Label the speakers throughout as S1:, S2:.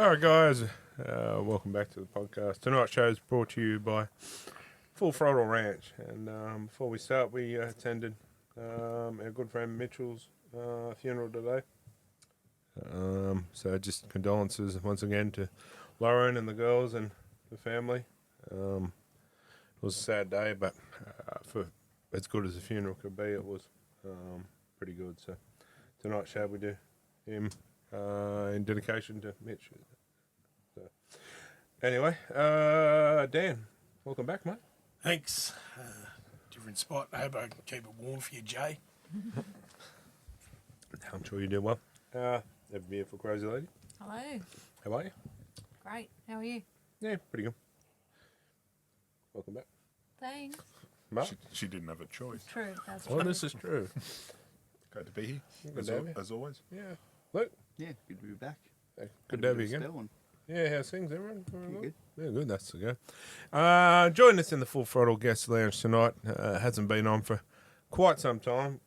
S1: All right, guys. Welcome back to the podcast. Tonight's show is brought to you by Full Throttle Ranch. And before we start, we attended our good friend Mitchell's funeral today. So just condolences once again to Lauren and the girls and the family. It was a sad day, but for as good as a funeral could be, it was pretty good. So tonight's show we do him in dedication to Mitch. So, anyway, Dan, welcome back, mate.
S2: Thanks. Different spot. I hope I can keep it warm for you, Jay.
S1: I'm sure you do well. Have a beer for Crazy Lady.
S3: Hello.
S1: How are you?
S3: Great. How are you?
S1: Yeah, pretty good. Welcome back.
S3: Thanks.
S1: Mark?
S4: She didn't have a choice.
S3: True. That's
S1: Well,
S3: true.
S1: this is true.
S4: Great to be here,
S1: Good to have you.
S4: as always.
S1: Yeah. Luke?
S5: Yeah, good to be back.
S1: Hey, good to have you again.
S5: Spell
S1: Yeah, how's things, everyone?
S5: good.
S1: Yeah, good. That's the go. Joining us in the Full Throttle Guest Lounge tonight. Hasn't been on for quite some time.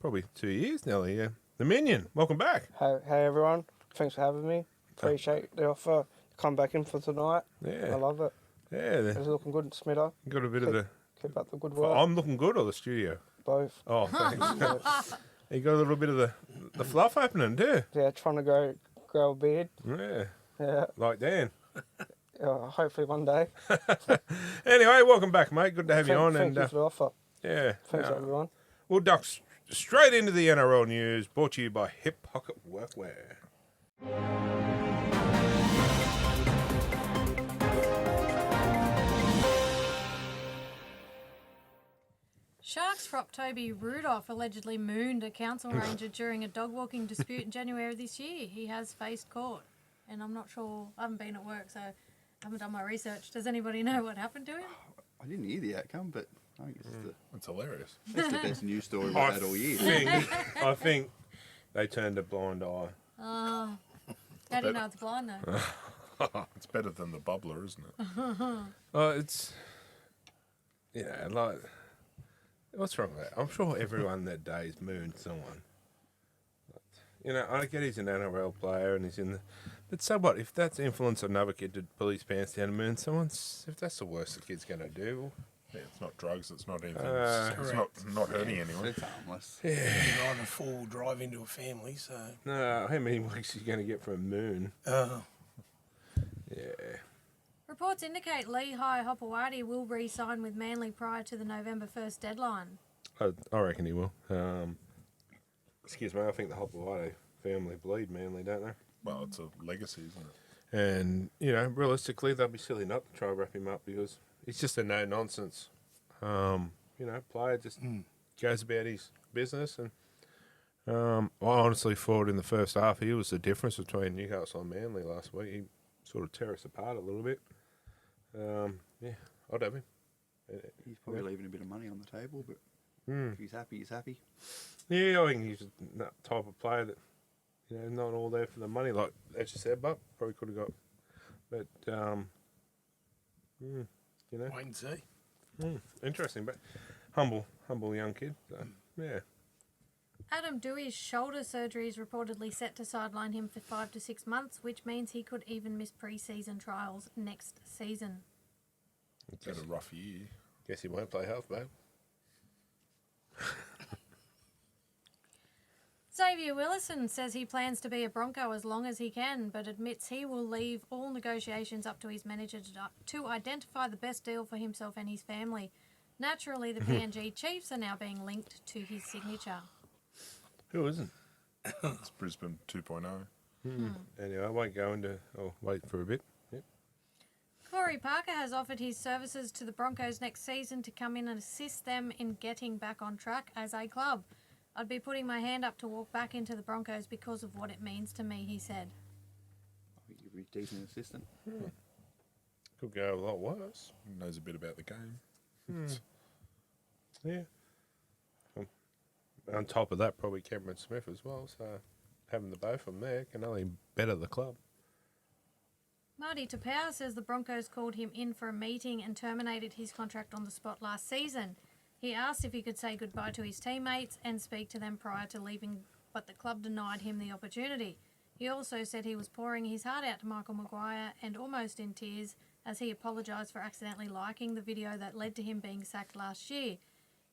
S1: Probably 2 years nearly, yeah. The Minion. Welcome back.
S6: Hey everyone, thanks for having me. Appreciate the offer. Come back in for tonight.
S1: Yeah.
S6: I love it.
S1: Yeah.
S6: It's looking good, Smita.
S1: Got a bit of the...
S6: Keep up the good work.
S1: I'm looking good, or the studio?
S6: Both.
S1: Oh, thanks. You got a little bit of the fluff happening, too.
S6: Yeah, trying to grow a beard.
S1: Yeah.
S6: Yeah,
S1: Like Dan.
S6: hopefully one day.
S1: Anyway, welcome back, mate. Good to have you on.
S6: Thank you
S1: And
S6: for the offer.
S1: yeah.
S6: Thanks everyone.
S1: We'll duck straight into the NRL news, brought to you by Hip Pocket Workwear.
S3: Sharks prop Toby Rudolph allegedly mooned a council ranger during a dog walking dispute in January of this year. He has faced court. And I'm not sure, I haven't been at work, so I haven't done my research. Does anybody know what happened to him?
S5: I didn't hear the outcome, but I think
S4: It's hilarious.
S5: it's the best news story we've had all year.
S1: I think they turned a blind eye.
S3: How do you know it's blind though?
S4: It's better than the bubbler, isn't it?
S1: It's, like, what's wrong with that? I'm sure everyone that day has mooned someone. But, I get he's an NRL player and he's in the... But so what? If that's influenced another kid to pull his pants down and moon someone, if that's the worst the kid's going to do... Well,
S4: Yeah, it's not drugs. It's not anything.
S1: It's
S4: it's not hurting anyone.
S5: It's harmless.
S2: You're driving a four-wheel drive into a family, so...
S1: no, how many weeks are you going to get for a moon?
S2: Oh.
S1: Yeah.
S3: Reports indicate Lehigh Hopewadi will re-sign with Manly prior to the November 1st deadline.
S1: I reckon he will. Excuse me, I think the Hopewadi family bleed Manly, don't they?
S4: Well, it's a legacy, isn't it?
S1: And, realistically, they'll be silly not to try to wrap him up because he's just a no-nonsense, player, just goes about his business. And I honestly thought in the first half he was the difference between Newcastle and Manly last week. He sort of tear us apart a little bit. I'd have him.
S5: He's probably leaving a bit of money on the table, but if he's happy, he's happy.
S1: Yeah, I think he's that type of player that, not all there for the money, like as you said, but probably could have got. But,
S2: Wait and see.
S1: Interesting, but humble young kid. So, yeah.
S3: Adam Dewey's shoulder surgery is reportedly set to sideline him for 5 to 6 months, which means he could even miss pre-season trials next season.
S4: It's had a rough year.
S1: Guess he won't play halfback.
S3: Xavier Willison says he plans to be a Bronco as long as he can, but admits he will leave all negotiations up to his manager to identify the best deal for himself and his family. Naturally, the PNG Chiefs are now being linked to his signature.
S1: Who isn't?
S4: It's Brisbane 2.0.
S1: Anyway, I won't go into... I'll wait for a bit. Yep.
S3: Corey Parker has offered his services to the Broncos next season to come in and assist them in getting back on track as a club. I'd be putting my hand up to walk back into the Broncos because of what it means to me, he said.
S5: I think you'd be a decent assistant.
S1: Could go a lot worse.
S4: Knows a bit about the game.
S1: Yeah. On top of that, probably Cameron Smith as well. So having the both of them there can only better the club.
S3: Marty Tapau says the Broncos called him in for a meeting and terminated his contract on the spot last season. He asked if he could say goodbye to his teammates and speak to them prior to leaving, but the club denied him the opportunity. He also said he was pouring his heart out to Michael Maguire and almost in tears as he apologised for accidentally liking the video that led to him being sacked last year.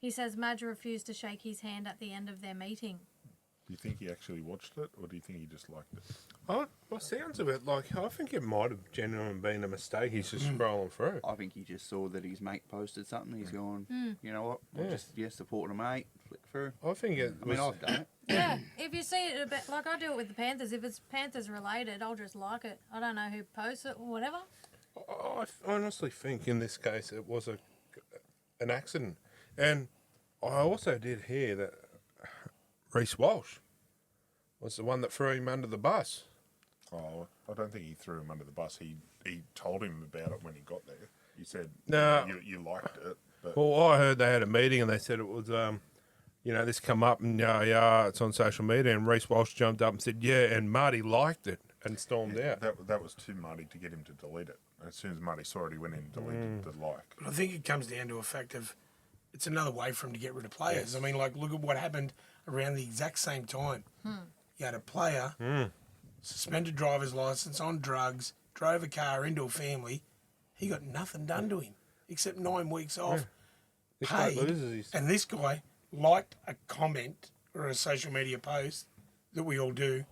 S3: He says Madge refused to shake his hand at the end of their meeting.
S4: Do you think he actually watched it, or do you think he just liked it?
S1: Oh, well, sounds of it like I think it might have genuinely been a mistake. He's just scrolling through.
S5: I think he just saw that his mate posted something. He's gone, you know what?
S1: Yeah.
S5: I'll just supporting a mate. Flick through.
S1: I think it
S5: I mean,
S1: was.
S5: I've done it.
S3: Yeah, if you see it a bit, like I do it with the Panthers, if it's Panthers related, I'll just like it. I don't know who posts it or whatever.
S1: I honestly think in this case it was an accident. And I also did hear that Reece Walsh was the one that threw him under the bus.
S4: Oh, I don't think he threw him under the bus. He told him about it when he got there. He said,
S1: No.
S4: you liked it. But
S1: Well, I heard they had a meeting and they said it was, this come up and it's on social media. And Reece Walsh jumped up and said, yeah, and Marty liked it and stormed out.
S4: that was too muddy to get him to delete it. As soon as Marty saw it, he went in and deleted the like.
S2: But I think it comes down to a fact of it's another way for him to get rid of players.
S1: Yes.
S2: I mean, like, look at what happened around the exact same time. You had a player, suspended driver's license, on drugs, drove a car into a family. He got nothing done to him except 9 weeks off.
S1: This guy
S2: Paid,
S1: loses his...
S2: and this guy liked a comment or a social media post that we all do,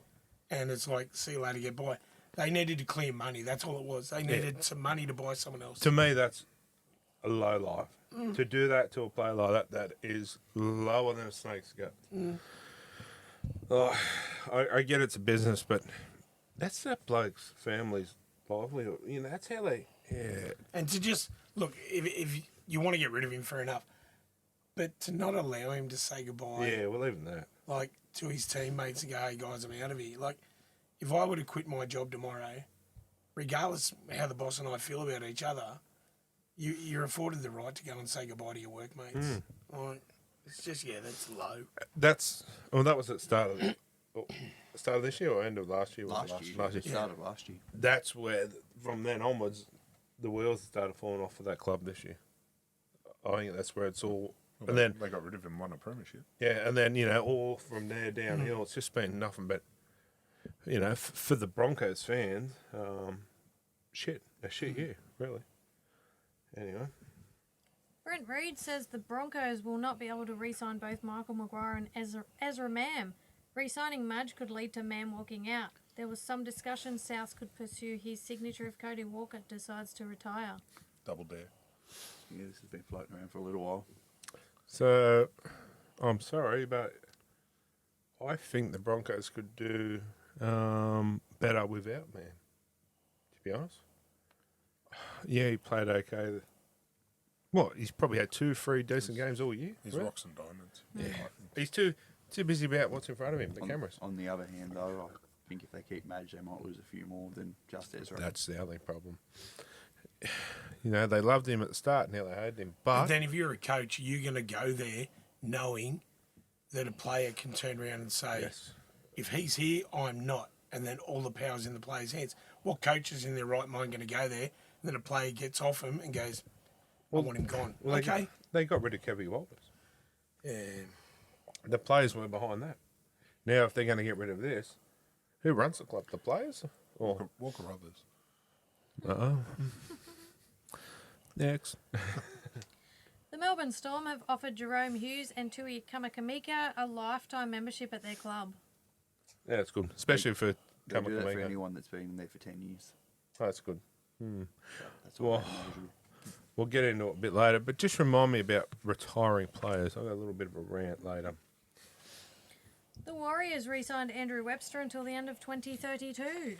S2: and it's like, see you later, get by. They needed to clear money. That's all it was. They needed some money to buy someone else.
S1: To me, that's a low life. To do that to a player like that is lower than a snake's gut. I get it's a business, but that's that bloke's family's livelihood. That's how they... Yeah.
S2: And to just look, if you want to get rid of him, fair enough. But to not allow him to say goodbye,
S1: Yeah, we'll leave that.
S2: like to his teammates and go, "Hey guys, I'm out of here." Like, if I were to quit my job tomorrow, regardless how the boss and I feel about each other, you're afforded the right to go and say goodbye to your workmates. Like, it's just that's low.
S1: That was at the start of this year or end of last year?
S5: Last year. Started last year.
S1: That's where, from then onwards, the wheels started falling off for that club this year. I think that's where it's all.
S4: Well,
S1: And then,
S4: they got rid of him, won a premiership.
S1: yeah, and then, all from there downhill, it's just been nothing but, for the Broncos fans, a shit year, really. Anyway.
S3: Brent Reid says the Broncos will not be able to re-sign both Michael Maguire and Ezra Mam. Re-signing Madge could lead to Mam walking out. There was some discussion South could pursue his signature if Cody Walker decides to retire.
S4: Double dare.
S5: Yeah, this has been floating around for a little while.
S1: So, I'm sorry, but I think the Broncos could do better without Mam, to be honest. Yeah, he played okay. He's probably had 2-3 decent games all year.
S4: He's
S1: really.
S4: rocks and diamonds.
S1: Yeah. He's too busy about what's in front of him, the cameras.
S5: On the other hand, though, I think if they keep Madge, they might lose a few more than just Ezra.
S1: That's the only problem. They loved him at the start, now they hate him.
S2: But
S1: But
S2: then if you're a coach, you're going to go there knowing that a player can turn around and say,
S1: yes,
S2: if he's here, I'm not. And then all the power's in the player's hands. What coach is in their right mind going to go there? And then a player gets off him and goes, I want him gone.
S1: well,
S2: Okay.
S1: they got rid of Kevin Walters.
S2: Yeah.
S1: The players were behind that. Now, if they're going to get rid of this, who runs the club? The players? Or
S4: Walker Brothers.
S1: uh-oh. Next.
S3: The Melbourne Storm have offered Jerome Hughes and Tui Kamakamika a lifetime membership at their club.
S1: Yeah, it's good, especially for
S5: They do that for
S1: Kamakamika.
S5: anyone that's been there for 10 years.
S1: Oh, that's good.
S5: That's all
S1: Well,
S5: that matters.
S1: We'll get into it a bit later, but just remind me about retiring players. I've got a little bit of a rant later.
S3: The Warriors re-signed Andrew Webster until the end of 2032.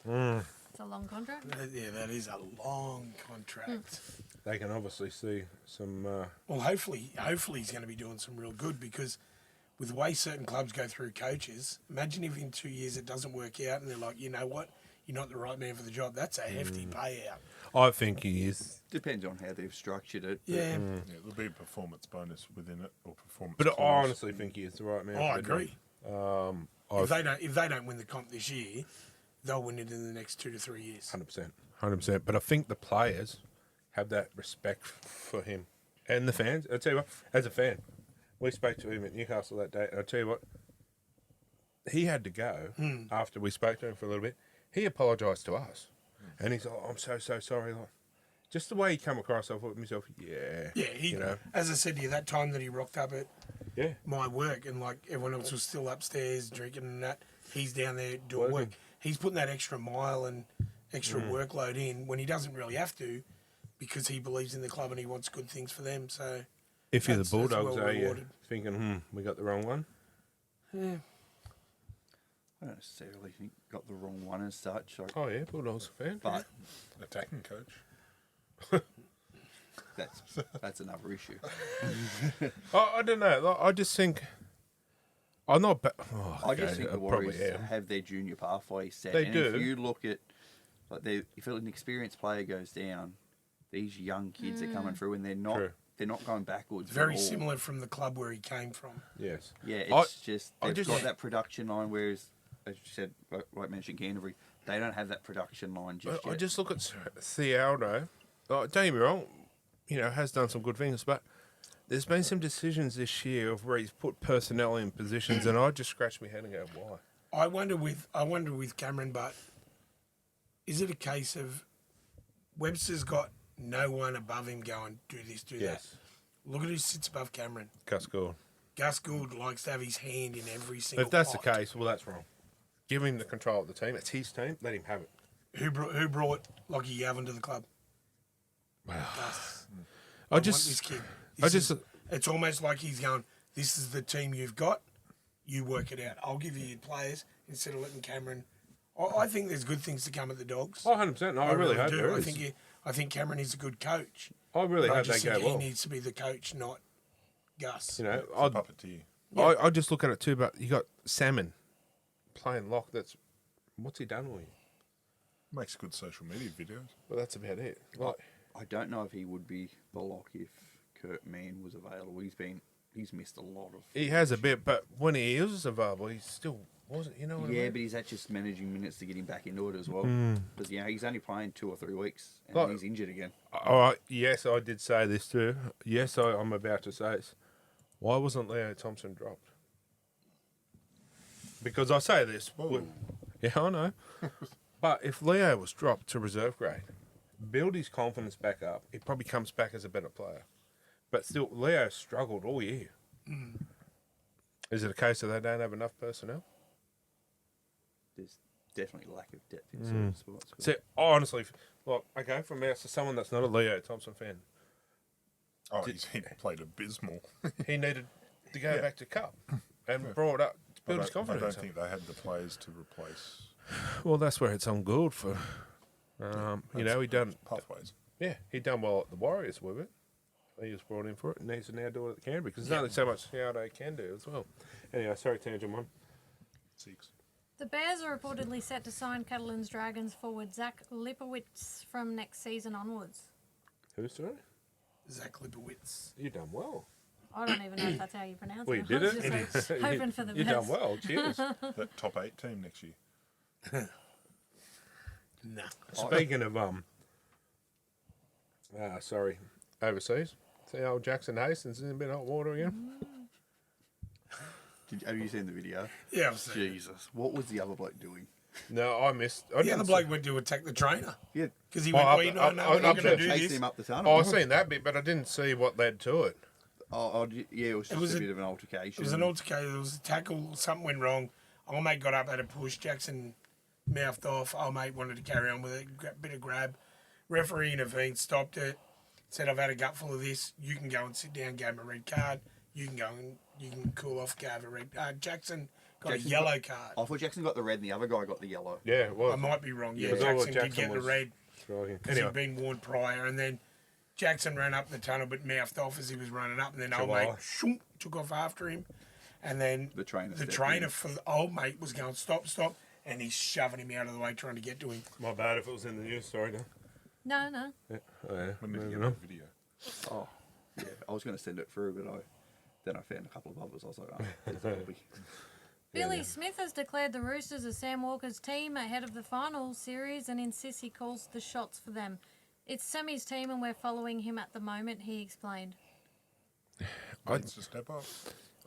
S3: It's a long contract.
S2: Yeah, that is a long contract.
S1: They can obviously see some...
S2: Well, hopefully he's going to be doing some real good, because with the way certain clubs go through coaches, imagine if in 2 years it doesn't work out and they're like, you know what, you're not the right man for the job. That's a hefty payout.
S1: I think he is.
S5: Depends on how they've structured it. but
S2: Yeah.
S4: Yeah, there'll be a performance bonus within it, or performance.
S1: But I
S4: clause.
S1: honestly think he is the right man.
S2: I
S1: for the
S2: agree.
S1: job.
S2: If they don't win the comp this year, they'll win it in the next 2 to 3 years.
S1: 100%. But I think the players have that respect for him. And the fans. I'll tell you what, as a fan, we spoke to him at Newcastle that day, and I'll tell you what, he had to go after we spoke to him for a little bit. He apologised to us. And he's like, I'm so sorry. Like, just the way he come across, I thought to myself,
S2: Yeah,
S1: you know.
S2: as I said to you, that time that he rocked up at
S1: Yeah.
S2: my work and like everyone else was still upstairs drinking and that, he's down there doing work. He's putting that extra mile and extra workload in when he doesn't really have to because he believes in the club and he wants good things for them. So
S1: If you're the
S2: that's
S1: Bulldogs,
S2: well
S1: are you
S2: rewarded.
S1: thinking, we got the wrong one?
S2: Yeah.
S5: I don't necessarily think got the wrong one as such. Like,
S1: Oh, yeah, Bulldogs fan.
S5: but
S4: Attacking coach.
S5: that's another issue.
S1: I don't know. Like, I just think... I'm not...
S5: I just think the Warriors
S1: probably am.
S5: have their junior pathway set.
S1: They
S5: and
S1: do.
S5: If you look at, like, if an experienced player goes down, these young kids are coming through, and they're not.
S1: True.
S5: They're not going backwards.
S2: Very
S5: at all.
S2: similar from the club where he came from.
S1: Yes.
S5: Yeah, it's
S1: I
S5: they've
S1: just-
S5: got that production line. Whereas, as you said, like mentioned Canterbury, they don't have that production line just
S1: I
S5: yet.
S1: just look at Thialdo. Like, don't get me wrong, has done some good things, but there's been some decisions this year of where he's put personnel in positions, and I just scratch my head and go, why?
S2: I wonder with Cameron, but is it a case of Webster's got no one above him going, do this, do
S1: Yes.
S2: that? Look at who sits above Cameron.
S1: Gus Gould.
S2: Gus Gould likes to have his hand in every single
S1: If that's
S2: pot.
S1: the case, well, that's wrong. Give him the control of the team. It's his team. Let him have it.
S2: Who brought Lockie Gavin to the club? Gus.
S1: I
S2: want
S1: just,
S2: this kid.
S1: I just,
S2: It's almost like he's going, this is the team you've got, you work it out. I'll give you your players instead of letting Cameron. I think there's good things to come at the Dogs.
S1: 100%. I really hope
S2: do.
S1: there
S2: I
S1: is.
S2: think Cameron is a good coach.
S1: I really
S2: But I
S1: hope they
S2: just
S1: go
S2: think
S1: well.
S2: he needs to be the coach, not Gus.
S4: It's a
S1: I'd,
S4: puppeteer.
S1: I just look at it too, but you got Salmon playing lock. What's he done with him?
S4: Makes good social media videos.
S1: Well, that's about it. Like,
S5: I don't know if he would be the lock if Kurt Mann was available. He's missed a lot of.
S1: he has a bit, but when he is available, he still wasn't. You know what I
S5: Yeah,
S1: mean?
S5: but he's at just managing minutes to get him back into it as well.
S1: Hmm.
S5: Because he's only playing 2 or 3 weeks and
S1: Like-
S5: he's injured again.
S1: Yes, I did say this too. Yes, I'm about to say this. Why wasn't Leo Thompson dropped? Because I say this. Yeah, I know. But if Leo was dropped to reserve grade, build his confidence back up, he probably comes back as a better player. But still, Leo struggled all year. Is it a case that they don't have enough personnel?
S5: There's definitely lack of depth in certain spots. but-
S1: See, honestly, like, okay, from us to someone that's not a Leo Thompson fan,
S4: Oh, he played abysmal.
S1: he needed to go
S4: Yeah.
S1: back to Cup and brought up to build his
S4: I
S1: confidence.
S4: don't think they had the players to replace
S1: Well, that's where it's on good for. He done.
S4: pathways.
S1: Yeah, he done well at the Warriors with it. He was brought in for it, and needs to now do it at the Canterbury because there's only so much Thialdo can do as well. Anyway, sorry, tangent one.
S4: 6.
S3: The Bears are reportedly set to sign Catalans Dragons forward Zach Lipowitz from next season onwards.
S1: Who's sorry?
S2: Zach Lipowitz.
S1: You done well.
S3: I don't even know if that's how you pronounce
S1: Well, you
S3: it.
S1: did
S3: I was
S1: it.
S3: just hoping for the
S1: You
S3: best.
S1: done well. Cheers.
S4: That top 8 team next year.
S2: No.
S1: Speaking of overseas. See old Jackson Hastings in a bit of hot water again.
S5: Have you seen the video?
S2: Yeah, I've seen it.
S5: Jesus. What was the other bloke doing?
S1: No, I missed. I
S2: The
S1: didn't
S2: other
S1: see-
S2: bloke went to attack the trainer
S5: Yeah.
S2: because he
S1: Oh,
S2: went,
S1: up-
S2: well, you know,
S1: up-
S2: no,
S1: up-
S2: we're
S1: up
S2: not going
S1: there.
S2: to do
S5: Chasing
S2: this.
S5: him up the
S1: Oh,
S5: tunnel.
S1: I've seen that bit, but I didn't see what led to it.
S5: Yeah, it was just
S2: was
S5: a
S2: a-
S5: bit of an altercation.
S2: It was an altercation. There was a tackle. Something went wrong. Old mate got up, had a push. Jackson mouthed off. Old mate wanted to carry on with it. Bit of grab. Referee intervened, stopped it. Said, I've had a gutful of this. You can go and sit down. Gave him a red card. You can go and you can cool off. Gave a red. Jackson got
S5: Jackson
S2: a yellow card.
S5: I thought Jackson got the red and the other guy got the yellow.
S1: Yeah, well,
S2: I might be wrong. Yeah,
S1: Because all
S2: Jackson did
S1: Jackson
S2: get the
S1: was
S2: red
S1: striking.
S2: because
S1: Anyway,
S2: he'd been warned prior. And then Jackson ran up the tunnel but mouthed off as he was running up. And then old mate shoom, took off after him. And then
S5: The trainer
S2: the
S5: stepped
S2: trainer
S5: in.
S2: for the old mate was going, stop. And he's shoving him out of the way trying to get to him.
S1: my bad if it was in the news. Sorry, no.
S3: No.
S1: Yeah. Oh, yeah.
S4: When did you
S1: Moving
S4: get
S1: on.
S4: that video?
S5: Oh, yeah. I was going to send it through, but then I found a couple of others. I was like, oh, that's probably.
S3: Billy Smith has declared the Roosters as Sam Walker's team ahead of the final series and insists he calls the shots for them. It's Sammy's team and we're following him at the moment, he explained.
S4: Needs to step up.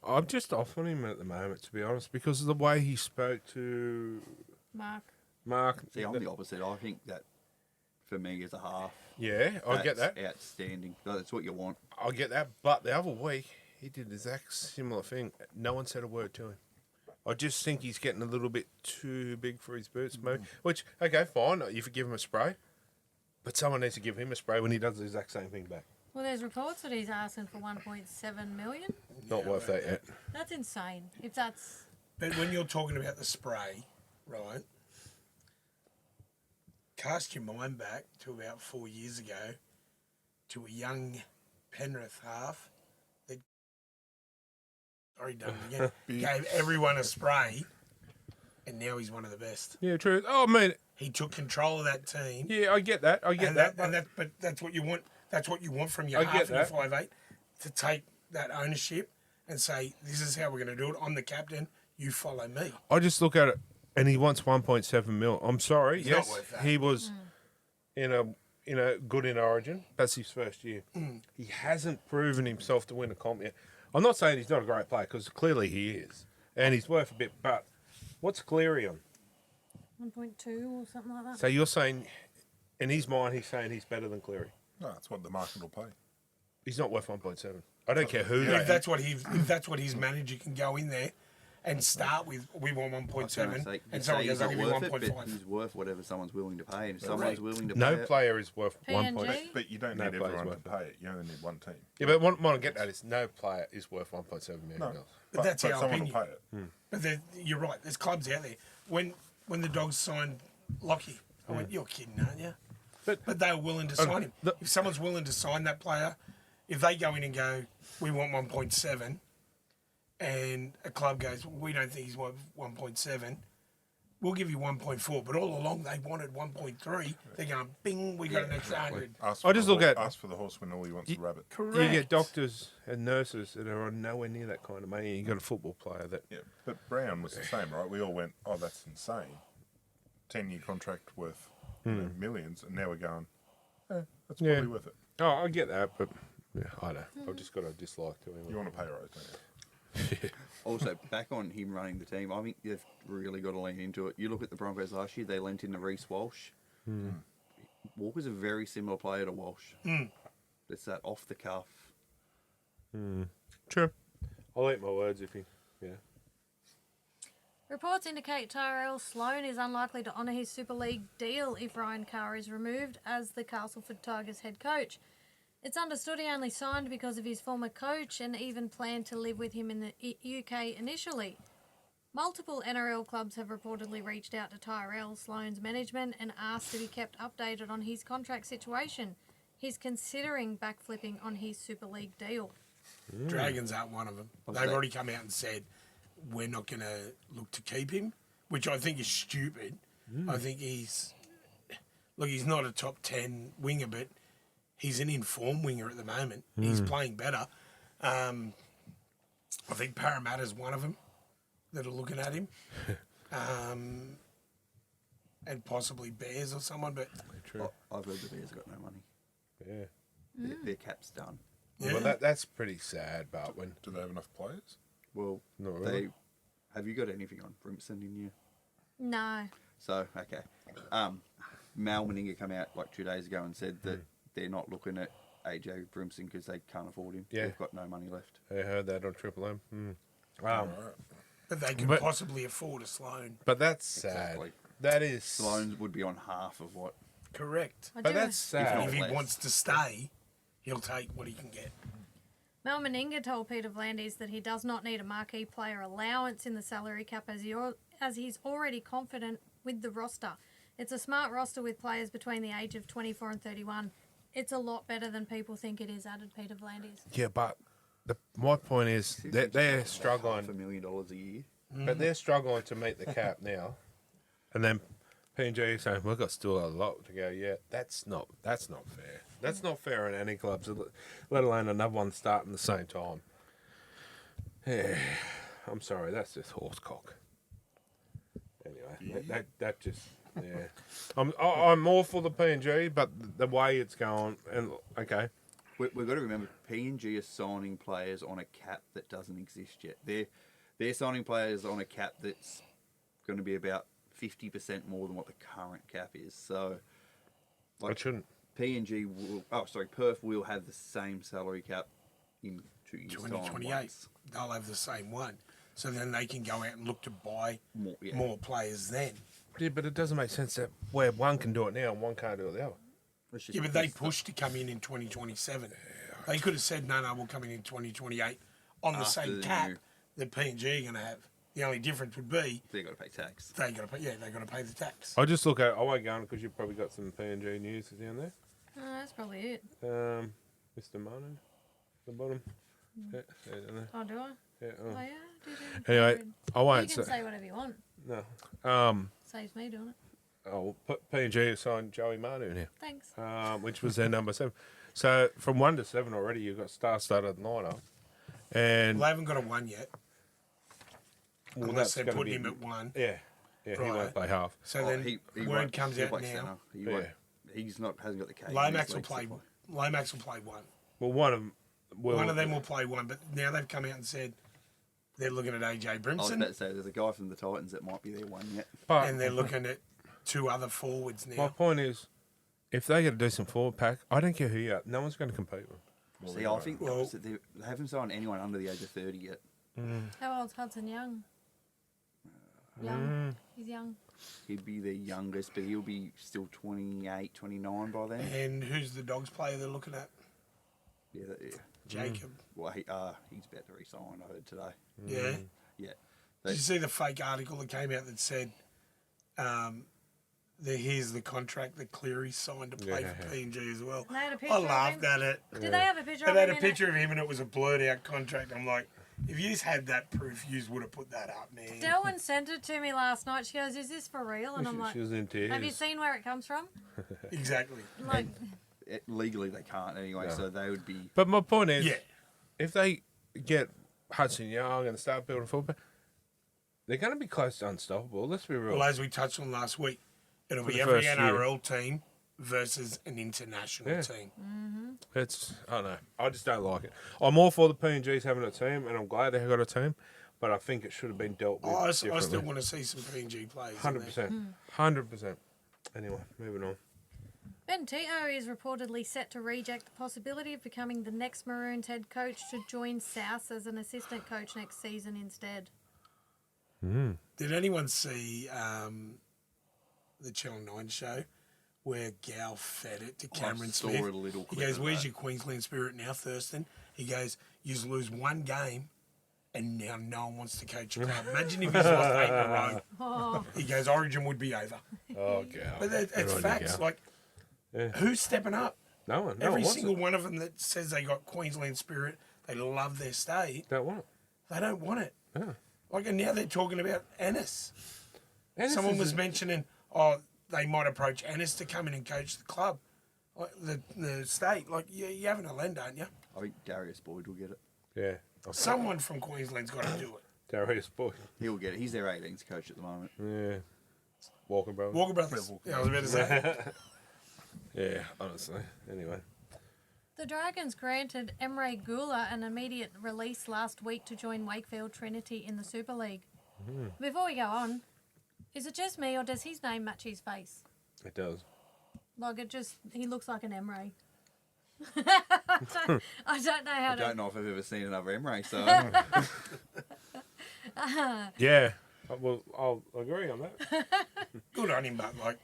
S1: I'm just off on him at the moment, to be honest, because of the way he spoke to Mark.
S5: See, I'm the opposite. I think that for me as a half,
S1: Yeah, I get that.
S5: that's outstanding. That's what you want.
S1: I get that. But the other week, he did the exact similar thing. No one said a word to him. I just think he's getting a little bit too big for his boots, maybe. Which, okay, fine. You give him a spray. But someone needs to give him a spray when he does the exact same thing back.
S3: Well, there's reports that he's asking for 1.7 million.
S1: Not worth that yet.
S3: That's insane. If that's
S2: But when you're talking about the spray, right, cast your mind back to about 4 years ago to a young Penrith half that already done it again, gave everyone a spray, and now he's one of the best.
S1: Yeah, true. Oh, man.
S2: He took control of that team.
S1: Yeah, I get that. I get
S2: and
S1: that.
S2: but that's what you want. That's what you want from your
S1: I
S2: half
S1: get
S2: and your
S1: that.
S2: 5'8", to take that ownership and say, "This is how we're going to do it. I'm the captain. You follow me."
S1: I just look at it, and he wants 1.7 mil. I'm sorry.
S2: He's not
S1: Yes,
S2: worth that.
S1: he was in a good in Origin. That's his first year. He hasn't proven himself to win a comp yet. I'm not saying he's not a great player, because clearly he is, and he's worth a bit. But what's Cleary on?
S3: 1.2 or something like that.
S1: So you're saying, in his mind, he's saying he's better than Cleary.
S4: No, that's what the market will pay.
S1: He's not worth 1.7. I don't care who
S2: If
S1: they are.
S2: that's what his manager can go in there and start with, we want 1.7, and someone goes, "I'll give you 1.5."
S5: He's worth whatever someone's willing to pay, and if someone's willing to pay
S1: No
S5: it,
S1: player is worth
S3: PNG?
S1: 1.7.
S4: But you don't
S1: No
S4: need
S1: player's
S4: everyone to
S1: worth
S4: pay it. You only need one team.
S1: Yeah, but what I get at is no player is worth 1.7 million
S4: No,
S1: dollars.
S2: But that's our
S4: someone
S2: opinion.
S4: will pay it.
S2: But you're right. There's clubs out there. When the Dogs signed Lockie, I went, "You're kidding, aren't you?" But they were willing to sign him. If someone's willing to sign that player, if they go in and go, "We want 1.7," and a club goes, "We don't think he's worth 1.7," we'll give you 1.4. But all along they wanted 1.3. They're going, "Bing, we got an extra 100."
S1: I just look at-
S4: ask for the horse when all he wants is a rabbit.
S2: Correct.
S1: You get doctors and nurses that are on nowhere near that kind of money. You got a football player that
S4: Yeah, but Brown was the same, right? We all went, "Oh, that's insane." 10-year contract worth millions, and now we're going, that's
S1: Yeah.
S4: probably worth it.
S1: Oh, I get that, but yeah, I don't. I've just got a dislike to him.
S4: You want a pay rise, don't you?
S5: Also, back on him running the team, I think they've really got to lean into it. You look at the Broncos last year; they lent into Reece Walsh. Walker's a very similar player to Walsh. It's that off the cuff.
S1: True. I'll eat my words if he. Yeah.
S3: Reports indicate Tyrell Sloan is unlikely to honour his Super League deal if Ryan Carr is removed as the Castleford Tigers head coach. It's understood he only signed because of his former coach and even planned to live with him in the UK initially. Multiple NRL clubs have reportedly reached out to Tyrell Sloan's management and asked to be kept updated on his contract situation. He's considering backflipping on his Super League deal.
S2: Dragons aren't one of them. They've already come out and said, "We're not going to look to keep him," which I think is stupid. I think he's not a top 10 winger, but he's an informed winger at the moment. He's playing better. I think Parramatta's one of them that are looking at him, and possibly Bears or someone. But
S1: True.
S5: I've heard the Bears have got no money.
S1: Yeah.
S5: Their cap's done.
S2: yeah,
S1: Well, that's pretty sad. But when
S4: Do they have enough players?
S5: Well,
S1: Not really.
S5: have you got anything on Brimson in you?
S3: No.
S5: So, okay. Mal Meninga come out like 2 days ago and said that they're not looking at AJ Brimson because they can't afford him.
S1: Yeah.
S5: They've got no money left.
S1: I heard that on Triple M.
S2: but they can
S1: But-
S2: possibly afford a Sloan.
S1: But that's sad.
S5: Exactly.
S1: That is.
S5: Sloan would be on half of what.
S2: Correct.
S3: I
S1: But
S3: do.
S1: that's
S2: And
S1: sad.
S2: if he
S5: less.
S2: wants to stay, he'll take what he can get.
S3: Mel Meninga told Peter Vlandis that he does not need a marquee player allowance in the salary cap as he's already confident with the roster. It's a smart roster with players between the age of 24 and 31. It's a lot better than people think it is, added Peter Vlandis.
S1: Yeah, but my point is that they're
S5: $500,000
S1: struggling.
S5: a year.
S1: But they're struggling to meet the cap now. And then PNG saying, we've got still a lot to go yet. That's not fair. That's not fair in any clubs, let alone another one starting the same time. Yeah, I'm sorry, that's just horsecock. Anyway, that just, yeah. I'm all for the PNG, but the way it's going, and okay,
S5: We've got to remember, PNG are signing players on a cap that doesn't exist yet. They're signing players on a cap that's going to be about 50% more than what the current cap is. So,
S1: It shouldn't.
S5: PNG Perth will have the same salary cap in 2 years' time.
S2: 2028,
S5: once.
S2: they'll have the same one. So then they can go out and look to buy
S5: Yeah.
S2: more players then.
S1: Yeah, but it doesn't make sense that where one can do it now and one can't do it the other.
S5: It's just
S2: Yeah, but they
S5: because
S2: pushed to come in 2027. They could have said, no, we'll come in 2028 on the
S5: After
S2: same
S5: the
S2: cap
S5: new-
S2: that PNG are going to have. The only difference would be
S5: They've got to pay tax.
S2: they got to pay the tax.
S1: I just look at. I won't go on because you've probably got some PNG news down there.
S3: That's probably it.
S1: Mr. Manu, the bottom. Yeah, I don't know.
S3: Oh, do I?
S1: Yeah,
S3: Oh, yeah. Do.
S1: Anyway, I
S3: You
S1: won't
S3: can
S1: say.
S3: say whatever you want.
S1: No.
S3: Saves me doing it.
S1: PNG have signed Joey Manu now,
S3: Thanks.
S1: which was their number 7. So from 1 to 7 already, you've got star-studded lineup, and
S2: Well, they haven't got a 1 yet,
S1: well,
S2: unless
S1: that's
S2: they're
S1: gonna
S2: putting
S1: be-
S2: him at 1.
S1: Yeah, he
S2: Right.
S1: won't play half.
S2: So then
S5: he
S2: word
S5: won't-
S2: comes
S5: he'll
S2: out
S5: play
S2: now.
S5: centre.
S1: Yeah.
S5: Hasn't got the K.
S2: Lomax will play 1.
S1: Well, one of them. Will,
S2: One of them will play 1, but now they've come out and said they're looking at AJ
S5: I was
S2: Brimson
S5: about to say, there's a guy from the Titans that might be their one yet.
S1: But
S2: and they're looking at 2 other forwards
S1: my
S2: now.
S1: point is, if they get a decent forward pack, I don't care who you are. No one's going to compete with them.
S5: See, I think
S2: Well-
S5: they haven't signed anyone under the age of 30 yet.
S3: How old's Hudson Young? Young. He's young.
S5: He'd be the youngest, but he'll be still 28, 29 by then.
S2: And who's the Dogs player they're looking at?
S5: Yeah,
S2: Jacob.
S5: Well, he's about to resign, I heard today.
S2: Yeah.
S5: Yeah.
S2: Did you see the fake article that came out that said, here's the contract that Cleary signed to play for PNG as well?
S3: And they had a picture
S2: I
S3: of
S2: laughed
S3: him.
S2: at it.
S3: Did they have a picture
S2: They
S3: of
S2: had
S3: him?
S2: a picture of him and it was a blurred out contract. I'm like, if you had that proof, you would have put that up, man.
S3: Delwyn sent it to me last night. She goes, "Is this for real?" And I'm like,
S1: She was in tears.
S3: "Have you seen where it comes from?"
S2: Exactly.
S3: Like,
S5: Legally, they can't anyway, so they would be.
S1: But my point is,
S2: Yeah.
S1: if they get Hudson Young and start building fullback, they're going to be close to unstoppable. Let's be real.
S2: Well, as we touched on last week, it'll
S1: For
S2: be
S1: the
S2: every
S1: first year.
S2: NRL team versus an international
S1: Yeah.
S2: team.
S1: It's I don't know. I just don't like it. I'm all for the PNGs having a team, and I'm glad they got a team. But I think it should have been dealt with.
S2: I still
S1: differently.
S2: want to see some PNG players. in
S1: 100%. 100%. Anyway, moving on.
S3: Ben Tito is reportedly set to reject the possibility of becoming the next Maroons head coach to join South as an assistant coach next season instead.
S2: there. Did anyone see the Channel 9 show where Gal fed it to Cameron
S5: saw
S2: Smith?
S5: a little
S2: He
S5: clip
S2: goes,
S5: of
S2: "Where's
S5: that.
S2: your Queensland spirit now, Thurston?" He goes, "You lose one game, and now no one wants to coach a club. Imagine if he's lost 8 in a row."
S3: Oh,
S2: He goes, "Origin would be over."
S1: Oh, God.
S2: But it's facts. Like,
S1: Yeah.
S2: who's stepping up?
S1: No one. No
S2: Every
S1: one wants
S2: single
S1: it.
S2: one of them that says they got Queensland spirit, they love their state,
S1: Don't want it.
S2: they don't want it.
S1: Yeah.
S2: Like, and now they're talking about Ennis.
S1: Ennis
S2: Someone
S1: is
S2: was
S1: a-
S2: mentioning, they might approach Ennis to come in and coach the club, like the state. Like, you having a lend, aren't you?
S5: I think Darius Boyd will get it.
S1: Yeah.
S2: Someone from Queensland's got to do it.
S1: Darius Boyd.
S5: He'll get it. He's their 18s coach at the moment.
S1: Yeah. Walker Brothers.
S2: Walker Brothers. Yeah, I was about to say.
S1: Yeah, honestly. Anyway.
S3: the Dragons granted Emre Gula an immediate release last week to join Wakefield Trinity in the Super League. Before we go on, is it just me or does his name match his face?
S1: It does.
S3: Like he looks like an Emre. I don't know how
S5: I
S3: to.
S5: don't know if I've ever seen another Emre, so
S1: Yeah. Well, I'll agree on that.
S2: Good on him, but like,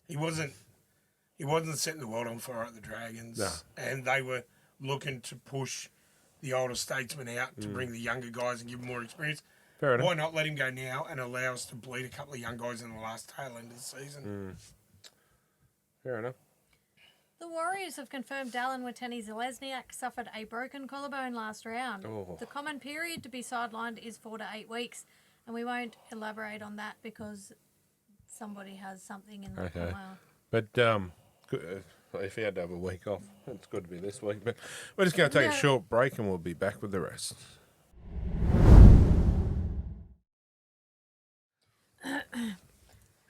S2: he wasn't setting the world on fire at the Dragons,
S1: No.
S2: and they were looking to push the older statesmen out to bring the younger guys and give them more experience.
S1: Fair enough.
S2: Why not let him go now and allow us to bleed a couple of young guys in the last tail end of the season?
S1: Fair enough.
S3: The Warriors have confirmed Dallin Watene-Zelezniak suffered a broken collarbone last round.
S1: Oh.
S3: The common period to be sidelined is 4 to 8 weeks, and we won't elaborate on that because somebody has something in the
S1: Okay.
S3: file.
S1: But if he had to have a week off, it's good to be this week. But we're just going to take a
S3: Yeah.
S1: short break and we'll be back with the rest.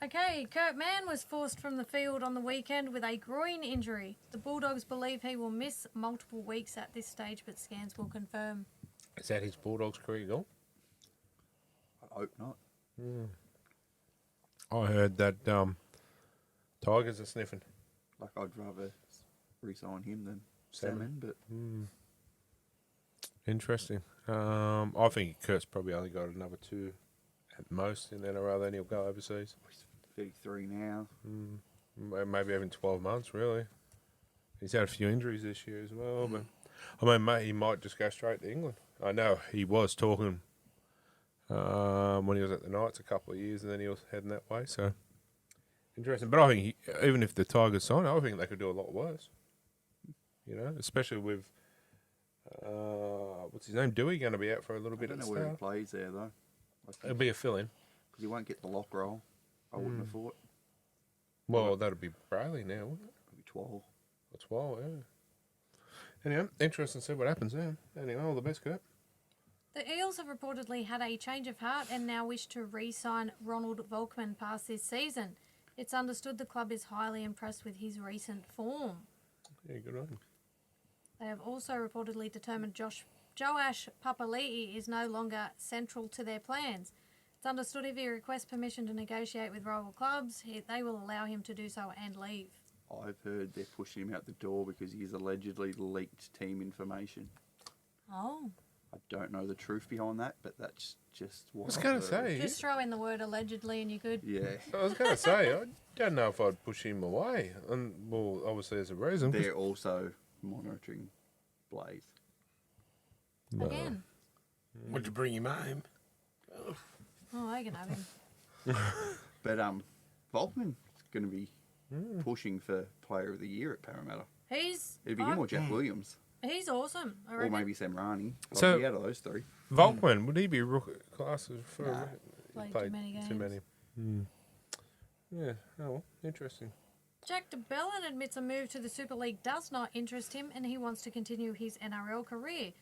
S3: Okay, Kurt Mann was forced from the field on the weekend with a groin injury. The Bulldogs believe he will miss multiple weeks at this stage, but scans will confirm.
S1: Is that his Bulldogs career goal?
S5: I hope not.
S1: I heard that Tigers are sniffing.
S5: Like, I'd rather re-sign him than
S1: Salmon.
S5: Salmon, but
S1: Interesting. I think Kurt's probably only got another 2 at most in the NRL, then he'll go overseas.
S5: he's 33 now.
S1: Maybe even 12 months, really. He's had a few injuries this year as well, but I mean, mate, he might just go straight to England. I know he was talking when he was at the Knights a couple of years, and then he was heading that way. So interesting. But I think even if the Tigers sign, I think they could do a lot worse. You know, especially with what's his name, Dewey, going to be out for a little
S5: I
S1: bit
S5: don't
S1: at
S5: know
S1: the
S5: where he
S1: start.
S5: plays there, though. Like,
S1: It'll be a fill-in.
S5: because he won't get the lock roll. I wouldn't have thought.
S1: Well, that'll be Brayley now, wouldn't it?
S5: Maybe 12.
S1: That's well, yeah. Anyway, interesting to see what happens there. Anyway, all the best, Kurt.
S3: The Eels have reportedly had a change of heart and now wish to re-sign Ronald Volkman past this season. It's understood the club is highly impressed with his recent form.
S1: Yeah, good on him.
S3: They have also reportedly determined Joash Papali'i is no longer central to their plans. It's understood if he requests permission to negotiate with rival clubs, they will allow him to do so and leave.
S5: I've heard they're pushing him out the door because he's allegedly leaked team information.
S3: Oh.
S5: I don't know the truth behind that, but that's just what
S1: I was
S5: I've
S1: going to
S5: heard.
S1: say,
S3: Just throw in the word allegedly and you're good.
S5: Yeah.
S1: I was going to say, I don't know if I'd push him away. And, well, obviously there's a reason. 'cause-
S5: They're also monitoring Blaze.
S1: No.
S3: Again.
S2: Would you bring him home?
S3: Oh, I can have him.
S5: But Volkman's going to be pushing for Player of the Year at Parramatta. It'd be him or Jack Williams,
S3: He's awesome. I
S5: or
S3: reckon.
S5: maybe Sam Rani.
S1: So-
S5: Out of those three.
S1: Volkman, would he be rookie class for
S5: Nah.
S1: a rookie?
S3: Played too many games.
S1: Yeah, oh well, interesting.
S3: Jack DeBellin admits a move to the Super League does not interest him and he wants to continue his NRL career.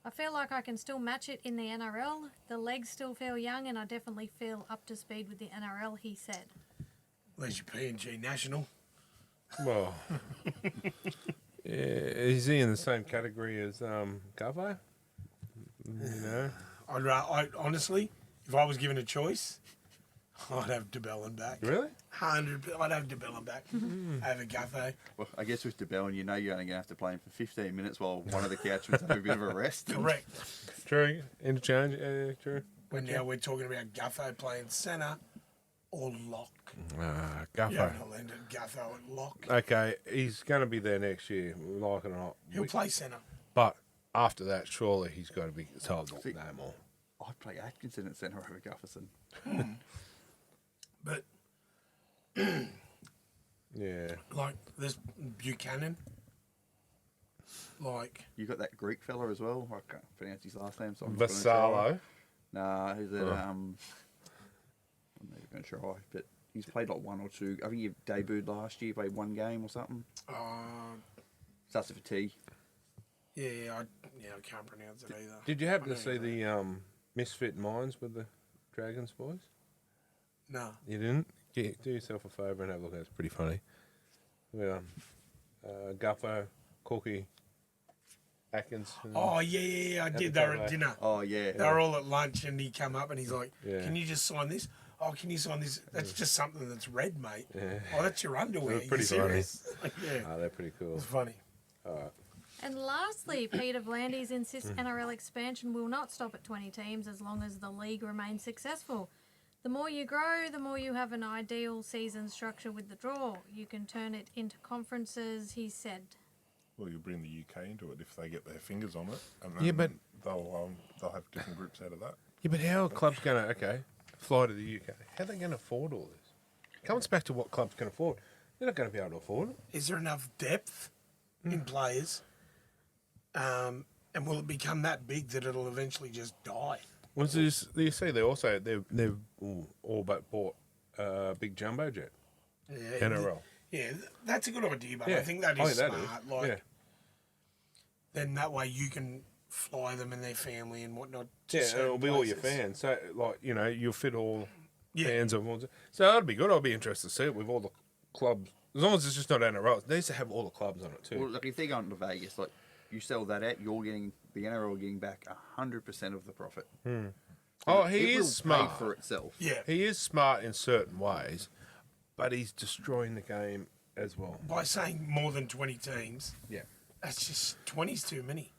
S3: I feel like I can still match it in the NRL. The legs still feel young and I definitely feel up to speed with the NRL, he said.
S2: Unless you're P&G National.
S1: Well, yeah, is he in the same category as Gavo? You know?
S2: I honestly, if I was given a choice, I'd have DeBellin back.
S1: Really?
S2: 100. I'd have DeBellin back over Gutho.
S5: Well, I guess with DeBellin, you know you're only going to have to play him for 15 minutes while one of the couchmans have a bit of a rest.
S2: Correct.
S1: True. Interchange. Yeah, true.
S2: But now we're talking about Gutho playing centre or lock.
S1: Gufo.
S2: Yeah, I'll end at Gutho at lock.
S1: Okay, he's going to be there next year, like it or not.
S2: He'll play centre.
S1: But after that, surely he's got to be told no more.
S5: I'd play Atkinson at centre over Gufferson.
S2: But
S1: Yeah.
S2: like this Buchanan, like
S5: You got that Greek fella as well. I can't pronounce his last name, so I'm just gonna try.
S1: Vassallo.
S5: Nah, who's it? I'm not even going to try, but he's played like one or two. I think he debuted last year, played one game or something. Starts with a T.
S2: I can't pronounce it either.
S1: Did you happen
S2: I
S1: to
S2: know
S1: see
S2: you
S1: the Misfit Minds with the Dragons boys?
S2: No.
S1: You didn't? Do yourself a favour and have a look. It's pretty funny. Yeah. Gufo, Cookie, Atkins.
S2: Oh yeah, I
S1: the
S2: did. They were
S1: Friday.
S2: at dinner.
S5: Oh, yeah.
S2: They were all at lunch, and he come up and he's like,
S1: Yeah.
S2: "Can you just sign this? Oh, can you sign this? That's just something that's red, mate.
S1: Yeah.
S2: Oh, that's your underwear.
S1: They're pretty
S2: You serious?" yeah,
S1: Oh, they're pretty cool.
S2: it's funny.
S3: And lastly, Peter Vlandis insists NRL expansion will not stop at 20 teams as long as the league remains successful. The more you grow, the more you have an ideal season structure with the draw. You can turn it into conferences, he said.
S4: Well, you bring the UK into it if they get their fingers on it, and then
S1: Yeah, but-
S4: they'll have different groups out of that.
S1: Yeah, but how are clubs going to, fly to the UK? How are they going to afford all this? Comes back to what clubs can afford. They're not going to be able to afford it.
S2: Is there enough depth in players? And will it become that big that it'll eventually just die?
S1: Well, you see, they've all but bought big jumbo jet.
S2: Yeah,
S1: NRL.
S2: Yeah, that's a good idea, but
S1: Yeah.
S2: I think that
S1: I
S2: is
S1: think
S2: smart.
S1: that is.
S2: Like,
S1: Yeah.
S2: then that way you can fly them and their family and whatnot. To
S1: Yeah, and it'll
S2: certain
S1: be all your
S2: places.
S1: fans. So, like, you'll fit all
S2: Yeah.
S1: fans of all. So that'd be good. I'll be interested to see it with all the clubs. As long as it's just not NRL, it needs to have all the clubs on it too.
S5: Well, like if they're going to Vegas, like you sell that out, you're getting the NRL getting back 100% of the profit.
S1: Oh, he
S5: It will
S1: is smart.
S5: pay for itself.
S2: Yeah.
S1: He is smart in certain ways, but he's destroying the game as well.
S2: By saying more than 20 teams,
S1: Yeah,
S2: that's just 20's too many.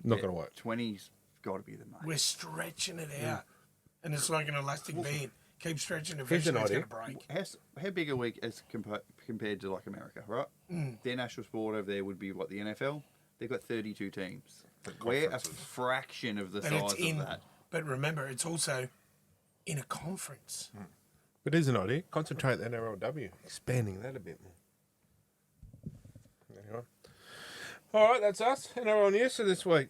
S1: not going to work.
S5: 20's got to be the main.
S2: We're stretching it out. And it's like an elastic band. Keep stretching,
S1: Here's an
S2: eventually it's
S1: idea.
S2: going to break.
S5: How big a week as compared to like America, right? Their national sport over there would be what the NFL. They've got 32 teams. We're a
S4: conferences.
S5: fraction of the
S2: And it's
S5: size
S2: in,
S5: of that.
S2: but remember, it's also in a conference.
S1: But here's an idea. Concentrate the NRLW, expanding that a bit more. Anyway. All right, that's us. NRL news for this week.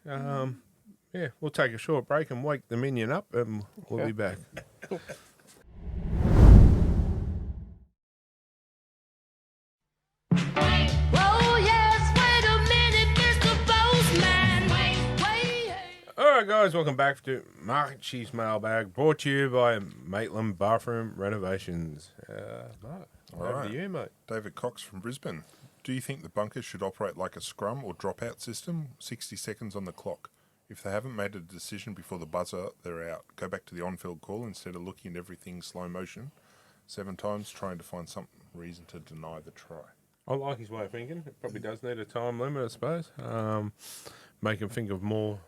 S1: Yeah, we'll take a short break and wake the Minion up, and we'll be back.
S7: Oh yes, wait a minute, Mr. Postman.
S1: All right, guys, welcome back to Market Chiefs Mailbag, brought to you by Maitland Bathroom Renovations. Mark,
S4: All
S1: over
S4: right.
S1: to you, mate.
S4: David Cox from Brisbane. Do you think the bunkers should operate like a scrum or dropout system? 60 seconds on the clock. If they haven't made a decision before the buzzer, they're out. Go back to the on-field call instead of looking at everything slow motion 7 times, trying to find some reason to deny the try.
S1: I like his way of thinking. It probably does need a time limit, I suppose. Make him think of more.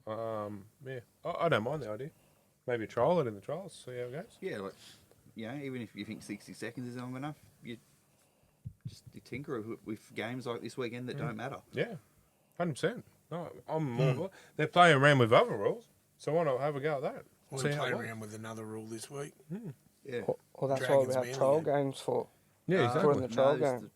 S1: Yeah, I don't mind the idea. Maybe trial it in the trials, see how it goes.
S5: Yeah, like even if you think 60 seconds is long enough, you tinker with games like this weekend that don't matter.
S1: Yeah, 100%. No, I'm more. They're playing around with other rules, so why not have a go at that?
S2: We'll
S1: See how
S2: play
S1: it works.
S2: around with another rule this week.
S5: Yeah.
S6: Well, that's
S2: Dragons
S6: why we have
S2: Manly
S6: trial
S2: game.
S6: games for.
S1: Yeah,
S6: Put
S1: exactly.
S6: in the trial
S5: it's
S6: game.
S5: the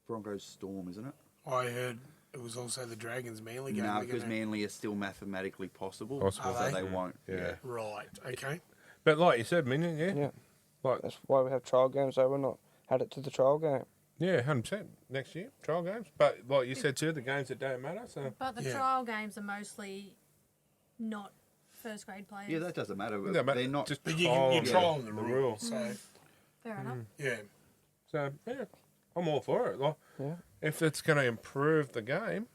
S5: Broncos Storm, isn't it?
S2: I heard it was also the Dragons Manly game.
S5: No,
S2: They're
S5: because
S2: gonna-
S5: Manly is still mathematically possible,
S1: Possible.
S5: so
S2: Are
S5: they
S2: they?
S5: won't.
S1: Yeah.
S2: Right, okay.
S1: But like you said, Minion, yeah,
S6: Yeah,
S1: like
S6: that's why we have trial games. So we're not had it to the trial game.
S1: yeah, 100% next year trial games. But like you said too, the games that don't matter. So
S3: But the
S2: Yeah.
S3: trial games are mostly not first grade players.
S5: Yeah, that doesn't matter.
S1: no, but
S5: They're not.
S1: just
S2: But
S1: trial
S2: you're
S1: the-
S2: trialing the
S1: the
S2: rule.
S1: rule.
S2: So,
S3: Fair enough.
S2: yeah.
S1: So yeah, I'm all for it. Like,
S6: Yeah.
S1: if it's going to improve the game,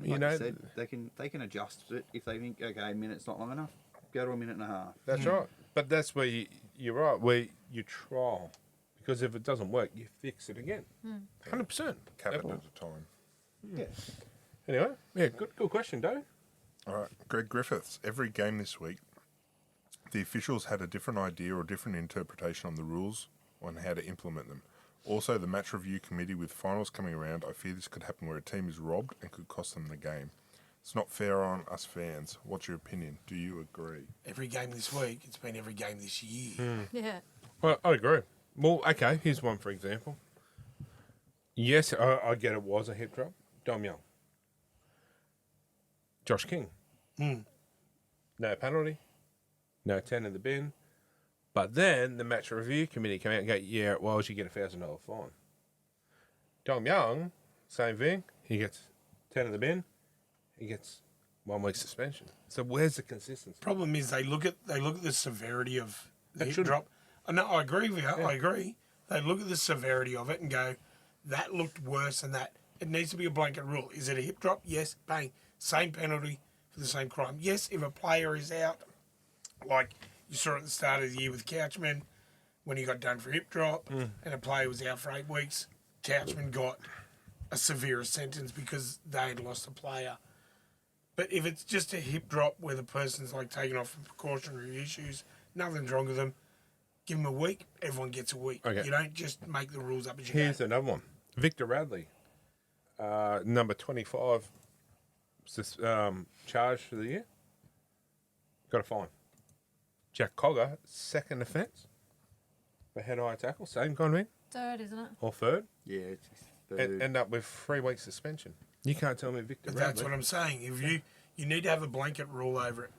S1: you
S5: like
S1: know,
S5: I said, they can adjust it if they think okay, a minute's not long enough. Go to a minute and a half.
S1: that's right. But that's where you're right. Where you trial, because if it doesn't work, you fix it again. 100%.
S4: Cap it at a time.
S5: Yeah.
S1: Anyway, yeah, good question, Dave.
S4: All right, Greg Griffiths. Every game this week, the officials had a different idea or different interpretation on the rules on how to implement them. Also, the match review committee with finals coming around, I fear this could happen where a team is robbed and could cost them the game. It's not fair on us fans. What's your opinion? Do you agree?
S2: Every game this week, it's been every game this year.
S3: Yeah.
S1: Well, I agree. Well, okay, here's one for example. Yes, I get it was a hip drop. Dom Young. Josh King. No penalty. No 10 in the bin. But then the match review committee came out and go, yeah, it was, you get a $1,000 fine. Dom Young, same thing. He gets 10 in the bin. He gets 1 week suspension. So where's the consistency?
S2: Problem is they look at the severity of the
S1: That
S2: hip
S1: shouldn't-
S2: drop. No, I agree with you. I agree. They look at the severity of it and go, that looked worse than that. It needs to be a blanket rule. Is it a hip drop? Yes. Bang. Same penalty for the same crime. Yes, if a player is out, like you saw at the start of the year with Couchman, when he got done for hip drop and a player was out for 8 weeks, Couchman got a severer sentence because they had lost a player. But if it's just a hip drop where the person's like taken off for precautionary issues, nothing's wrong with them. Give them a week, everyone gets a week.
S1: Okay.
S2: You don't just make the rules up as you
S1: Here's
S2: go.
S1: another one. Victor Radley, number 25, charged for the year. Got a fine. Jack Cogger, second offence. For head-high tackle, same kind of thing.
S3: Third, isn't it?
S1: Or third.
S5: Yeah. It's
S1: And end up with 3 weeks suspension. You can't tell me Victor
S2: But that's
S1: Radley.
S2: what I'm saying. If you need to have a blanket rule over it.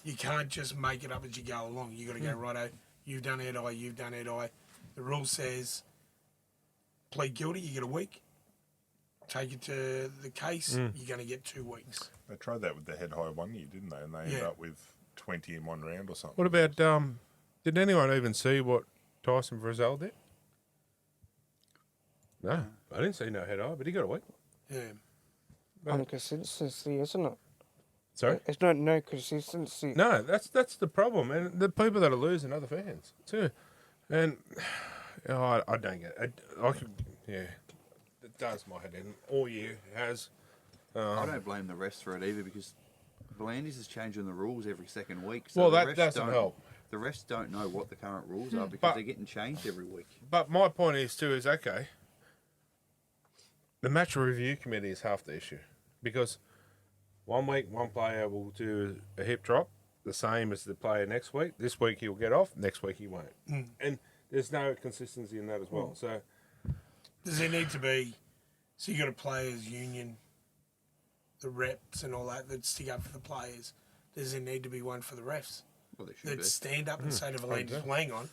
S2: You can't just make it up as you go along. You got to go, righto, you've done head-high, you've done head-high. The rule says plead guilty, you get a week. Take it to the case, you're going to get 2 weeks.
S4: They tried that with the head high one year, didn't they? And they ended
S2: Yeah.
S4: up with 20 in one round or something.
S1: What about did anyone even see what Tyson Frizzell did? No, I didn't see no head eye, but he got a week.
S2: Yeah.
S6: Inconsistency, isn't it?
S1: Sorry.
S6: It's not no consistency.
S1: No, that's the problem, and the people that are losing are the fans too, and I don't get it. I could, yeah, it does my head in all year. It has.
S5: I don't blame the refs for it either because Volandis is changing the rules every second week. So
S1: Well,
S5: the
S1: that
S5: refs
S1: doesn't
S5: don't-
S1: help.
S5: The refs don't know what the current rules are because
S1: But-
S5: they're getting changed every week.
S1: But my point is too is okay. The match review committee is half the issue because one week one player will do a hip drop the same as the player next week. This week he'll get off. Next week he won't. And there's no consistency in that as well. So
S2: Does there need to be? So you got a players' union, the reps and all that stick up for the players. Does there need to be one for the refs
S5: Well, they should
S2: that
S5: be.
S2: stand up and say to Volandis, well, hang on,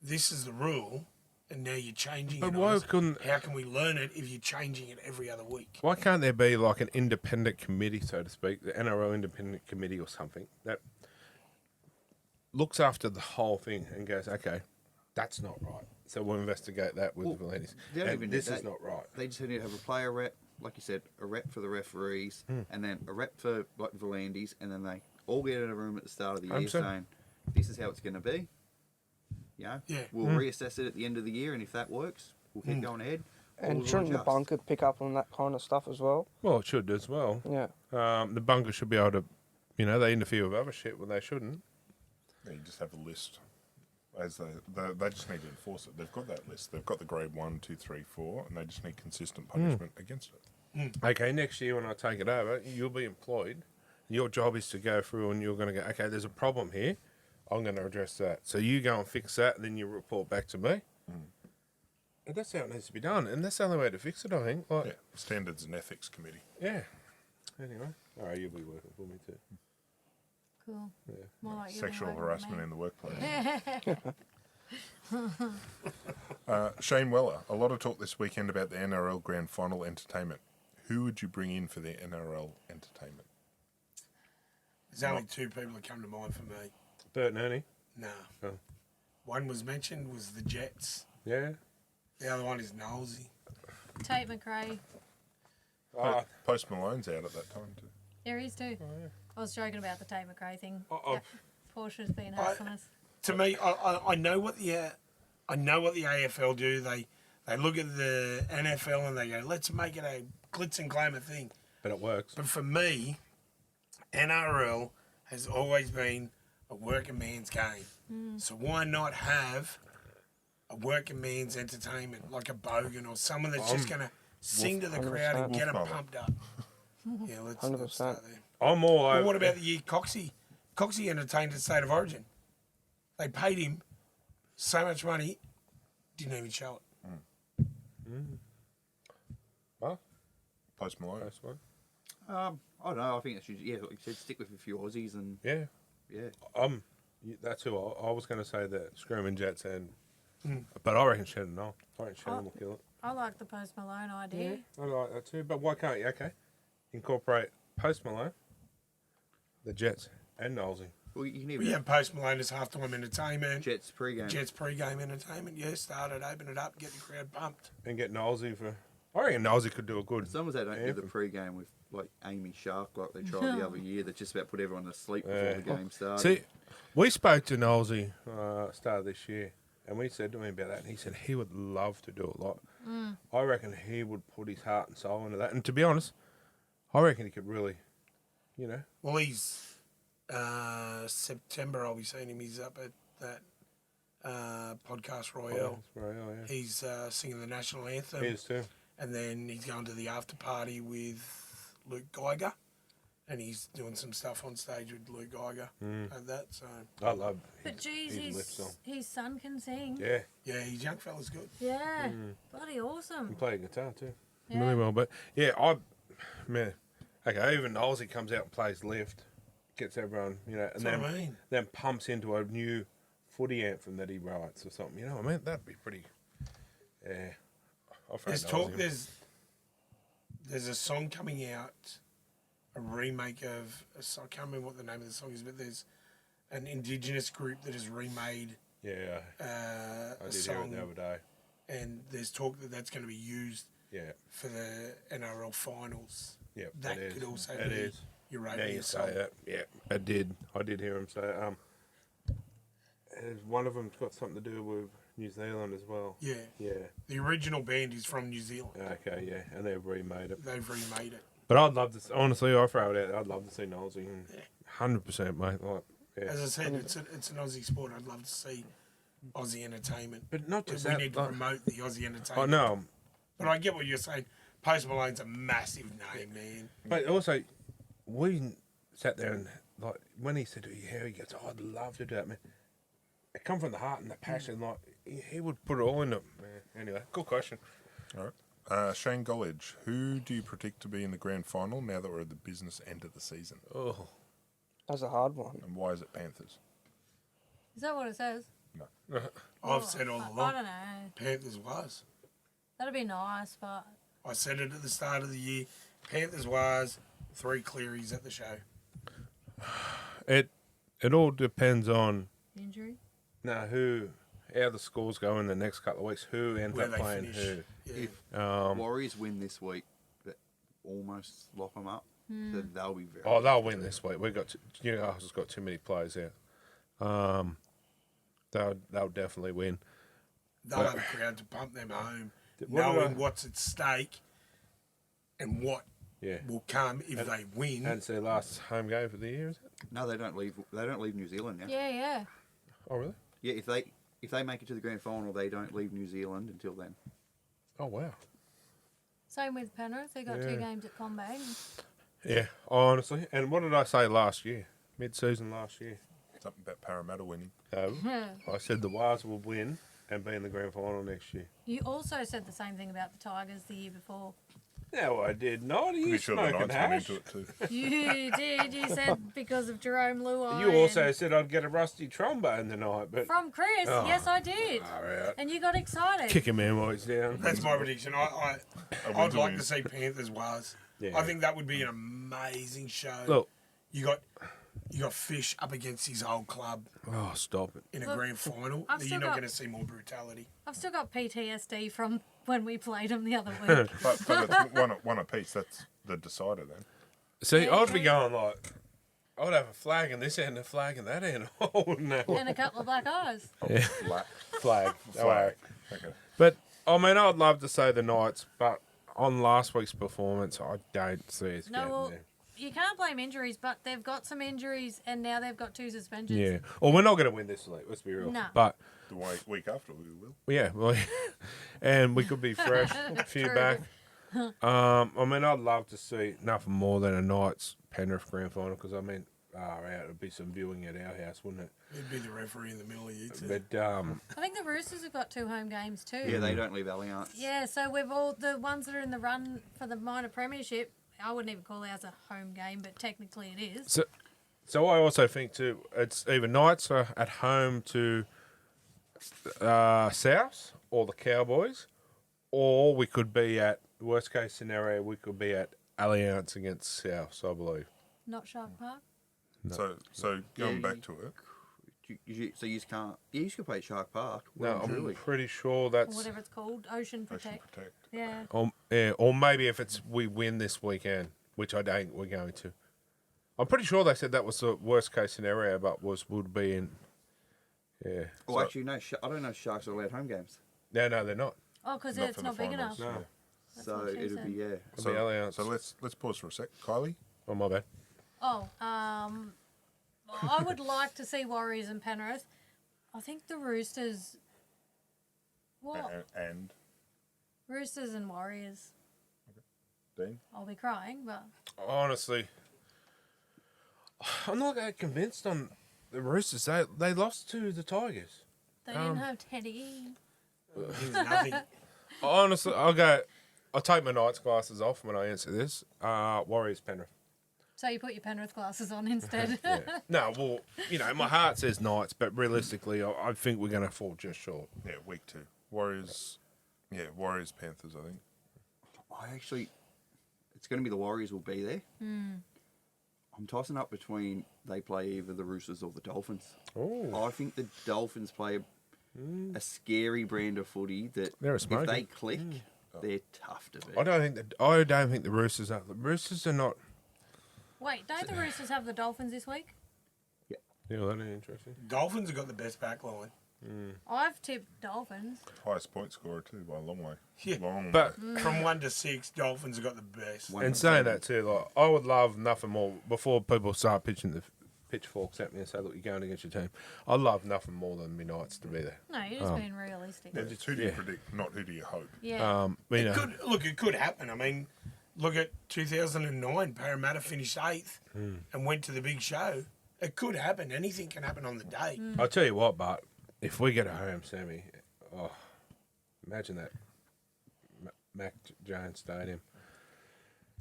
S2: this is the rule, and now you're changing
S1: But
S2: it.
S1: why
S2: on us.
S1: couldn't-
S2: How can we learn it if you're changing it every other week?
S1: why can't there be like an independent committee, so to speak, the NRL independent committee or something that looks after the whole thing and goes, okay, that's not right. So we'll investigate that with the ladies.
S5: They don't
S1: And
S5: even
S1: this
S5: need
S1: is
S5: that.
S1: not right.
S5: They just need to have a player rep, like you said, a rep for the referees, and then a rep for like Volandis, and then they all get in a room at the start of the year
S1: 100%.
S5: saying, "This is how it's going to be." You know,
S2: Yeah.
S5: we'll reassess it at the end of the year, and if that works, we'll keep going ahead. or
S6: And
S5: we'll
S6: shouldn't the
S5: adjust.
S6: bunker pick up on that kind of stuff as well?
S1: Well, it should as well.
S6: Yeah.
S1: The bunker should be able to, they interfere with other shit when they shouldn't.
S4: Yeah, you just have a list. As they just need to enforce it. They've got that list. They've got the grade 1, 2, 3, 4, and they just need consistent punishment against it.
S1: Okay, next year when I take it over, you'll be employed. Your job is to go through and you're going to go, okay, there's a problem here. I'm going to address that. So you go and fix that, and then you report back to me. And that's how it needs to be done. And that's the only way to fix it, I think. Like,
S4: Yeah, Standards and Ethics Committee.
S1: yeah. Anyway, all right, you'll be working for me too.
S3: Cool. More like you'll be
S4: Sexual
S3: working with
S4: harassment
S3: me.
S4: in the workplace. Shane Weller, a lot of talk this weekend about the NRL Grand Final entertainment. Who would you bring in for the NRL entertainment?
S2: There's only two people that come to mind for me.
S1: Bert and Ernie.
S2: No.
S1: Oh.
S2: One was mentioned was the Jets.
S1: Yeah.
S2: The other one is Nosey.
S3: Tate McRae.
S1: Oh,
S4: Post Malone's out at that time too.
S3: There he is too. I was joking about the Tate McRae thing.
S1: oh.
S3: Portia's been harassing us.
S2: To me, I know what the AFL do. They look at the NFL and they go, let's make it a glitz and glamour thing.
S1: But it works.
S2: But for me, NRL has always been a working man's game. So why not have a working man's entertainment like a Bogan or someone that's just going to sing to the crowd and get them
S4: Wolf
S2: pumped up? Yeah, let's
S6: 100%.
S2: start there.
S1: I'm all over.
S2: Well, what about the year Coxie? Coxie entertained at State of Origin. They paid him so much money, didn't even show it.
S1: Well,
S4: Post Malone.
S1: that's one.
S5: I don't know. I think it should. Yeah, like you said, stick with a few Aussies and
S1: Yeah.
S5: yeah.
S1: That's who I was going to say that Screaming Jets and. But I reckon Shannon Knoll. I reckon Shannon will kill it.
S3: I like the Post Malone idea.
S1: I like that too. But why can't you? Okay. Incorporate Post Malone, the Jets, and Knowlesy.
S5: Well, you can
S2: We
S5: even
S2: have Post Malone as halftime entertainment.
S5: Jets pre-game.
S2: Jets pre-game entertainment. Yeah, start it, open it up, get the crowd pumped.
S1: And get Knowlesy for. I reckon Knowlesy could do a good.
S5: As long as they don't do the
S1: anthem.
S5: pre-game with like Amy Shark like they tried the other year, that just about put everyone to sleep before the game started.
S1: See, we spoke to Knowlesy start of this year, and we said to him about that, and he said he would love to do it. Like, I reckon he would put his heart and soul into that. And to be honest, I reckon he could really,
S2: Well, he's September. I'll be seeing him. He's up at that Podcast Royale.
S1: Royale, yeah.
S2: He's singing the national anthem,
S1: He is too.
S2: and then he's going to the after party with Luke Geiger, and he's doing some stuff on stage with Luke Geiger at that. So
S1: I love.
S3: But geez,
S1: his lip song.
S3: his son can sing.
S1: Yeah,
S2: yeah, his young fella's good.
S3: Yeah. Bloody awesome.
S1: he played guitar too.
S3: Yeah.
S1: Really well, but yeah, okay, even Knowlesy comes out and plays lift, gets everyone, and
S2: That's
S1: then
S2: what I mean.
S1: then pumps into a new footy anthem that he writes or something. You know what I mean? That'd be pretty. Yeah. I'll throw
S2: There's
S1: Knowlesy
S2: talk.
S1: in.
S2: There's a song coming out a remake of I can't remember what the name of the song is, but there's an Indigenous group that has remade
S1: Yeah, I
S2: a
S1: did hear it
S2: song,
S1: the other day.
S2: and there's talk that that's going to be used
S1: Yeah,
S2: for the NRL finals.
S1: yeah,
S2: That
S1: it is.
S2: could also
S1: It
S2: be
S1: is.
S2: your
S1: Now
S2: radio
S1: you
S2: song.
S1: say that. Yeah, I did. I did hear him say it. One of them's got something to do with New Zealand as well.
S2: Yeah,
S1: Yeah.
S2: the original band is from New Zealand.
S1: Okay, yeah, and they've remade it.
S2: They've remade it.
S1: But I'd love to. Honestly, I throw it out. I'd love to see Nosey. 100%, mate. Like, yeah.
S2: As I said, it's an Aussie sport. I'd love to see Aussie entertainment.
S1: But not
S2: We
S1: just that.
S2: need to
S1: like,
S2: promote the Aussie entertainment.
S1: I know,
S2: But I get what you're saying. Post Malone's a massive name, man.
S1: but also we sat there and like when he said, "Yeah," he goes, oh, "I'd love to do that, man." It come from the heart and the passion. Like he would put it all in it. Man. Anyway, good question.
S4: All right. Shane Gollidge, who do you predict to be in the grand final now that we're at the business end of the season?
S1: Oh,
S6: That's a hard one.
S4: And why is it Panthers?
S3: Is that what it says?
S4: No.
S2: I've said all
S3: I
S2: along,
S3: don't know.
S2: Panthers was.
S3: That'd be nice, but
S2: I said it at the start of the year. Panthers was 3 Clearys at the show.
S1: it all depends on
S3: injury.
S1: how the scores go in the next couple of weeks. Who ends
S2: Where
S1: up
S2: they
S1: playing
S2: finish.
S1: who?
S2: Yeah.
S5: If Warriors win this week, that almost lock them up. So they'll be very.
S1: Oh, they'll win this week. We've got Newcastle's got too many players out. They'll definitely win.
S2: They'll have a crowd to pump them home,
S1: What
S2: knowing
S1: did
S2: what's at stake and what
S1: Yeah.
S2: will come if they win.
S1: And it's their last home game for the year, is it?
S5: No, they don't leave. They don't leave New Zealand now.
S3: Yeah, yeah.
S1: Oh, really?
S5: Yeah, if they make it to the grand final, they don't leave New Zealand until then.
S1: Oh, wow.
S3: Same with Penrith. They got
S1: Yeah.
S3: 2 games at CommBank.
S1: Yeah, honestly. And what did I say last year? Mid-season last year.
S4: Something about Parramatta winning.
S1: I said the Wars will win and be in the grand final next year.
S3: You also said the same thing about the Tigers the year before.
S1: No, I did not. Are you
S4: Pretty sure the
S1: smoking
S4: Knights
S1: hash?
S4: went into it too.
S3: You did. You said because of Jerome Luai.
S1: You also
S3: and-
S1: said I'd get a rusty trombone tonight, but
S3: From Chris.
S1: Oh.
S3: Yes, I did.
S1: far out.
S3: And you got excited.
S1: Kicking man while he's down.
S2: That's my prediction. I'd
S4: win
S2: like
S4: win.
S2: to see Panthers was.
S1: Yeah.
S2: I think that would be an amazing show.
S1: Look.
S2: You got Fish up against his old club
S1: Oh, stop it.
S2: in a
S3: Look,
S2: grand final.
S3: I've
S2: You're
S3: still
S2: not
S3: got-
S2: going to see more brutality.
S3: I've still got PTSD from when we played them the other week.
S4: But it's one apiece. That's the decider then.
S1: See,
S3: Yeah,
S1: I'd be
S3: yeah.
S1: going like, I'd have a flag in this end and a flag in that end. Oh, no.
S3: And a couple of black eyes.
S4: Flat.
S1: Flag. Don't worry.
S4: Flag. Okay.
S1: But, I mean, I'd love to say the Knights, but on last week's performance, I don't see it
S3: No,
S1: getting
S3: well,
S1: there.
S3: you can't blame injuries, but they've got some injuries and now they've got 2 suspensions.
S1: Yeah. Well, we're not going to win this week, let's be real.
S3: No.
S1: But,
S4: The week after we will.
S1: yeah, well, and we could be fresh, a few
S3: True.
S1: back. I mean, I'd love to see nothing more than a Knights Penrith grand final because, I mean, it'd be some viewing at our house, wouldn't it?
S2: He'd be the referee in the middle of you two.
S1: But,
S3: I think the Roosters have got 2 home games too.
S5: Yeah, they don't leave Allianz.
S3: Yeah, so we've all the ones that are in the run for the minor premiership. I wouldn't even call ours a home game, but technically it is.
S1: so I also think, too, it's either Knights are at home to South or the Cowboys, or we could be at, worst case scenario, we could be at Allianz against South, I believe.
S3: Not Shark Park.
S4: So going
S5: Yeah,
S4: back to it,
S5: So you just can't. Yeah, you should play at Shark Park.
S1: No,
S5: Well,
S1: I'm
S5: truly.
S1: pretty sure
S3: Or
S1: that's...
S3: whatever it's called. Ocean
S4: Ocean
S3: Protect.
S4: Protect.
S3: Yeah.
S1: Or maybe if it's we win this weekend, which I don't think we're going to. I'm pretty sure they said that was the worst case scenario, but would be in. Yeah.
S5: Well, actually, no. I don't know if Sharks are allowed home games.
S1: No, they're not.
S3: Oh, because
S4: Not
S3: it's
S4: for the
S3: not big enough.
S4: finals.
S1: No.
S3: That's
S5: So
S3: what she
S5: it'll
S3: said.
S5: be, yeah.
S1: It'll be Allianz.
S4: So let's pause for a sec. Kylie,
S1: Oh, my bad.
S3: Oh, I would like to see Warriors and Penrith. I think the Roosters. What?
S4: and
S3: Roosters and Warriors.
S4: Dean.
S3: I'll be crying, but
S1: Honestly, I'm not that convinced on the Roosters. They lost to the Tigers.
S3: they didn't have Teddy.
S2: There's nothing.
S1: Honestly, I'll take my Knights glasses off when I answer this. Warriors, Penrith.
S3: So you put your Penrith glasses on instead.
S1: Yeah. No, well, my heart says Knights, but realistically, I think we're going to fall just short.
S4: Yeah, week 2. Warriors. Yeah, Warriors Panthers. I think.
S5: I actually, it's going to be the Warriors will be there. I'm tossing up between they play either the Roosters or the Dolphins.
S1: Oh,
S5: I think the Dolphins play a scary brand of footy that
S1: They're a
S5: if
S1: smoker.
S5: they click, they're tough to beat.
S1: I don't think the Roosters are. The Roosters are not.
S3: Wait, don't the Roosters have the Dolphins this week?
S1: Yeah, that is interesting.
S2: Dolphins have got the best back line.
S3: I've tipped Dolphins.
S4: Highest point scorer too by a long way.
S2: Yeah.
S4: Long
S1: But
S2: From 1 to 6, Dolphins have got the best.
S5: One
S1: and
S5: and
S1: saying
S5: seven.
S1: that too, like I would love nothing more before people start pitching the pitchforks at me and say, "Look, you're going against your team." I love nothing more than me Knights to be there.
S3: No, you're just being realistic.
S4: way. It's who do you predict, not who do you hope.
S3: Yeah.
S1: You know,
S2: It could happen. I mean, look at 2009. Parramatta finished 8th and went to the big show. It could happen. Anything can happen on the day.
S1: I'll tell you what, but if we get a home semi, imagine that Mac Jones Stadium.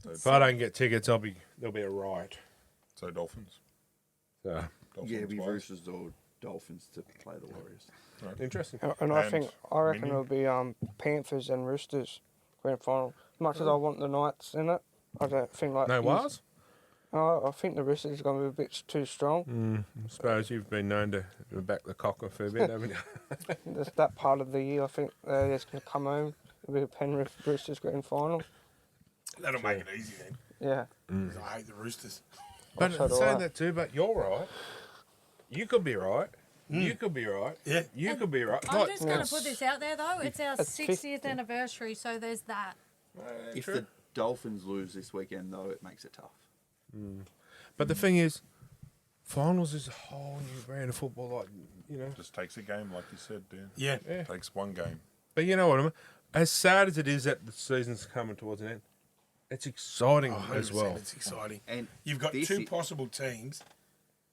S1: If I don't get tickets, there'll be a riot.
S4: So Dolphins.
S1: So
S4: Dolphins
S5: Yeah, it'd be
S4: wise.
S5: Roosters or Dolphins to play the Warriors.
S1: interesting.
S6: And I reckon
S4: Minion.
S6: it'll be Panthers and Roosters grand final. Much as I want the Knights in it, I don't think like
S1: No was?
S6: I think the Roosters are going to be a bit too strong.
S1: I suppose you've been known to back the cock a fair bit, haven't you?
S6: There's that part of the year. I think they're just going to come home. It'll be a Penrith Roosters grand final.
S2: That'll make it easy then.
S6: Yeah.
S2: 'Cause I hate the Roosters.
S1: But
S6: so do
S1: saying
S6: I.
S1: that too, but you're right. You could be right. You could be right.
S2: Yeah.
S1: You could be right.
S3: I'm
S1: Like,
S3: just going to put this out there, though. It's our
S6: It's
S3: 60th
S6: 50.
S3: anniversary, so there's that.
S5: If the Dolphins lose this weekend, though, it makes it tough.
S1: But the thing is, finals is a whole new brand of football. Like, you know.
S4: Just takes a game, like you said, Dan.
S2: Yeah.
S1: Yeah.
S4: Takes one game.
S1: But you know what I mean? As sad as it is that the season's coming towards an end, it's exciting
S2: Oh,
S1: as
S2: 100%,
S1: well.
S2: It's exciting.
S5: And
S2: You've got
S5: this
S2: two
S5: i-
S2: possible teams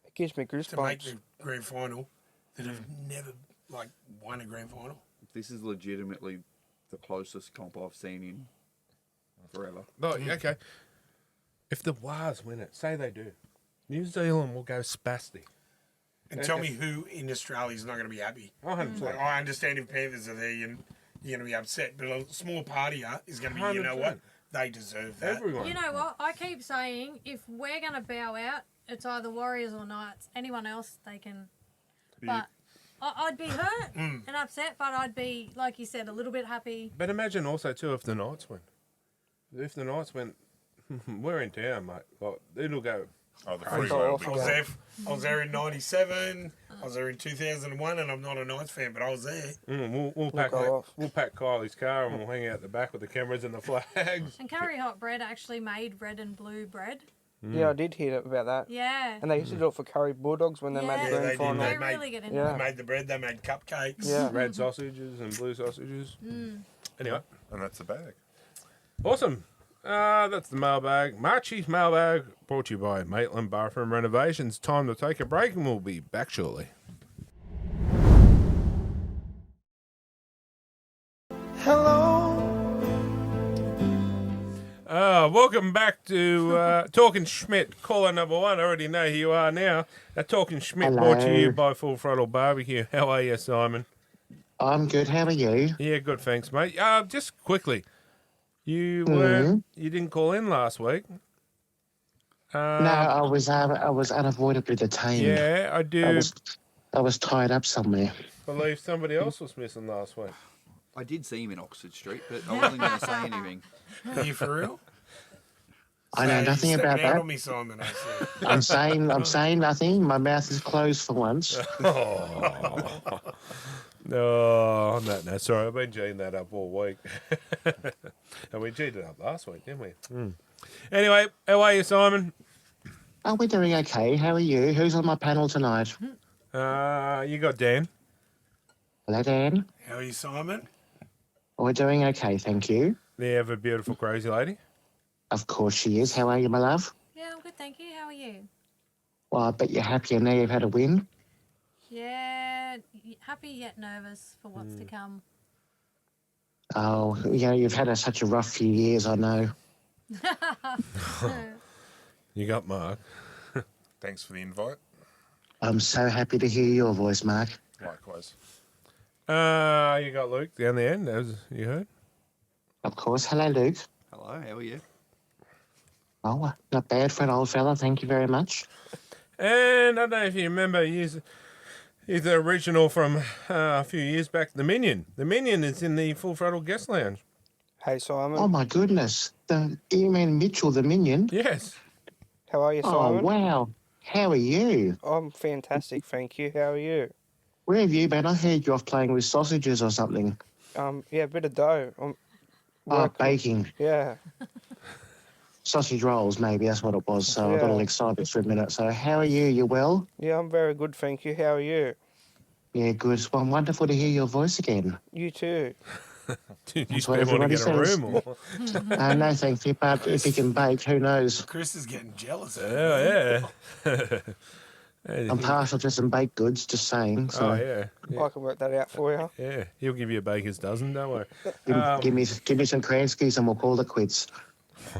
S6: It gives me
S2: to make
S6: goosebumps.
S2: the grand final that have never won a grand final.
S5: This is legitimately the closest comp I've seen in forever.
S1: Like, okay, if the Wars win it, say they do, New Zealand will go spastic.
S2: And tell me who in Australia is not going to be happy.
S1: 100%.
S2: Like, I understand if Panthers are there, you're going to be upset. But a small party is going to be, you know
S1: 100%.
S2: what? They deserve that.
S1: Everyone.
S3: You know what? I keep saying if we're going to bow out, it's either Warriors or Knights. Anyone else, they can. But I'd be hurt and upset, but I'd be, like you said, a little bit happy.
S1: But imagine also too if the Knights win. If the Knights win, we're in town, mate. Like, it'll go.
S4: Oh, the
S6: I
S4: freeway
S6: go
S4: will
S6: off
S4: be
S2: I was
S6: Yeah.
S2: there. I was there in '97. I was there in 2001, and I'm not a Knights fan, but I was there.
S1: We'll pack
S6: go off.
S1: we'll pack Kylie's car and we'll hang out the back with the cameras and the flags.
S3: And Curry Hot Bread actually made red and blue bread.
S6: Yeah, I did hear about that.
S3: Yeah.
S6: And they used to do it for Curry Bulldogs when they made
S3: Yeah.
S6: the
S2: Yeah,
S6: grand
S2: they did.
S6: final.
S3: They
S2: made-
S3: really get into
S6: Yeah.
S2: They
S3: it.
S2: made the bread. They made cupcakes.
S6: Yeah.
S1: Red sausages and blue sausages. Anyway,
S4: And that's the bag.
S1: awesome. That's the mailbag. Marchie's mailbag brought to you by Maitland Bathroom Renovations. Time to take a break and we'll be back shortly. Welcome back to Talking Schmidt, caller number one. I already know who you are now. Talking Schmidt brought to you by Full Throttle Barbecue. How are you, Simon?
S8: I'm good. How are you?
S1: Yeah, good, thanks, mate. Just quickly, you didn't call in last week.
S8: No, I was unavoidably detained.
S1: Yeah, I do
S8: I was tied up somewhere.
S1: believe somebody else was missing last week.
S5: I did see him in Oxford Street, but I wasn't going to say anything.
S2: Are you for real?
S8: I know
S2: So
S8: nothing
S2: you're
S8: about
S2: stepping out
S8: that.
S2: on me, Simon. I see.
S8: I'm saying nothing. My mouth is closed for once.
S1: No, no, sorry, I've been G'ing that up all week. And we G'd it up last week, didn't we? Anyway, how are you, Simon?
S8: Oh, we're doing okay. How are you? Who's on my panel tonight?
S1: You got Dan.
S8: Hello, Dan.
S2: How are you, Simon?
S8: We're doing okay, thank you.
S1: You have a beautiful, crazy lady.
S8: Of course she is. How are you, my love?
S3: Yeah, I'm good, thank you. How are you?
S8: Well, I bet you're happier now you've had a win.
S3: Yeah, happy yet nervous for what's to come.
S8: Oh, you've had such a rough few years, I know.
S1: You got Mark.
S4: Thanks for the invite.
S8: I'm so happy to hear your voice, Mark.
S4: Likewise.
S1: You got Luke down the end, as you heard.
S8: Of course. Hello, Luke.
S5: Hello, how are you?
S8: Oh, not bad for an old fella. Thank you very much.
S1: And I don't know if you remember, he's the original from a few years back, the Minion. The Minion is in the Full Throttle Guest Lounge.
S6: Hey, Simon.
S8: Oh, my goodness. You mean Mitchell, the minion?
S1: Yes.
S6: How are you,
S8: Oh,
S6: Simon?
S8: wow. How are you?
S6: I'm fantastic, thank you. How are you?
S8: Where have you been? I heard you're off playing with sausages or something.
S6: Yeah, a bit of dough. I'm
S8: Oh,
S6: working-
S8: baking.
S6: Yeah.
S8: Sausage rolls, maybe. That's what it was. So I got all
S6: Yeah.
S8: excited for a minute. So how are you? You well?
S6: Yeah, I'm very good, thank you. How are you?
S8: Yeah, good. Well, wonderful to hear your voice again.
S6: You too.
S1: Did you
S8: That's what
S1: still want to
S8: everybody
S1: get a
S8: says.
S1: room? Or?
S8: No, thank you. But if you can bake, who knows?
S2: Chris is getting jealous.
S1: Oh, yeah.
S8: I'm partial to some baked goods, just saying. So
S1: Oh, yeah.
S6: I can work that out for you.
S1: Yeah. He'll give you a baker's dozen, don't worry.
S8: give me some Kranskis and we'll call it quits.
S5: A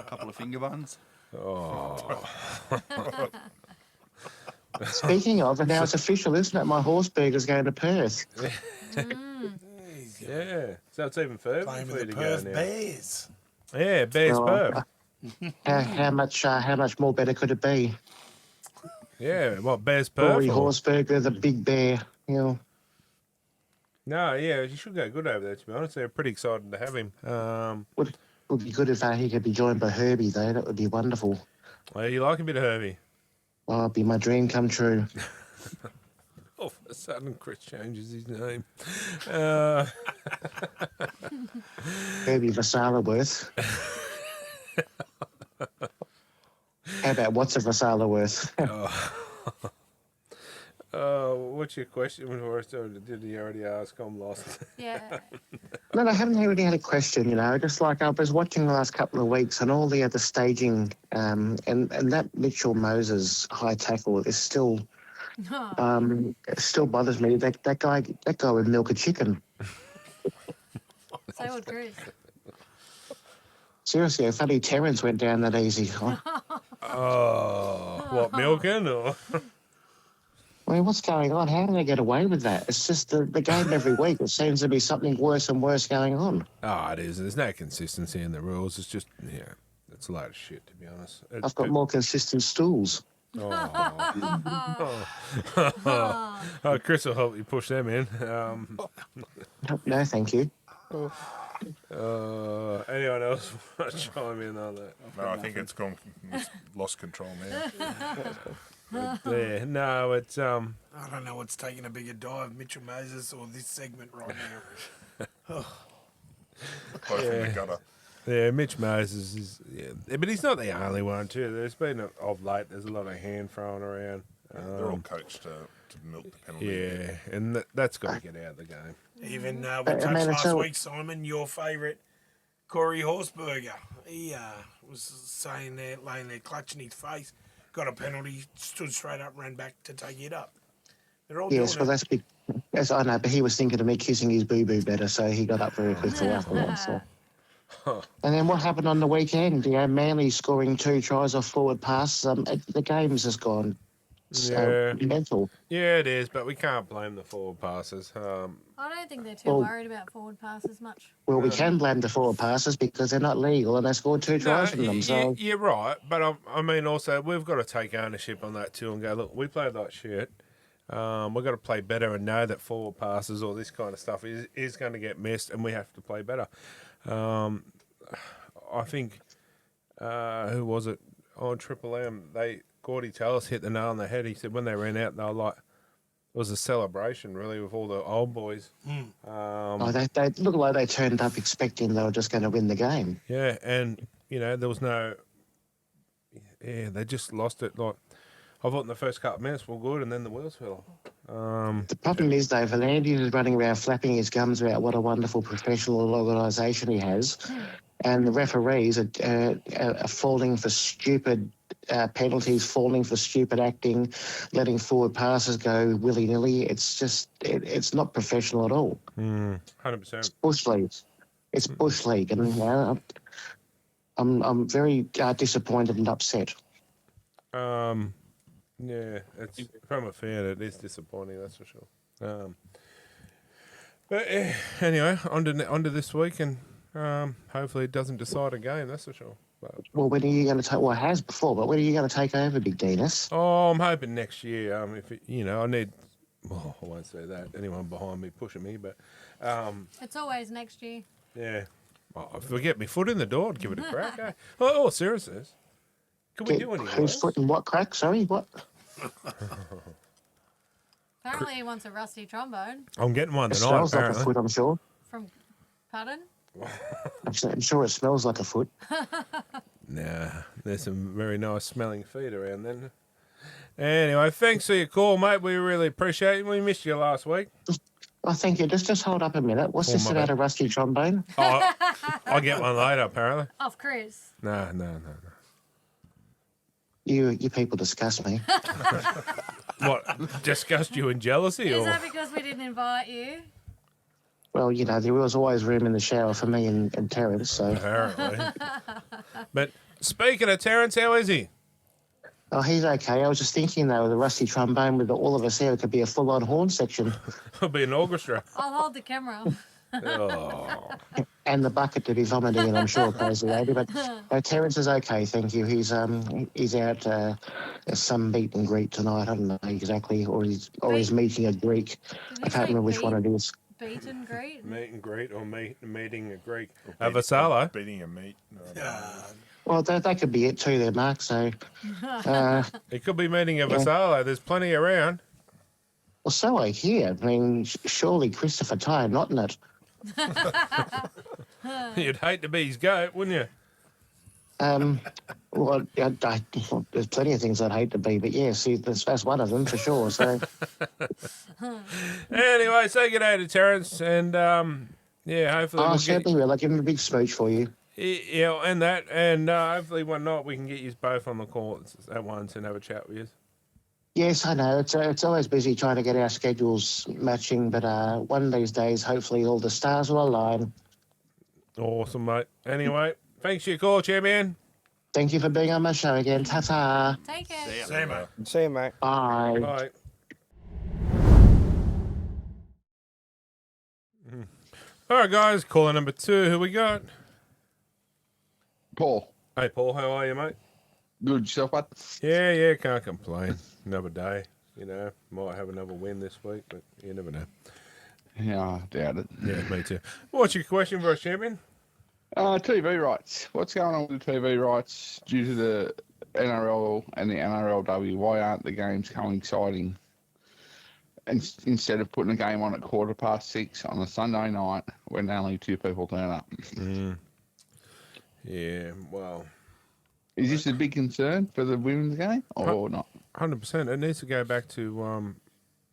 S5: couple of finger buns.
S8: Speaking of, and now it's official, isn't it? My horse burger's going to Perth.
S1: Yeah. So it's even further
S2: Playing
S1: for
S2: with
S1: you
S2: the
S1: to go
S2: Perth
S1: now.
S2: Bears.
S1: Yeah, Bears
S8: Oh,
S1: Perth.
S8: How much more better could it be?
S1: Yeah, what, Bears Perth?
S8: Rory
S1: or-
S8: Horse Burger, the big bear. You know,
S1: No, yeah, you should go good over there, to be honest. They're pretty excited to have him.
S8: would be good if he could be joined by Herbie, though. That would be wonderful.
S1: Well, you like a bit of Herbie?
S8: Oh, it'd be my dream come true.
S1: All of a sudden, Chris changes his name.
S8: Herbie Vasalaworth. How about what's a Vasalaworth?
S1: What's your question for us? Or did he already ask? I'm lost.
S3: Yeah.
S8: No, I haven't really had a question, you know. Just like I was watching the last couple of weeks and all the other staging, and that Mitchell Moses high tackle is still, it still bothers me. That guy would milk a chicken.
S3: So would Chris.
S8: Seriously, if only Terrence went down that easy.
S1: What, milking or?
S8: I mean, what's going on? How do they get away with that? It's just the game every week. It seems to be something worse and worse going on.
S1: Oh, it is. There's no consistency in the rules. It's just, yeah, it's a load of shit, to be honest.
S8: I've got more consistent stools.
S1: Oh, Chris will help you push them in.
S8: No, thank you.
S1: Anyone else want to chime in on that?
S4: No, I think it's lost control now.
S1: Yeah, no, it's
S2: I don't know what's taking a bigger dive, Mitchell Moses or this segment right now.
S4: Both in the gutter.
S1: yeah, Mitch Moses is but he's not the only one too. There's been of late. There's a lot of hand thrown around.
S4: They're all coached to milk the penalty.
S1: Yeah, and that's got to get out of the game.
S2: Even we
S8: I
S2: touched
S8: mean, it's
S2: last
S8: all-
S2: week, Simon, your favourite, Corey Horseberger. He was saying there, laying there, clutching his face, got a penalty, stood straight up, ran back to take it up. They're all
S8: Yes,
S2: doing
S8: well,
S2: it.
S8: that's big. Yes, I know, but he was thinking of me kissing his boo-boo better, so he got up very quickly after that. So. And then what happened on the weekend? You know, Manly scoring 2 tries off forward passes. The game's just gone so mental.
S1: Yeah, it is, but we can't blame the forward passes.
S3: I don't think they're too
S8: Well-
S3: worried about forward passes much.
S8: Well, we can blame the forward passes because they're not legal and they scored 2 tries from them. So
S1: you're right, but I mean, also we've got to take ownership on that too and go, look, we played like shit. We've got to play better and know that forward passes or this kind of stuff is going to get missed, and we have to play better. I think who was it on Triple M? Gordy Tallis hit the nail on the head. He said when they ran out, they were like, it was a celebration really with all the old boys.
S8: they look like they turned up expecting they were just going to win the game.
S1: Yeah, and there was no. Yeah, they just lost it. Like I thought in the first couple of minutes were good, and then the wheels fell off.
S8: The problem is, though, Volandia is running around flapping his gums about what a wonderful professional organisation he has, and the referees are falling for stupid penalties, falling for stupid acting, letting forward passes go willy-nilly. It's just, it's not professional at all.
S1: 100%.
S8: It's Bush League. It's Bush League, and I'm very disappointed and upset.
S1: Yeah, it's from a fan. It is disappointing, that's for sure. But anyway, on to this week, and Hopefully it doesn't decide a game, that's for sure. But,
S8: Well, when are you going to take? Well, it has before, but when are you going to take over, Big Denis?
S1: I'm hoping next year. If it, I need. Well, I won't say that. Anyone behind me pushing me, but
S3: It's always next year.
S1: yeah. If we get my foot in the door, I'd give it a crack. Eh? Oh, seriousness. Can we do anything
S8: Who's
S1: else?
S8: foot in what crack? Sorry, what?
S3: Apparently he wants a rusty trombone.
S1: I'm getting one
S8: It
S1: tonight,
S8: smells like a
S1: apparently.
S8: foot, I'm sure.
S3: From, pardon?
S8: I'm sure it smells like a foot.
S1: Nah, there's some very nice smelling feet around then. Anyway, thanks for your call, mate. We really appreciate it. We missed you last week.
S8: Oh, thank you. Just hold up a minute. What's
S1: Oh,
S8: this
S1: my
S8: about
S1: bad.
S8: a rusty trombone?
S1: Oh, I'll get one later, apparently.
S3: Off Chris.
S1: No.
S8: You people disgust me.
S1: What, disgust you in jealousy?
S3: Is
S1: Or?
S3: that because we didn't invite you?
S8: Well, there was always room in the shower for me and Terence, so...
S1: Apparently. But speaking of Terence, how is he?
S8: Oh, he's okay. I was just thinking, though, with a rusty trombone with all of us there, it could be a full-on horn section.
S1: It'll be an orchestra.
S3: I'll hold the camera.
S1: Oh.
S8: And the bucket to be vomiting in, I'm sure, crazy lady. But no, Terence is okay, thank you. He's out at some meet and greet tonight. I don't know exactly, or he's meeting a Greek.
S3: Did
S8: I
S3: you
S8: can't
S3: say
S8: remember which one it is.
S3: Beat and greet?
S1: Meet and greet or meeting a Greek.
S4: Or
S1: Vassallo.
S4: Beating a meat. No.
S8: Well, that could be it too, there, Mark. So,
S1: It could be meeting a Vassallo. There's plenty around.
S8: well, so I hear. I mean, surely Christopher Ty not in it.
S1: You'd hate to be his goat, wouldn't you?
S8: Well, there's plenty of things I'd hate to be, but yeah, see, that's one of them for sure. So,
S1: Anyway, say good day to Terence, and hopefully
S8: I
S1: we'll
S8: certainly will. I'll give him a big smooch for you.
S1: and hopefully one night we can get you both on the call at once and have a chat with you.
S8: Yes, I know. It's always busy trying to get our schedules matching, but one of these days, hopefully, all the stars will align.
S1: Awesome, mate. Anyway, thanks for your call, champion.
S8: Thank you for being on my show again. Ta-ta.
S3: Take care.
S2: See you, mate.
S6: See you, mate.
S8: Bye.
S1: Bye. All right, guys. Caller number 2. Who we got?
S9: Paul,
S1: Hey, Paul. How are you, mate?
S9: good yourself, bud?
S1: Yeah. Can't complain. Another day. Might have another win this week, but you never know.
S9: Yeah, I doubt it.
S1: Yeah, me too. What's your question for us, champion?
S9: TV rights. What's going on with the TV rights due to the NRL and the NRLW? Why aren't the games coinciding? And instead of putting a game on at 6:15 on a Sunday night when only 2 people turn up.
S1: Yeah, well,
S9: Is this a big concern for the women's game or not?
S1: 100%. It needs to go back to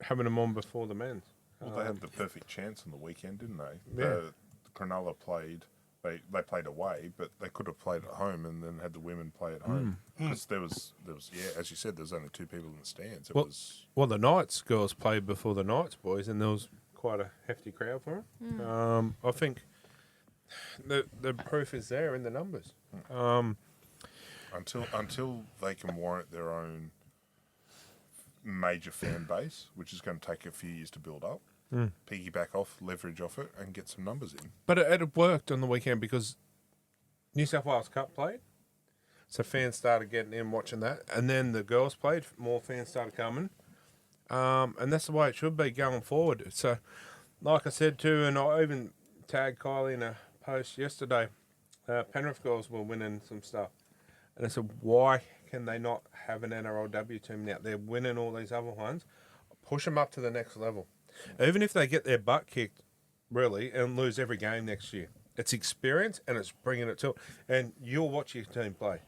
S1: having them on before the men's.
S4: Well, they had the perfect chance on the weekend, didn't they?
S1: Yeah.
S4: Cronulla played. They played away, but they could have played at home and then had the women play at home. Because there was as you said, there was only 2 people in the stands. It was
S1: Well, the Knights girls played before the Knights boys, and there was quite a hefty crowd for them. I think the proof is there in the numbers.
S4: until they can warrant their own major fan base, which is going to take a few years to build up. Piggyback off, leverage off it, and get some numbers in.
S1: But it worked on the weekend because New South Wales Cup played, so fans started getting in watching that, and then the girls played, more fans started coming, and that's the way it should be going forward. So, like I said too, and I even tagged Kylie in a post yesterday, Penrith girls were winning some stuff, and I said, why can they not have an NRLW team now? They're winning all these other ones. Push them up to the next level. Even if they get their butt kicked, really, and lose every game next year, it's experience and it's bringing it to it. And you'll watch your team play.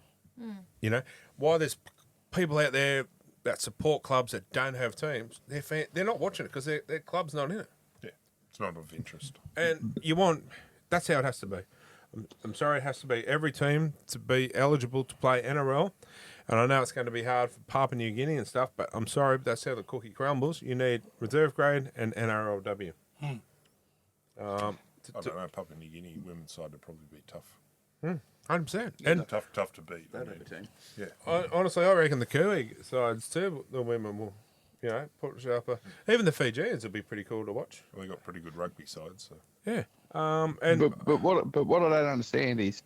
S1: Why there's people out there that support clubs that don't have teams, they're not watching it because their club's not in it.
S4: Yeah, it's not of interest.
S1: And that's how it has to be. I'm sorry, it has to be every team to be eligible to play NRL. And I know it's going to be hard for Papua New Guinea and stuff, but I'm sorry, but that's how the cookie crumbles. You need reserve grade and NRLW.
S4: I don't know, Papua New Guinea women's side would probably be tough.
S1: 100%. And
S4: Tough to beat.
S5: That have a team.
S4: Yeah.
S1: honestly, I reckon the Kiwi sides too, the women will, put it up. Even the Fijians will be pretty cool to watch.
S4: Well, they got pretty good rugby sides, so.
S1: Yeah. And
S9: But what I don't understand is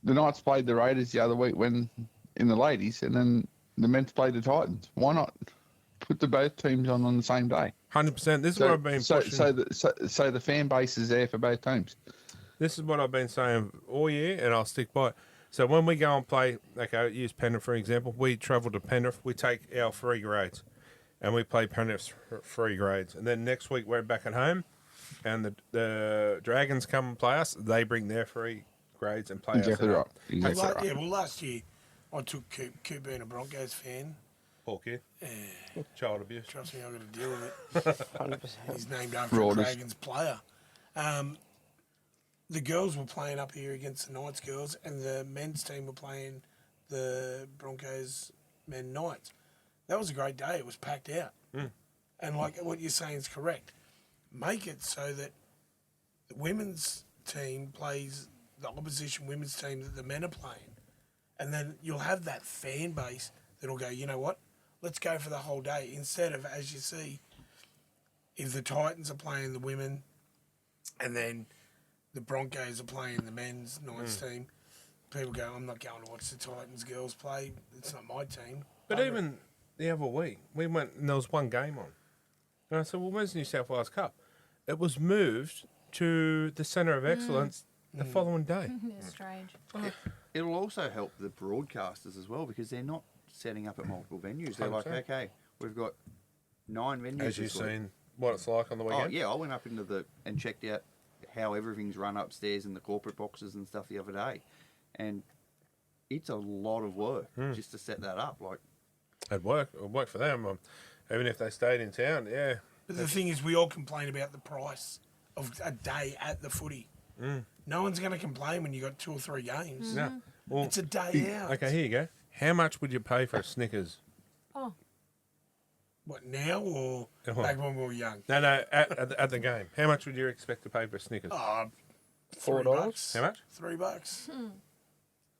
S9: the Knights played the Raiders the other week when in the ladies, and then the men's played the Titans. Why not put the both teams on the same day?
S1: 100%. This is what I've been pushing.
S9: So the fan base is there for both teams.
S1: This is what I've been saying all year, and I'll stick by it. So when we go and play, okay, use Penrith for example. We travel to Penrith. We take our 3 grades, and we play Penrith's 3 grades. And then next week we're back at home, and the Dragons come and play us. They bring their 3 grades and play
S9: Exactly
S1: us.
S9: right. Exactly
S2: Well,
S9: right.
S2: yeah, well, last year I took Coop being a Broncos fan.
S1: Poor kid. Child abuse.
S2: Trust me, I've got to deal with it.
S6: 100%.
S2: He's named after a
S9: Rawness.
S2: Dragons player. The girls were playing up here against the Knights girls, and the men's team were playing the Broncos men Knights. That was a great day. It was packed out. And like what you're saying is correct. Make it so that the women's team plays the opposition women's team that the men are playing. And then you'll have that fan base that'll go, you know what, let's go for the whole day. Instead of, as you see, if the Titans are playing the women and then the Broncos are playing the men's Knights team, people go, I'm not going to watch the Titans girls play. It's not my team.
S1: But even the other week, we went and there was one game on. And I said, well, where's the New South Wales Cup? It was moved to the Centre of Excellence the following day.
S3: It's strange.
S5: It'll also help the broadcasters as well because they're not setting up at multiple venues. They're like,
S1: 100%.
S5: okay, we've got 9 venues.
S1: As you've
S5: this week.
S1: seen what it's like on the
S5: Oh
S1: weekend.
S5: yeah, I went up into and checked out how everything's run upstairs in the corporate boxes and stuff the other day, and it's a lot of work just to set that up. Like,
S1: It'd work for them. Even if they stayed in town, yeah.
S2: But the thing is, we all complain about the price of a day at the footy. No one's going to complain when you got 2 or 3 games.
S1: No. Well,
S2: It's a day out.
S1: okay, here you go. How much would you pay for a Snickers?
S3: Oh,
S2: What, now or
S1: Uh-huh.
S2: back when we were young?
S1: No, at the game. How much would you expect to pay for a Snickers?
S2: Oh,
S6: $4.
S2: $3.
S1: How much?
S2: $3.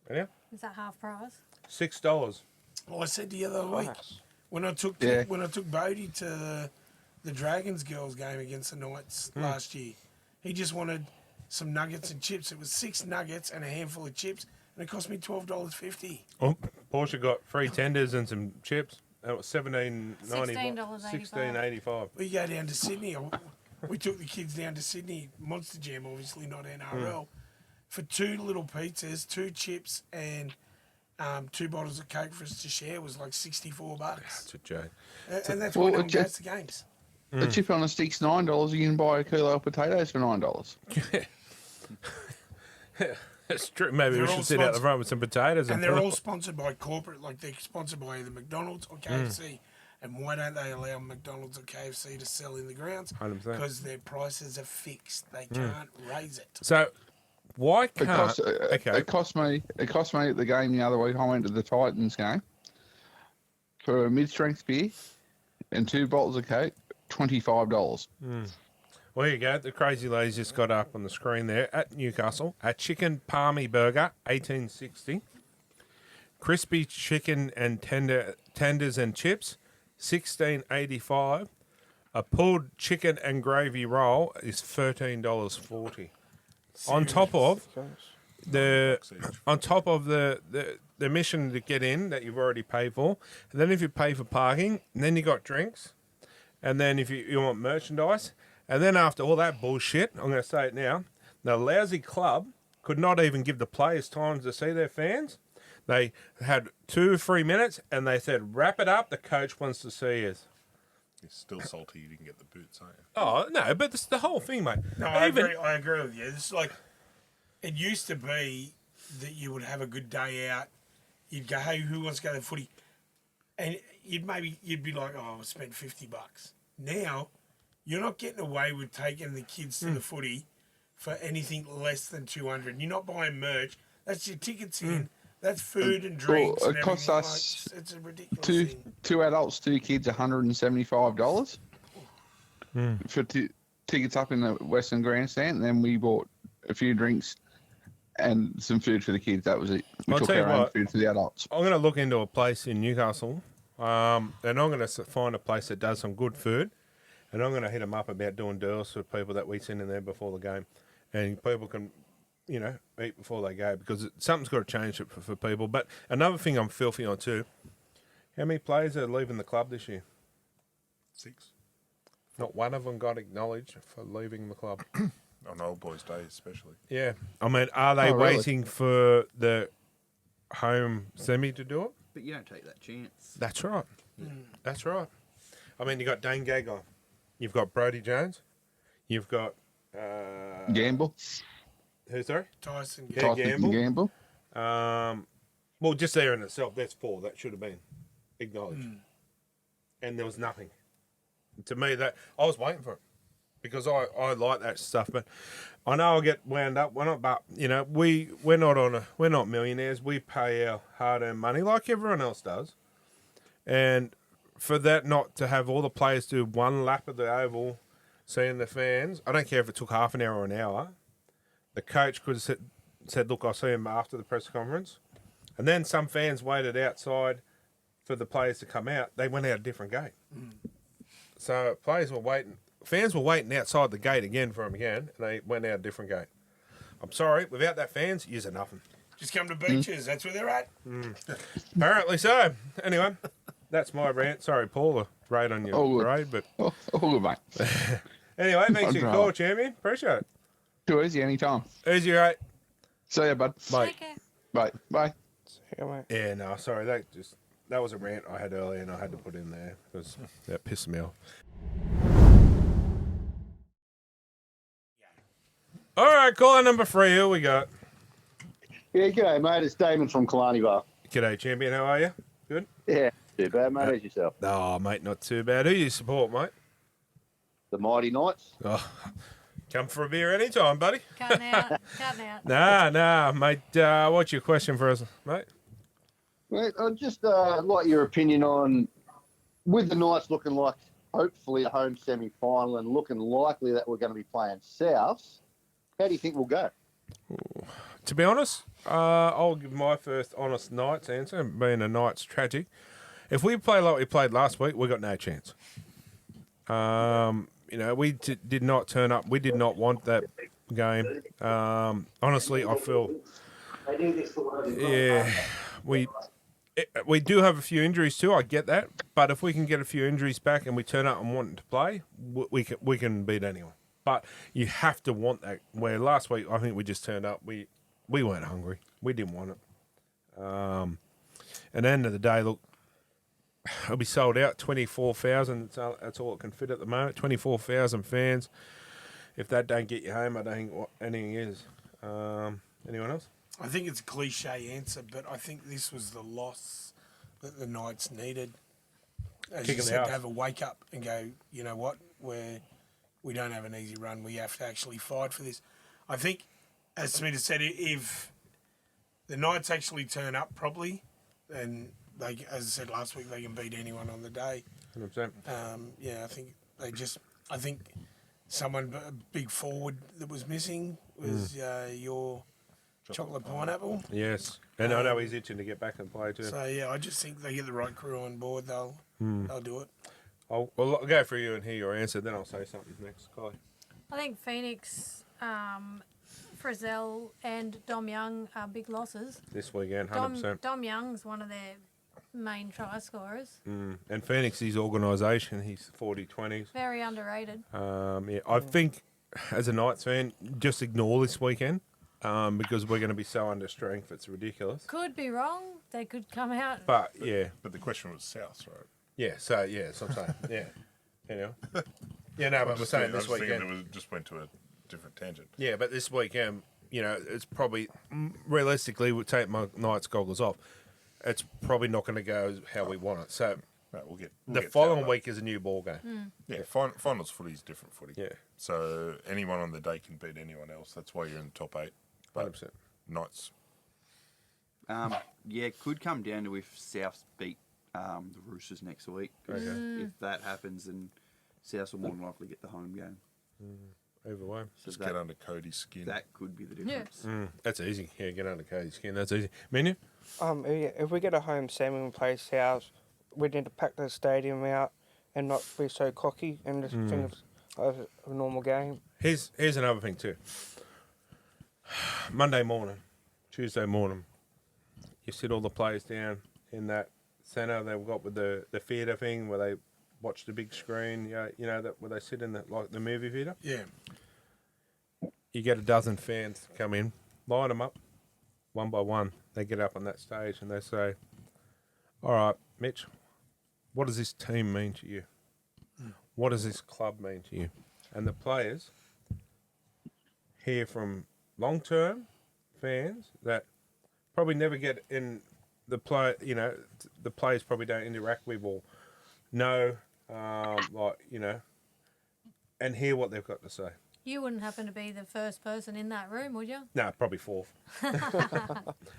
S1: Yeah,
S3: is that half price?
S1: $6.
S2: Well, I said the other week
S6: Nice.
S2: when I took
S9: Yeah.
S2: Bodie to the Dragons girls game against the Knights last year, he just wanted some nuggets and chips. It was 6 nuggets and a handful of chips, and it cost me $12.50.
S1: Oh, Porsche got 3 tenders and some chips. That was $17.95. $16.85.
S2: We go down to Sydney. We took the kids down to Sydney, Monster Jam, obviously not NRL, for 2 little pizzas, 2 chips, and 2 bottles of Coke for us to share. Was like $64.
S1: It's a joke.
S2: And that's
S9: Well,
S2: why no one
S9: just-
S2: goes to games.
S9: A chip on a stick's $9. You can buy a kilo of potatoes for $9.
S1: It's true. Maybe
S2: They're
S1: we
S2: all
S1: should sit out the
S2: sponsored-
S1: front with some potatoes.
S2: And they're all sponsored by corporate, like they're sponsored by either McDonald's or KFC. And why don't they allow McDonald's or KFC to sell in the grounds?
S1: 100%.
S2: Because their prices are fixed. They can't raise it.
S1: So, why
S9: It
S1: can't...
S9: cost,
S1: okay.
S9: it cost me at the game the other week. I went to the Titans game for a mid-strength beer and 2 bottles of Coke, $25.
S1: Well, here you go. The Crazy Lays just got up on the screen there at Newcastle. A chicken palmy burger, $18.60. Crispy chicken and tenders and chips, $16.85. A pulled chicken and gravy roll is $13.40. On top of the mission to get in that you've already paid for, and then if you pay for parking, and then you got drinks, and then if you want merchandise, and then after all that bullshit, I'm going to say it now, the lousy club could not even give the players time to see their fans. They had 2 or 3 minutes, and they said, wrap it up, the coach wants to see us.
S4: You're still salty you didn't get the boots, aren't you?
S1: Oh, no, but it's the whole thing, mate.
S2: No, I agree with you. It's like, it used to be that you would have a good day out. You'd go, hey, who wants to go to the footy? And you'd be like, oh, I spent $50. Now, you're not getting away with taking the kids to the footy for anything less than $200. You're not buying merch. That's your tickets in. That's food and drinks.
S9: Well,
S2: and
S9: it costs
S2: everything.
S9: us
S2: It's a ridiculous thing.
S9: two adults, 2 kids, $175 for tickets up in the Western Grandstand. And then we bought a few drinks and some food for the kids. That was it. We
S1: I'll
S9: took
S1: tell you
S9: our own
S1: what.
S9: food for the adults.
S1: I'm going to look into a place in Newcastle, and I'm going to find a place that does some good food, and I'm going to hit them up about doing deals for people that we send in there before the game. and people can, eat before they go because something's got to change for people. But another thing I'm filthy on too, how many players are leaving the club this year?
S4: 6.
S1: Not one of them got acknowledged for leaving the club.
S4: On Old Boys Day, especially.
S1: Yeah. I mean, are they
S9: really?
S1: waiting for the home semi to do it?
S5: But you don't take that chance.
S1: That's right. That's right. I mean, you got Dane Gagai. You've got Brodie Jones. You've got...
S9: Gamble.
S1: Who, sorry?
S2: Tyson.
S1: Yeah,
S9: Tyson
S1: Gamble.
S9: Gamble.
S1: Well, just there in itself, that's 4. That should have been acknowledged. And there was nothing. To me, that I was waiting for it because I like that stuff. But I know I'll get wound up. We're not, but we're not millionaires. We pay our hard-earned money like everyone else does. And for that not to have all the players do one lap of the oval, seeing the fans, I don't care if it took half an hour or an hour. The coach could have said, "Look, I'll see him after the press conference." And then some fans waited outside for the players to come out. They went out a different gate. So players were waiting. Fans were waiting outside the gate again for them again, and they went out a different gate. I'm sorry, without that fans, you're nothing.
S2: Just come to beaches. That's where they're at.
S1: Apparently so. Anyway, that's my rant. Sorry, Paul, to raid on your
S9: Oh, good.
S1: parade, but
S9: Oh, good, mate.
S1: anyway, thanks for your
S9: drama.
S1: call, champion. Appreciate it.
S9: Too easy anytime.
S1: Easy, right?
S9: See ya, bud.
S1: Bye.
S3: Take care.
S9: Bye. Bye.
S6: Yeah, mate.
S1: Yeah, no, sorry. That was a rant I had earlier, and I had to put in there because that pissed me off. All right, caller number 3. Who we got?
S10: Yeah, g'day, mate. It's Damon from Killarney Bar.
S1: G'day, champion. How are you? Good?
S10: Yeah, too bad, mate. How's yourself?
S1: Oh, mate, not too bad. Who you support, mate?
S10: The Mighty Knights.
S1: Oh, come for a beer anytime, buddy.
S3: Cutting out. Cutting out.
S1: Nah, mate. What's your question for us, mate?
S10: Mate, I'd just like your opinion on, with the Knights looking like hopefully a home semi-final and looking likely that we're going to be playing Souths, how do you think we'll go?
S1: To be honest, I'll give my first honest Knights answer, being a Knights tragic. If we play like we played last week, we got no chance. We did not turn up. We did not want that game. Honestly, I feel, yeah, we do have a few injuries too. I get that, but if we can get a few injuries back and we turn up and want to play, we can beat anyone. But you have to want that. Where last week, I think we just turned up. We weren't hungry. We didn't want it. And at the end of the day, look, it'll be sold out. 24,000. That's all it can fit at the moment. 24,000 fans. If that don't get you home, I don't think what anything is. Anyone else?
S2: I think it's a cliche answer, but I think this was the loss that the Knights needed. As
S1: Kick
S2: you
S1: in the
S2: said,
S1: arse.
S2: to have a wake up and go, you know what, we don't have an easy run. We have to actually fight for this. I think, as Smita said, if the Knights actually turn up properly, then they, as I said last week, they can beat anyone on the day.
S1: 100%.
S2: I think someone, a big forward that was missing was your chocolate pineapple.
S1: Yes. And I know he's itching to get back and play too.
S2: So yeah, I just think they get the right crew on board, they'll do it.
S1: I'll go for you and hear your answer, then I'll say something next. Kylie.
S3: I think Phoenix, Frizzell and Dom Young are big losses.
S1: This weekend, 100%.
S3: Dom Young's one of their main try scorers.
S1: And Phoenix, his organisation, he's 40-20s.
S3: Very underrated.
S1: I think, as a Knights fan, just ignore this weekend because we're going to be so under strength, it's ridiculous.
S3: Could be wrong. They could come out.
S1: But, yeah.
S4: But the question was South, right?
S1: Yeah, so, yeah, that's what I'm saying. Yeah. Yeah, no, but we're saying this weekend.
S4: It just went to a different tangent.
S1: Yeah, but this weekend, it's probably, realistically, we'll take my Knights goggles off. It's probably not going to go how we want it. So
S4: Right, we'll get
S1: the
S4: South
S1: following
S4: up.
S1: week is a new ball game.
S4: Yeah, finals footy is different footy.
S1: Yeah.
S4: So anyone on the day can beat anyone else. That's why you're in the top 8. But
S1: 100%.
S4: Knights.
S5: It could come down to if Souths beat the Roosters next week. 'Cause if that happens, then Souths will more than likely get the home game.
S1: Either way.
S5: So
S4: Just get under Cody's skin.
S5: that could be the difference.
S1: That's easy. Yeah, get under Cody's skin. That's easy. Minion?
S6: If we get a home semi and play South, we need to pack the stadium out and not be so cocky and just think of a normal game.
S1: Here's another thing too. Monday morning, Tuesday morning, you sit all the players down in that centre they've got with the theatre thing where they watch the big screen. Where they sit in the movie theatre.
S2: Yeah.
S1: You get a dozen fans come in, line them up, one by one. They get up on that stage and they say, "All right, Mitch, what does this team mean to you? What does this club mean to you?" And the players hear from long-term fans that probably never get in the play. The players probably don't interact with or know, and hear what they've got to say.
S3: You wouldn't happen to be the first person in that room, would you?
S1: No, probably fourth.
S4: No,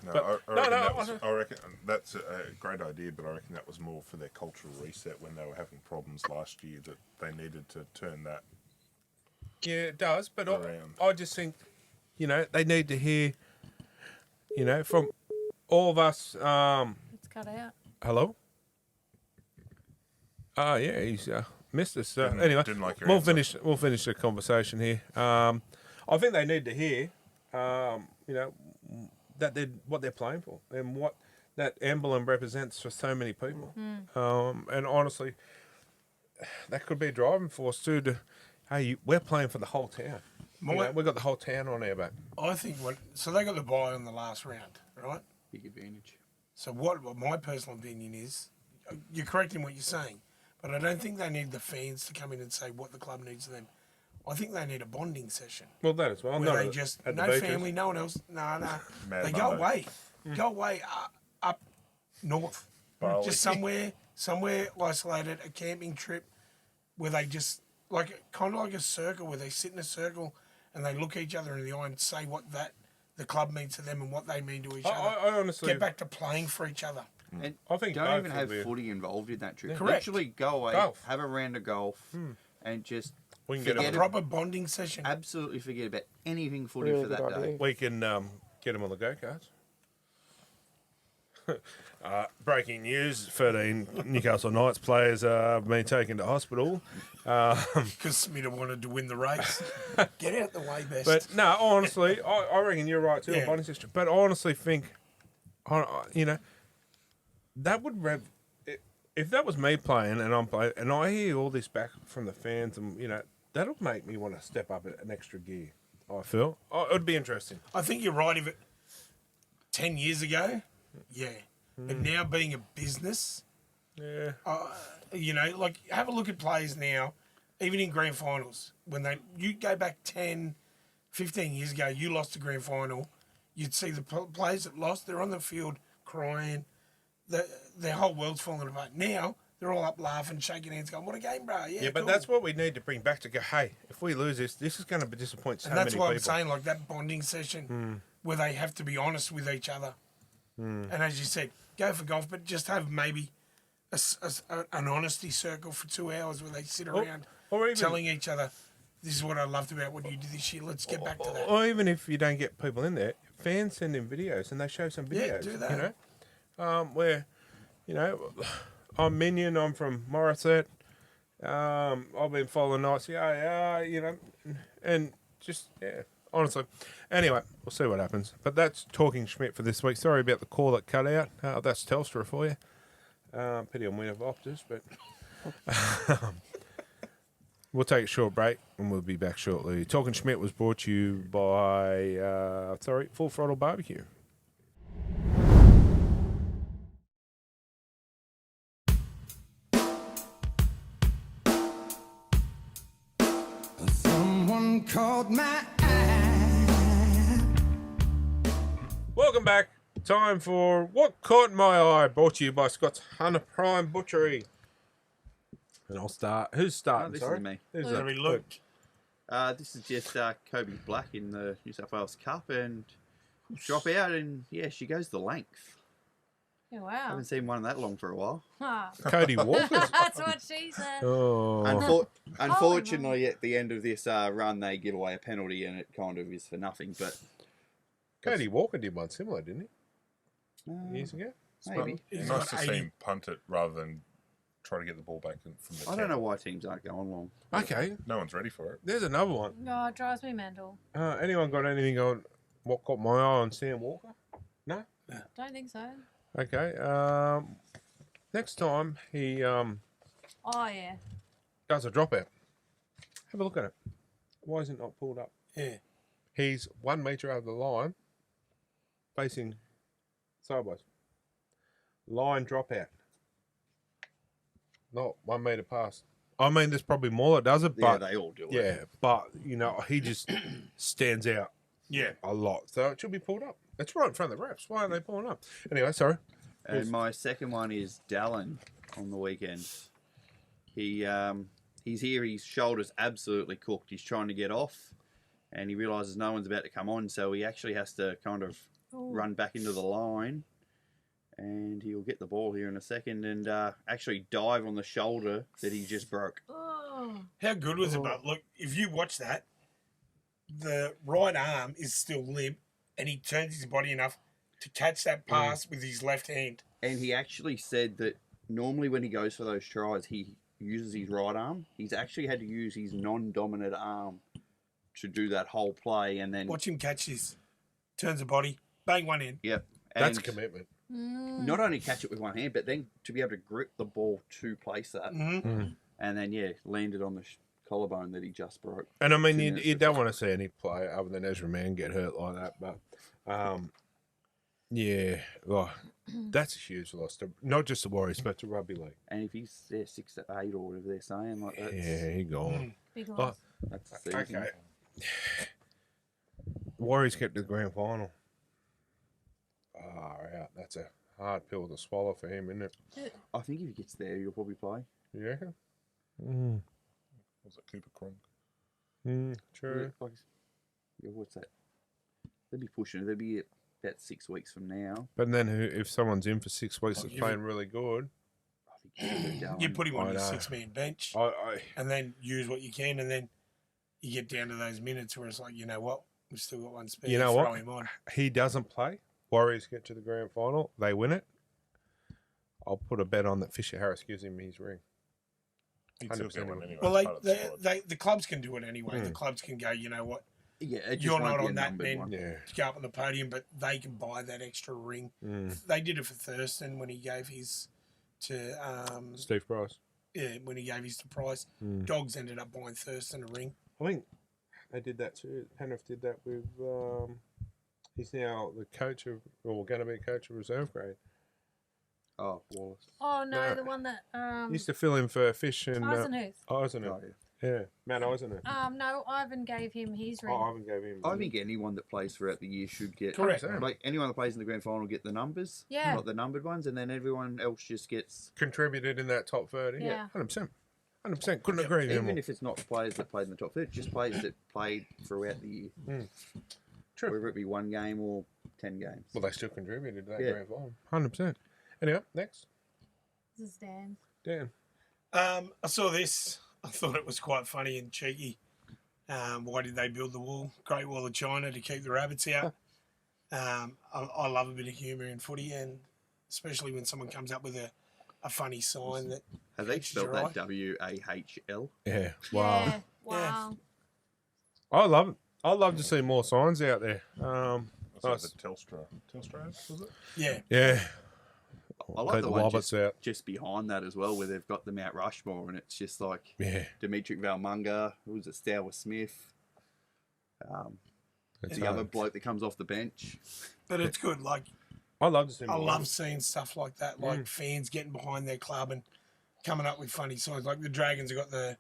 S4: I reckon that's a great idea, but I reckon that was more for their cultural reset when they were having problems last year that they needed to turn that.
S1: Yeah, it does, but
S4: around.
S1: I just think, they need to hear, from all of us.
S3: It's cut out.
S1: Hello? Oh, yeah, he's missed us.
S4: Didn't like your answer.
S1: We'll finish the conversation here. I think they need to hear, that what they're playing for and what that emblem represents for so many people. And honestly, that could be a driving force too. We're playing for the whole town. We've got the whole town on our back.
S2: I think so they got the bye on the last round, right?
S5: Big advantage.
S2: So what my personal opinion is, you're correct in what you're saying, but I don't think they need the fans to come in and say what the club needs of them. I think they need a bonding session.
S1: Well, that as well.
S2: Where they just, no family, no one else, no. They go away. Go away up north.
S4: Bali.
S2: Just somewhere isolated, a camping trip where they just, kind of like a circle where they sit in a circle and they look each other in the eye and say what the club means to them and what they mean to each other.
S1: I honestly
S2: get back to playing for each other.
S5: And
S1: I think
S5: don't even have
S1: both
S5: footy involved in that trip.
S2: Yeah. Correct.
S5: Literally go away,
S1: Golf.
S5: have a round of golf, and just
S1: we can get
S2: A
S5: Forget
S1: them.
S2: proper bonding session.
S5: absolutely forget about anything footy
S6: Really
S5: for that
S6: good
S5: day.
S6: idea.
S1: We can get them on the go-karts. Breaking news: 13 Newcastle Knights players have been taken to hospital.
S2: Because Smita wanted to win the race. Get out the way, best.
S1: But no, honestly, I reckon you're right too.
S2: Yeah.
S1: Bonding system. But I honestly think, that would if that was me playing and I'm playing and I hear all this back from the fans and that'll make me want to step up an extra gear. I feel it'd be interesting.
S2: I think you're right. If it 10 years ago, yeah. But now being a business,
S1: Yeah.
S2: have a look at players now, even in grand finals. You go back 10, 15 years ago, you lost the grand final, you'd see the players that lost, they're on the field crying. Their whole world's falling apart. Now, they're all up laughing, shaking hands, going, what a game, bro. Yeah,
S1: But
S2: cool.
S1: that's what we need to bring back to go, hey, if we lose this is going to disappoint so
S2: And that's
S1: many
S2: why
S1: people.
S2: I'm saying, that bonding session where they have to be honest with each other. And as you said, go for golf, but just have maybe an honesty circle for 2 hours where they sit around
S1: or even,
S2: telling each other, this is what I loved about what you did this year. Let's get back to that.
S1: Or even if you don't get people in there, fans send in videos and they show some videos.
S2: Yeah, do that.
S1: Where, I'm Minion, I'm from Morisset. I've been following Knights, and just, honestly. Anyway, we'll see what happens. But that's Talking Schmidt for this week. Sorry about the call that cut out. That's Telstra for you. Pity on Win of Optus, but we'll take a short break and we'll be back shortly. Talking Schmidt was brought to you by, Full Throttle Barbecue.
S11: Someone called my eye.
S1: Welcome back. Time for What Caught My Eye, brought to you by Scott's Hunter Prime Butchery. And I'll start. Who's starting?
S5: this
S1: sorry?
S5: is me.
S1: Who's
S2: It's going
S1: that?
S2: to be Luke.
S5: This is just Kobe Black in the New South Wales Cup and drop out and she goes the length.
S3: Yeah,
S5: I
S3: wow.
S5: haven't seen one that long for a while.
S3: Ah,
S1: Cody Walker's.
S3: that's what she said.
S1: Oh.
S5: Unfortunately, at the end of this run, they give away a penalty and it kind of is for nothing. But
S1: Cody Walker did one similar, didn't he? Years ago?
S5: maybe.
S2: He's
S4: Nice
S2: got
S4: to see
S2: 80.
S4: him punt it rather than try to get the ball back from the
S5: I don't know why teams aren't going long.
S1: Okay,
S4: No one's ready for it.
S1: there's another one.
S3: No, it drives me mental.
S1: Anyone got anything on what caught my eye on Sam Walker? No?
S3: Don't think so.
S1: Okay. Next time he
S3: Oh yeah.
S1: does a dropout, have a look at it. Why is it not pulled up?
S2: Yeah.
S1: He's 1 metre over the line, facing sideways. Line dropout. Not 1 metre past. I mean, there's probably more that does it, but
S5: they all do it.
S1: yeah, but you know, he just stands out.
S2: Yeah.
S1: A lot, so it should be pulled up. It's right in front of the refs. Why aren't they pulling up? Anyway, sorry.
S5: And my second one is Dallin on the weekend. He's here. His shoulder's absolutely cooked. He's trying to get off, and he realises no one's about to come on, so he actually has to kind of run back into the line, and he'll get the ball here in a second and actually dive on the shoulder that he just broke.
S3: Oh.
S2: How good was it? But look, if you watch that, the right arm is still limp, and he turns his body enough to catch that pass with his left hand.
S5: And he actually said that normally when he goes for those tries, he uses his right arm. He's actually had to use his non-dominant arm to do that whole play, and then
S2: Watch him catch this. Turns the body, bang one in.
S5: Yep,
S1: That's a
S5: and
S1: commitment.
S5: not only catch it with one hand, but then to be able to grip the ball to place that, and then landed on the collarbone that he just broke.
S1: And I mean,
S5: 2
S1: you
S5: minutes
S1: don't
S5: before.
S1: want to see any player other than Ezra Mann get hurt like that. But, yeah, well, that's a huge loss to not just the Warriors, but to rugby league.
S5: And if he's there 6 to 8 or whatever they're saying, like that's
S1: Yeah, he gone.
S3: Big
S1: Like,
S3: loss.
S5: that's the season.
S1: okay. Warriors kept to the grand final. Out. That's a hard pill to swallow for him, isn't it?
S5: I think if he gets there, he'll probably play.
S1: You reckon?
S4: Was it Cooper Cronk?
S1: True.
S5: Like, yeah, what's that? They'd be pushing it. They'd be about 6 weeks from now.
S1: But then if someone's in for 6 weeks and
S2: give
S1: playing really good,
S5: I think
S2: You put him on
S1: I
S2: a
S1: know.
S2: 6-man bench,
S1: I
S2: and then use what you can, and then you get down to those minutes where it's like, you know what, we've still got one spare.
S1: You know
S2: throw
S1: what?
S2: him on.
S1: he doesn't play. Warriors get to the grand final. They win it. I'll put a bet on that Fisher Harris gives him his ring.
S4: He'd still
S1: 100%
S4: get one
S1: will.
S4: anyway.
S2: Well,
S4: as part of the squad.
S2: the clubs can do it anyway. The clubs can go, you know what,
S5: Yeah, it just
S2: you're
S5: won't
S2: not
S5: be a
S2: on that
S5: numbered
S2: men
S5: one.
S1: Yeah.
S2: to go up on the podium, but they can buy that extra ring. They did it for Thurston when he gave his to
S1: Steve Price.
S2: when he gave his to Price. Dogs ended up buying Thurston a ring.
S1: I think they did that too. Penrith did that with. He's now the coach of, or going to be a coach of reserve grade.
S5: Oh, Wallace.
S3: Oh no,
S1: No.
S3: the one that
S1: He used to fill in for Fish and
S3: Eisenhuth.
S1: Eisenhuth. Yeah, Matt Eisenhuth.
S3: No, Ivan gave him his ring.
S1: Oh, Ivan gave him.
S5: I think anyone that plays throughout the year should get.
S2: Correct.
S5: Like anyone that plays in the grand final get the numbers.
S3: Yeah.
S5: Not the numbered ones, and then everyone else just gets.
S1: Contributed in that top 30.
S3: Yeah.
S1: 100%. 100%. Couldn't agree with you
S5: Even
S1: more.
S5: if it's not players that played in the top 30, just players that played throughout the year.
S1: True.
S5: Whether it be 1 game or 10 games.
S1: Well, they still contributed to that
S5: Yeah.
S1: grand final. 100%. Anyway, next.
S3: This is Dan.
S1: Dan.
S2: I saw this. I thought it was quite funny and cheeky. Why did they build the wall? Great Wall of China to keep the rabbits out. I love a bit of humour in footy, and especially when someone comes up with a funny sign that
S5: Have they
S2: catches
S5: spelled
S2: your
S5: that
S2: eye.
S5: WAHL?
S1: Yeah. Wow.
S3: Yeah. Wow.
S1: I love it. I'd love to see more signs out there.
S4: Was that the Telstra, was it?
S2: Yeah.
S1: Yeah.
S5: I like
S1: Take
S5: the
S1: the
S5: one
S1: Wobbits out.
S5: just behind that as well, where they've got the Mount Rushmore, and it's just like
S1: Yeah.
S5: Dimitri Valmunga, who was it, Stower Smith,
S1: It's
S5: the other
S1: hard.
S5: bloke that comes off the bench.
S2: But it's good. Like,
S1: I'd love to see
S2: I
S1: more.
S2: love seeing stuff like that, like fans getting behind their club and coming up with funny signs. Like the Dragons have got the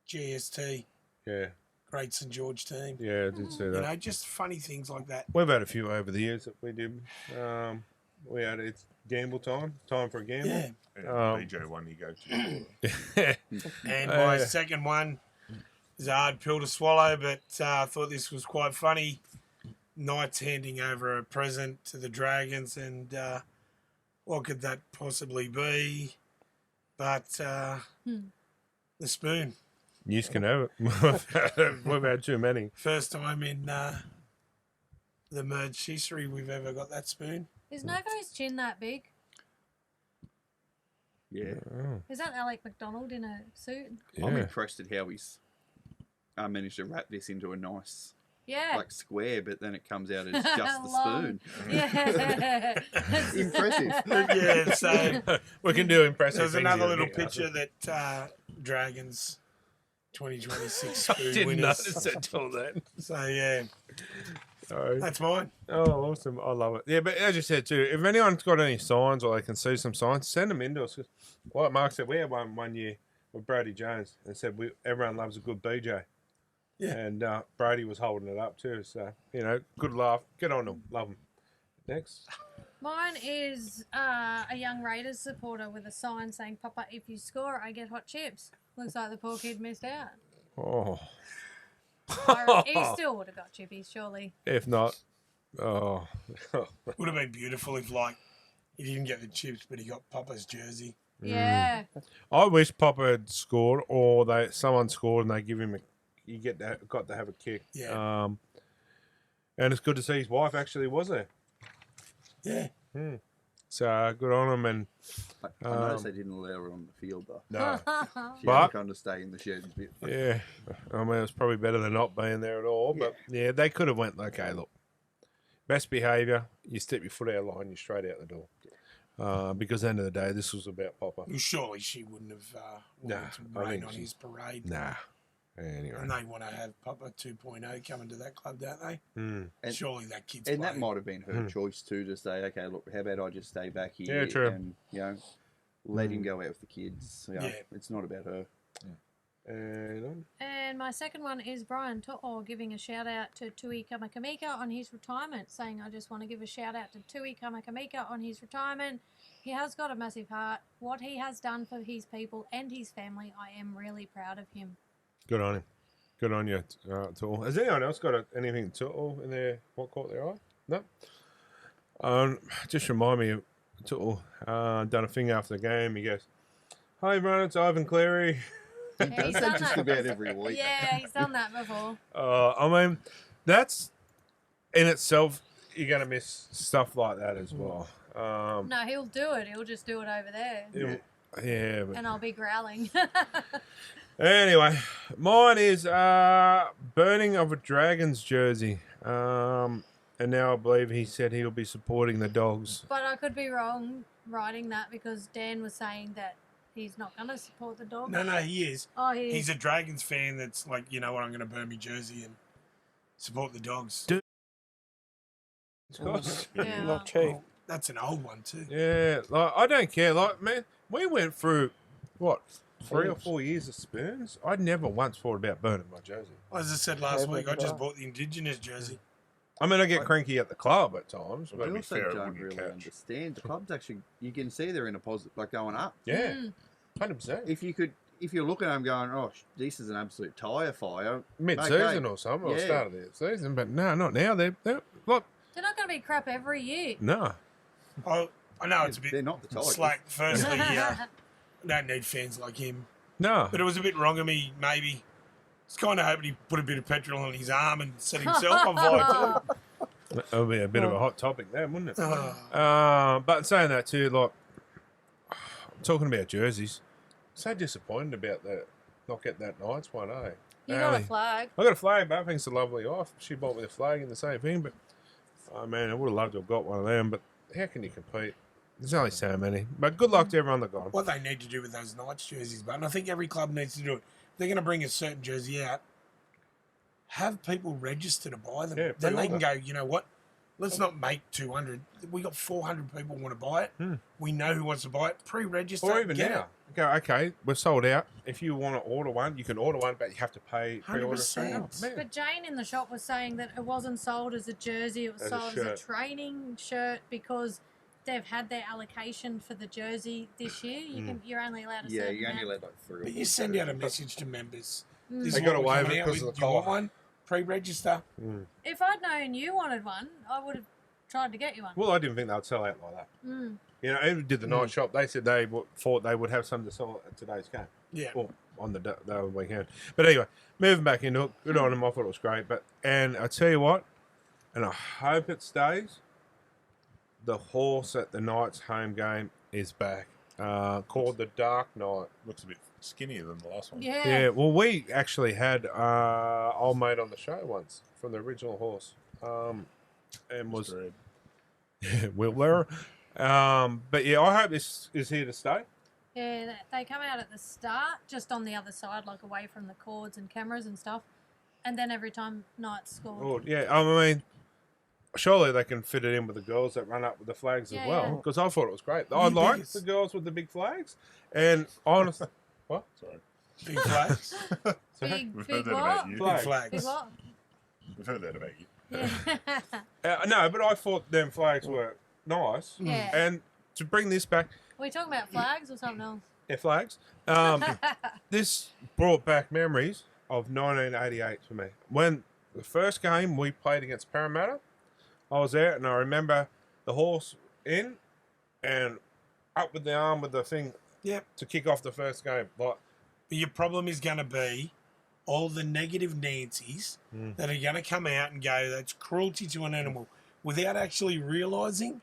S2: GST,
S1: Yeah.
S2: Great St George team.
S1: Yeah, I did see
S2: You
S1: that.
S2: know, just funny things like that.
S1: We've had a few over the years that we did. We had it's gamble time for a gamble.
S2: Yeah.
S4: Yeah, BJ one you go to.
S2: And my second one is a hard pill to swallow, but I thought this was quite funny. Knights handing over a present to the Dragons, and what could that possibly be? But the spoon.
S1: You can have it. We've had too many.
S2: First time in the merged history we've ever got that spoon.
S3: Is Novo's chin that big?
S5: Yeah.
S3: Is that Alec McDonald in a suit?
S5: I'm
S1: Yeah.
S5: impressed at how he's managed to wrap this into a nice
S3: Yeah.
S5: like square, but then it comes out as just the
S3: Long.
S5: spoon.
S3: Yeah.
S5: Impressive.
S2: Yeah, so
S1: We can do impressive
S2: there's
S1: things
S2: another
S1: here,
S2: little
S1: Nick.
S2: picture that Dragons 2026
S1: I
S2: spoon
S1: didn't
S2: winners.
S1: notice that till then.
S2: So yeah,
S1: Sorry.
S2: that's mine.
S1: Oh, awesome. I love it. Yeah, but as you said too, if anyone's got any signs or they can see some signs, send them in to us. 'Cause like Mark said, we had one year with Brady Jones and said everyone loves a good BJ.
S2: Yeah.
S1: And Brady was holding it up too. So, good laugh. Get on them. Love them. Next.
S3: Mine is a young Raiders supporter with a sign saying, "Papa, if you score, I get hot chips." Looks like the poor kid missed out.
S1: Oh.
S3: He still would have got chippies, surely.
S1: If not, oh.
S2: Would have been beautiful if he didn't get the chips, but he got Papa's jersey.
S3: Yeah.
S1: I wish Papa had scored, or someone scored and they give him got to have a kick.
S2: Yeah.
S1: And it's good to see his wife actually was there.
S2: Yeah.
S1: So good on him. And
S5: I noticed they didn't allow her on the field though.
S1: no,
S5: She
S1: But-
S5: had to kind of stay in the sheds a bit.
S1: yeah, I mean it's probably better than not being there at all. But yeah, they could have went. Okay, look, best behaviour. You step your foot out of line, you're straight out the door. Because at the end of the day, this was about Papa.
S2: Well, surely she wouldn't have wanted to
S1: I
S2: rain
S1: think
S2: on
S1: she-
S2: his parade.
S1: Nah. Anyway.
S2: And they want to have Papa 2.0 coming to that club, don't they?
S1: Mm.
S5: And-
S2: Surely that kid's
S5: And that
S2: playing.
S5: might have been her choice too, to say, okay, look, how about I just stay back here
S1: Yeah, true.
S5: and let him go out with the kids.
S2: Yeah.
S5: It's not about her.
S3: And my second one is Brian To'o giving a shout out to Tui Kamakamika on his retirement, saying, "I just want to give a shout out to Tui Kamakamika on his retirement. He has got a massive heart. What he has done for his people and his family, I am really proud of him."
S1: Good on him. Good on you, Tool. Has anyone else got anything Tool in their what caught their eye? No. Just remind me of Tool. Done a thing after the game. He goes, "Hi everyone, it's Ivan Cleary."
S3: Yeah,
S5: Does
S3: he's
S5: that
S3: done
S5: just
S3: that.
S5: about every week.
S3: Yeah, he's done that before.
S1: I mean, that's in itself. You're going to miss stuff like that as well.
S3: No, he'll do it. He'll just do it over there.
S1: Yeah. But
S3: And I'll be growling.
S1: anyway, mine is burning of a Dragons jersey. And now I believe he said he'll be supporting the Dogs.
S3: But I could be wrong writing that because Dan was saying that he's not going to support the Dogs.
S2: No, he is.
S3: Oh, he
S2: He's
S3: is.
S2: a Dragons fan that's like, you know what, I'm going to burn my jersey and support the Dogs.
S3: Yeah.
S6: Not cheap.
S2: Well, that's an old one too.
S1: Yeah, like I don't care. Like, man, we went through what 3 or 4 years of spoons. I never once thought about burning my jersey.
S2: As I said last
S6: Yeah,
S2: week, I
S6: but
S2: just
S6: I-
S2: bought the Indigenous jersey.
S1: I mean, I get cranky at the club at times, but
S5: I
S1: to be
S5: also
S1: fair, it
S5: don't
S1: wouldn't
S5: really
S1: catch.
S5: understand. The club's actually, you can see they're in a positive, like going up.
S1: Yeah, 100%.
S5: If you're looking at them going, oh, this is an absolute tyre fire.
S1: Mid-season
S5: okay.
S1: or something, or
S5: Yeah.
S1: start of the season, but no, not now. They're like,
S3: They're not going to be crap every year.
S1: no.
S2: I know it's a
S5: They're
S2: bit
S5: not the Tigers.
S2: slack. Firstly, I don't need fans like him.
S1: No.
S2: But it was a bit wrong of me, maybe. It's kind of hoping he put a bit of petrol on his arm and set himself on fire too.
S1: That would be a bit of a hot topic there, wouldn't it?
S2: Oh.
S1: But saying that too, like, talking about jerseys, so disappointed about that, not get that Knights one, eh?
S3: You got a
S1: Ali.
S3: flag.
S1: I got a flag, but I think it's a lovely off. She bought me a flag in the same thing, but oh man, I would have loved to have got one of them. But how can you compete? There's only so many. But good luck to everyone that got them.
S2: What they need to do with those Knights jerseys, but and I think every club needs to do it. If they're going to bring a certain jersey out, have people register to buy them.
S1: Yeah,
S2: Then they can
S1: pre-order.
S2: go, you know what? Let's not make 200. We got 400 people want to buy it. We know who wants to buy it. Pre-register.
S1: Or even
S2: get
S1: now, go, okay, we're sold out. If you want to order one, you can order one, but you have to pay pre-order.
S2: 100%.
S1: Man.
S3: But Jane in the shop was saying that it wasn't sold as a jersey, it was
S1: As a
S3: sold as a
S1: shirt.
S3: training shirt because they've had their allocation for the jersey this year. You're only allowed a
S5: Yeah,
S3: certain
S5: you only
S3: amount.
S5: let like 3 or
S2: But
S5: 4
S2: you send out a
S5: shirts.
S2: message to members.
S3: Mm.
S2: This
S1: They
S2: is
S1: got
S2: what we're
S1: away with
S2: coming
S1: it
S2: out
S1: 'cause of
S2: with.
S1: the
S2: Do you want
S1: collar.
S2: one? Pre-register.
S3: If I'd known you wanted one, I would have tried to get you one.
S1: Well, I didn't think they'd sell out like that.
S3: Mm.
S1: You know, even did the night shop. They said they thought they would have some to sell at today's game.
S2: Yeah.
S1: Well, on the other weekend. But anyway, moving back into it, good on them. I thought it was great. And I tell you what, and I hope it stays. The horse at the Knights home game is back. Called the Dark Knight. Looks a bit
S4: skinnier than the last one.
S3: Yeah.
S1: Yeah, well, we actually had old mate on the show once from the original horse, and was
S4: Mr. Ed.
S1: Will Blair. But yeah, I hope this is here to stay.
S3: Yeah, they come out at the start, just on the other side, like away from the cords and cameras and stuff. And then every time Knights scored.
S1: Oh, yeah, I mean, surely they can fit it in with the girls that run up with the flags
S3: Yeah,
S1: as well.
S3: yeah.
S1: Because I thought it was great. I
S2: You
S1: liked
S2: biggest.
S1: the girls with the big flags. And honestly, what?
S4: Sorry.
S2: Big flags.
S3: Big,
S4: We've
S3: big
S4: heard that
S3: what?
S4: about you.
S2: Big
S1: Flag.
S2: flags.
S3: Big what?
S4: We've heard that about you.
S3: Yeah.
S1: No, but I thought them flags were nice.
S3: Yeah.
S1: And to bring this back,
S3: Are we talking about flags or something else?
S1: yeah, flags. This brought back memories of 1988 for me. When the first game we played against Parramatta, I was there and I remember the horse in and up with the arm with the thing
S2: Yep.
S1: to kick off the first game. Like,
S2: But your problem is going to be all the negative Nancy's that are going to come out and go, that's cruelty to an animal, without actually realising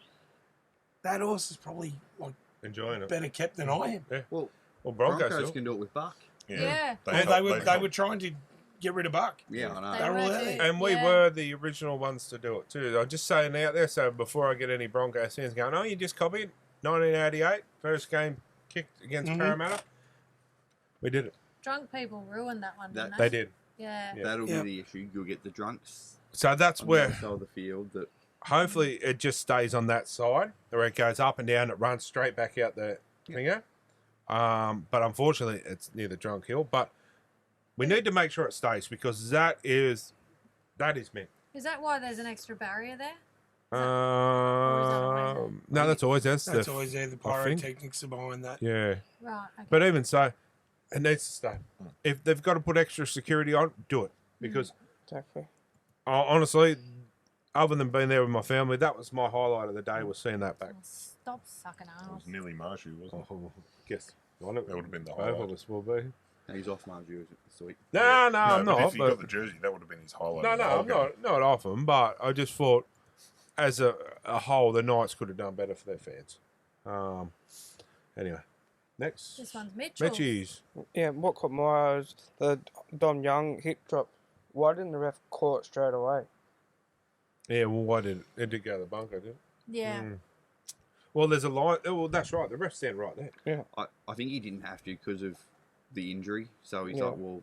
S2: that horse is probably like
S1: enjoying it.
S2: better kept than I am.
S5: Well,
S1: Well, Broncos,
S5: Broncos
S1: do.
S5: can do it with Buck.
S3: Yeah.
S2: They were trying to get rid of Buck.
S5: Yeah, I know.
S3: They
S2: They're all
S3: were
S2: out
S3: too.
S2: there.
S1: And we
S3: Yeah.
S1: were the original ones to do it too. I'm just saying out there, so before I get any Broncos fans going, oh, you just copied 1988, first game kicked against Parramatta. We did it.
S3: Drunk people ruined that one, didn't
S1: They
S3: they?
S1: did.
S3: Yeah.
S5: That'll
S2: Yeah.
S5: be the issue. You'll get the drunks
S1: So that's
S5: on the
S1: where
S5: other side of the field that
S1: hopefully it just stays on that side where it goes up and down. It runs straight back out the finger. But unfortunately, it's near the drunk hill. But we need to make sure it stays because that is meant.
S3: Is that why there's an extra barrier there?
S1: No, that's always
S2: That's
S1: the
S2: always there. The
S1: I think.
S2: pyrotechnics are behind that.
S1: yeah.
S3: Right. Okay.
S1: But even so, it needs to stay. If they've got to put extra security on, do it. Because
S6: Exactly.
S1: honestly, other than being there with my family, that was my highlight of the day was seeing that back.
S3: Oh, stop sucking
S4: It
S3: ass.
S4: was nearly Marshy, wasn't it?
S1: Oh, guess one of
S4: That would have been the
S1: both of
S4: highlight.
S1: us will be.
S5: he's off Marju this week.
S1: No, I'm
S4: but
S1: not.
S4: If he got
S1: But,
S4: the jersey, that would have been his highlight.
S1: no,
S4: of the whole
S1: I'm
S4: game.
S1: not often. But I just thought, as a whole, the Knights could have done better for their fans. Anyway, next.
S3: This one's Mitchell.
S1: Mitchies.
S6: Yeah, what caught my eye was the Dom Young hip drop. Why didn't the ref call it straight away?
S1: Yeah, well, why did it did go to the bunker, did it?
S3: Yeah.
S1: Well, there's a line. Oh, well, that's right. The ref's stand right there.
S5: I think he didn't have to because of the injury. So he's
S6: Yeah.
S5: like, well,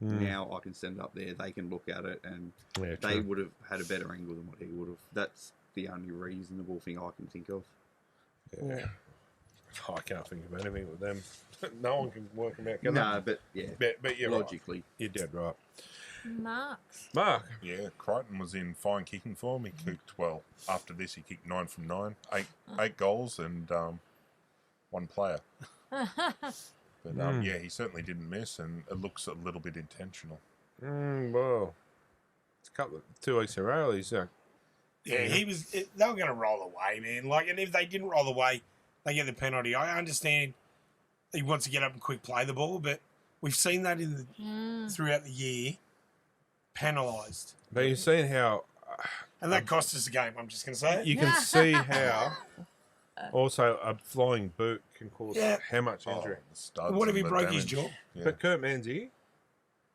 S5: now I can send it up there. They can look at it, and
S1: Yeah,
S5: they
S1: true.
S5: would have had a better angle than what he would have. That's the only reasonable thing I can think of.
S6: Yeah.
S1: I can't think of anything with them. No one can work them out. Can
S5: No, but yeah,
S1: they? But you're right.
S5: logically.
S1: You're dead right.
S3: Marks.
S1: Mark.
S4: Yeah, Crichton was in fine kicking form. He kicked well. After this, he kicked 9 from 9, eight goals, and one player. But yeah, he certainly didn't miss, and it looks a little bit intentional.
S1: Well, it's a couple of 2 weeks in a row. He's
S2: Yeah, he was. They were going to roll away, man. Like, and if they didn't roll away, they get the penalty. I understand he wants to get up and quick play the ball, but we've seen that in the throughout the year, penalised,
S1: but you've seen how
S2: and that cost us the game. I'm just going to say it.
S1: you can see how also a flying boot can cause
S2: Yeah.
S1: how much injury.
S4: Oh, the studs
S2: What if
S4: and
S2: he
S4: the
S2: broke his
S4: damage.
S2: jaw?
S4: Yeah.
S1: But Kurt Manzi,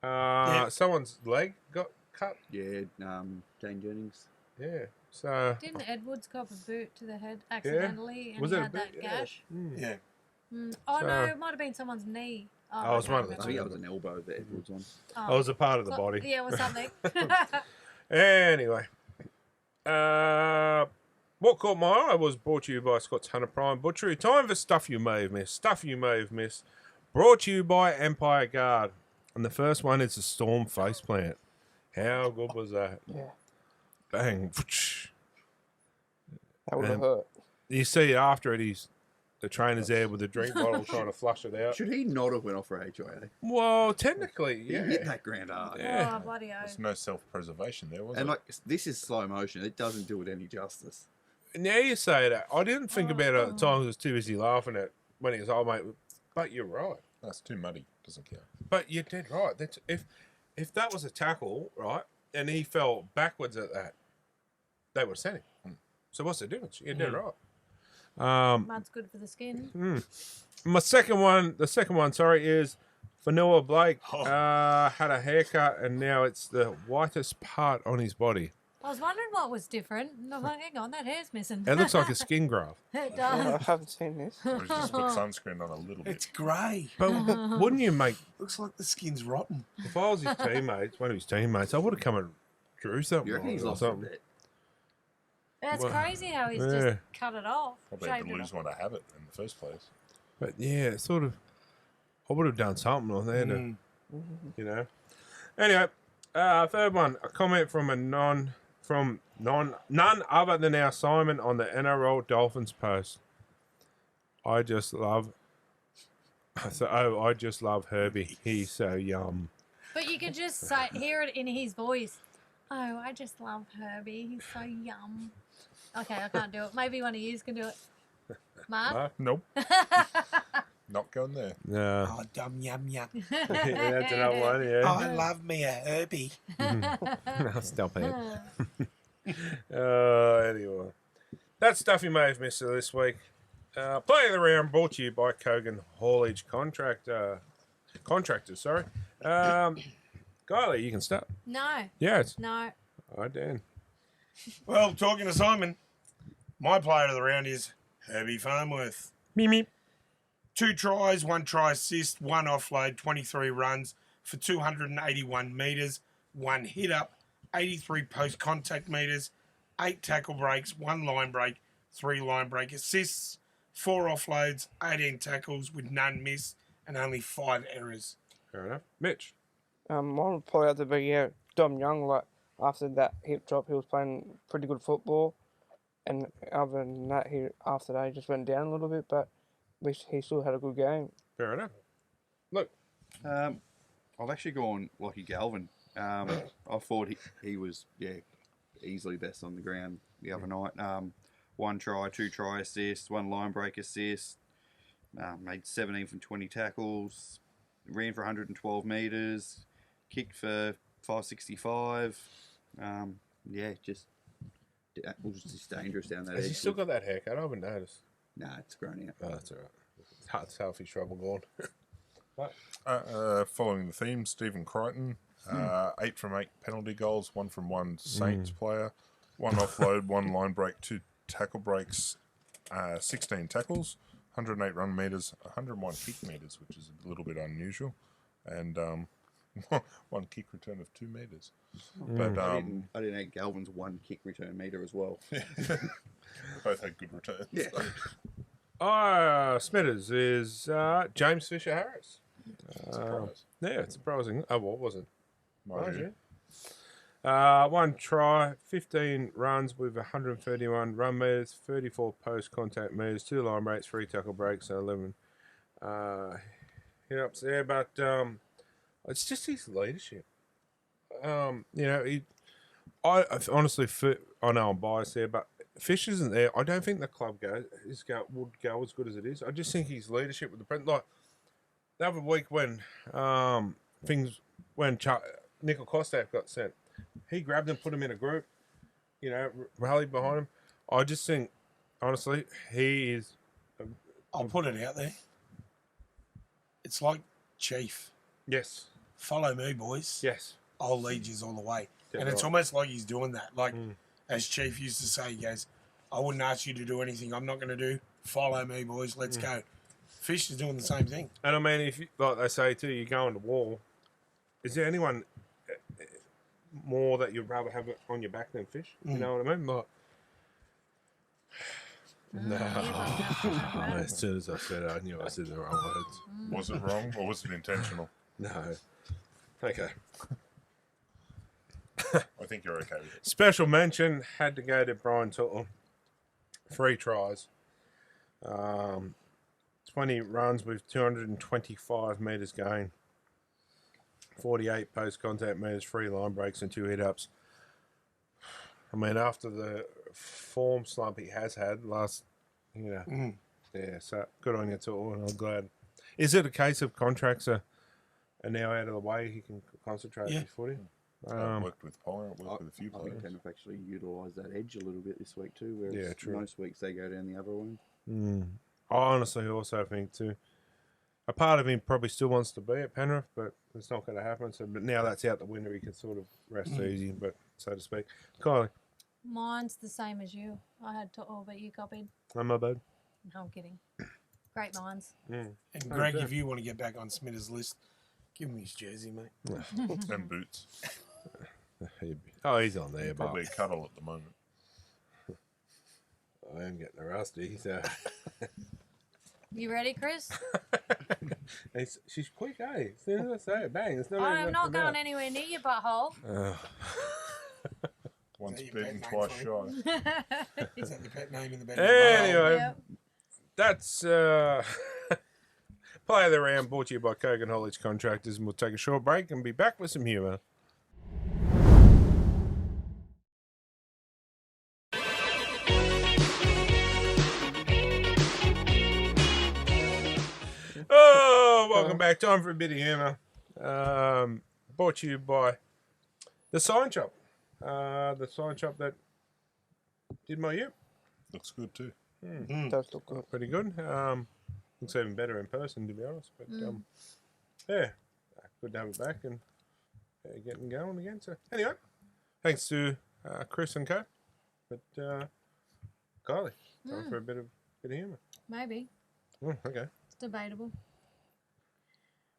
S2: Yeah.
S1: someone's leg got cut.
S5: Yeah, Jane Jennings.
S1: Yeah. So
S3: Didn't Edwards cop a boot to the head accidentally and
S1: Was
S3: he
S1: it a
S3: had that
S1: boot? Yeah.
S3: gash?
S2: Yeah.
S3: Oh
S1: So-
S3: no, it might have been someone's knee.
S1: Oh, it was
S3: I
S1: one
S3: can't
S1: of the
S5: I think
S3: remember.
S5: that was an elbow that Edwards on.
S1: I was a part of the
S3: So-
S1: body.
S3: Yeah, or something.
S1: Anyway, what caught my eye was brought to you by Scott's Hunter Prime Butchery. Time for stuff you may have missed. Stuff you may have missed. Brought to you by Empire Guard. And the first one is the Storm Faceplant. How good was that?
S6: Yeah.
S1: Bang.
S6: That would have
S1: Um,
S6: hurt.
S1: You see after it, the trainer's there with the drink bottle trying to flush it out.
S5: Should he not have went off for HIA?
S1: Well, technically,
S5: He
S1: yeah.
S5: hit that ground hard.
S1: Yeah.
S3: Oh, bloody
S4: There's
S3: oath.
S4: no self-preservation there, was
S5: And
S4: it?
S5: like this is slow motion. It doesn't do it any justice.
S1: Now you say that. I didn't think about it at the time. I was too busy laughing at when he was, oh, mate. But you're right.
S4: That's too muddy. Doesn't count.
S1: But you're dead right. That's if that was a tackle, right, and he fell backwards at that, they would have sent him. So what's the difference? You're dead right.
S3: Mud's good for the skin.
S1: The second one, sorry, is Vanilla Blake. Had a haircut, and now it's the whitest part on his body.
S3: I was wondering what was different. No, hang on, that hair's missing.
S1: It looks like a skin graft.
S3: It
S6: I
S3: does.
S6: haven't seen this.
S4: Or he's just put sunscreen on a little bit.
S2: It's grey.
S1: But wouldn't you make?
S2: Looks like the skin's rotten.
S1: If I was his teammates, one of his teammates, I would have come and drew something.
S5: You reckon
S1: on
S5: he's
S1: it or
S5: lost a
S1: something.
S5: bit?
S3: That's
S1: Well,
S3: crazy how he's
S1: yeah.
S3: just cut it off.
S4: Probably had
S3: shaved
S4: to
S3: it
S4: lose
S3: off.
S4: one to have it in the first place.
S1: But yeah, sort of. I would have done something on there to, you know. Anyway, third one, a comment from none other than our Simon on the NRL Dolphins post. I just love Herbie. He's so yum.
S3: But you could just hear it in his voice. Oh, I just love Herbie. He's so yum. Okay, I can't do it. Maybe one of you can do it. Mark?
S4: Nope. Not going there.
S1: No.
S2: Oh, dumb yum yum.
S1: Yeah, that's another one, yeah.
S2: I love me a Herbie.
S1: Stop it. Anyway. That's stuff you may have missed this week. Play of the round brought to you by Kogan Haulage Contractors, sorry. Kylie, you can start.
S3: No.
S1: Yes.
S3: No.
S1: All right, Dan.
S2: Well, talking to Simon, my player of the round is Herbie Farmworth.
S1: Meep.
S2: 2 tries, 1 try assist, 1 offload, 23 runs for 281 metres, 1 hit up, 83 post contact metres, 8 tackle breaks, 1 line break, 3 line break assists, 4 offloads, 18 tackles with none missed, and only 5 errors.
S1: Fair enough. Mitch.
S6: Mine would probably have to be Dom Young. Like after that hip drop, he was playing pretty good football, and other than that, after that he just went down a little bit, but he still had a good game.
S1: Fair enough. Look.
S5: I've actually gone Lockie Galvin. I thought he was easily best on the ground the other night. 1 try, 2 try assists, 1 line break assist. Made 17 from 20 tackles. Ran for 112 metres. Kicked for 565. It was just dangerous down that
S1: Has
S5: edge.
S1: he still got that haircut? I haven't noticed.
S5: Nah, it's grown out.
S1: Oh, that's all right. It's half his trouble gone.
S4: Following the theme, Stephen Crichton, 8 from 8 penalty goals, 1 from 1 Saints player, 1 offload, 1 line break, 2 tackle breaks, 16 tackles, 108 run metres, 101 kick metres, which is a little bit unusual, and 1 kick return of 2 metres. But
S5: I didn't know Galvin's 1 kick return metre as well.
S4: both had good returns.
S5: Yeah.
S1: Smithers is James Fisher Harris.
S4: Surprise.
S1: Yeah, it's surprising. Oh, what was it?
S4: Mind you.
S1: 1 try, 15 runs with 131 run metres, 34 post contact metres, 2 line breaks, 3 tackle breaks, and 11 hit ups there. But it's just his leadership. I honestly, I know I'm biased there, but Fish isn't there. I don't think the club would go as good as it is. I just think his leadership with the president, like the other week when Nickel Kostak got sent, he grabbed him, put him in a group, rallied behind him. I just think, honestly, he is.
S2: I'll put it out there. It's like Chief.
S1: Yes.
S2: Follow me, boys.
S1: Yes.
S2: I'll lead you all the way.
S1: Yeah,
S2: and it's
S1: right.
S2: almost like he's doing that. Like, as Chief used to say, he goes, I wouldn't ask you to do anything I'm not going to do. Follow me, boys. Let's go. Fish is doing the same thing.
S1: And I mean, if you, like they say too, you go on the wall. Is there anyone more that you'd rather have on your back than Fish? You know what I mean? Like, no. As soon as I said it, I knew I said the wrong words.
S4: Was it wrong or was it intentional?
S1: No. Okay.
S4: I think you're okay with it.
S1: Special mention had to go to Brian Tuttle. 3 tries. 20 runs with 225 metres gain. 48 post-contact metres, 3 line breaks and 2 hit-ups. I mean, after the form slump he has had last, yeah, so good on you, Tuttle, and I'm glad. Is it a case of contracts are now out of the way, he can concentrate on his footy?
S4: Worked with Pyre, worked with a few
S5: I think
S4: players.
S5: Penrith actually utilised that edge a little bit this week too, whereas
S1: Yeah, true.
S5: most weeks they go down the other way.
S1: I honestly also think too. A part of him probably still wants to be at Penrith, but it's not going to happen. So, but now that's out the window, he can sort of rest easy, but so to speak. Kylie,
S3: Mine's the same as you. I had to all but you copied.
S1: I'm my bad.
S3: No, I'm kidding. Great minds.
S2: And Greg, if you want to get back on Smita's list, give him his jersey, mate.
S4: And boots.
S1: Oh, he's on there, but
S4: Probably a cuddle at the moment.
S1: I am getting a rusty. So
S3: You ready, Chris?
S1: she's quick, eh? As soon as I say it, bang! It's not
S3: I
S1: even
S3: am not
S1: left
S3: going
S1: about.
S3: anywhere near your butthole.
S4: Once
S2: Is that your
S4: bitten,
S2: pet
S4: twice
S2: name
S4: shy.
S2: Is that your pet name in the bed?
S1: Anyway,
S3: Yep.
S1: that's play of the round brought to you by Kogan Haulage Contractors, and we'll take a short break and be back with some humour. Oh, welcome back. Time for a bit of humour. Brought to you by the Sign Shop. The Sign Shop that did my year.
S4: Looks good too.
S6: Does look good.
S1: Pretty good. Looks even better in person, to be honest. But yeah, good to have it back and getting going again. So anyway, thanks to Chris and Co. But Kylie, time for a bit of humour.
S3: Maybe.
S1: Okay.
S3: It's debatable.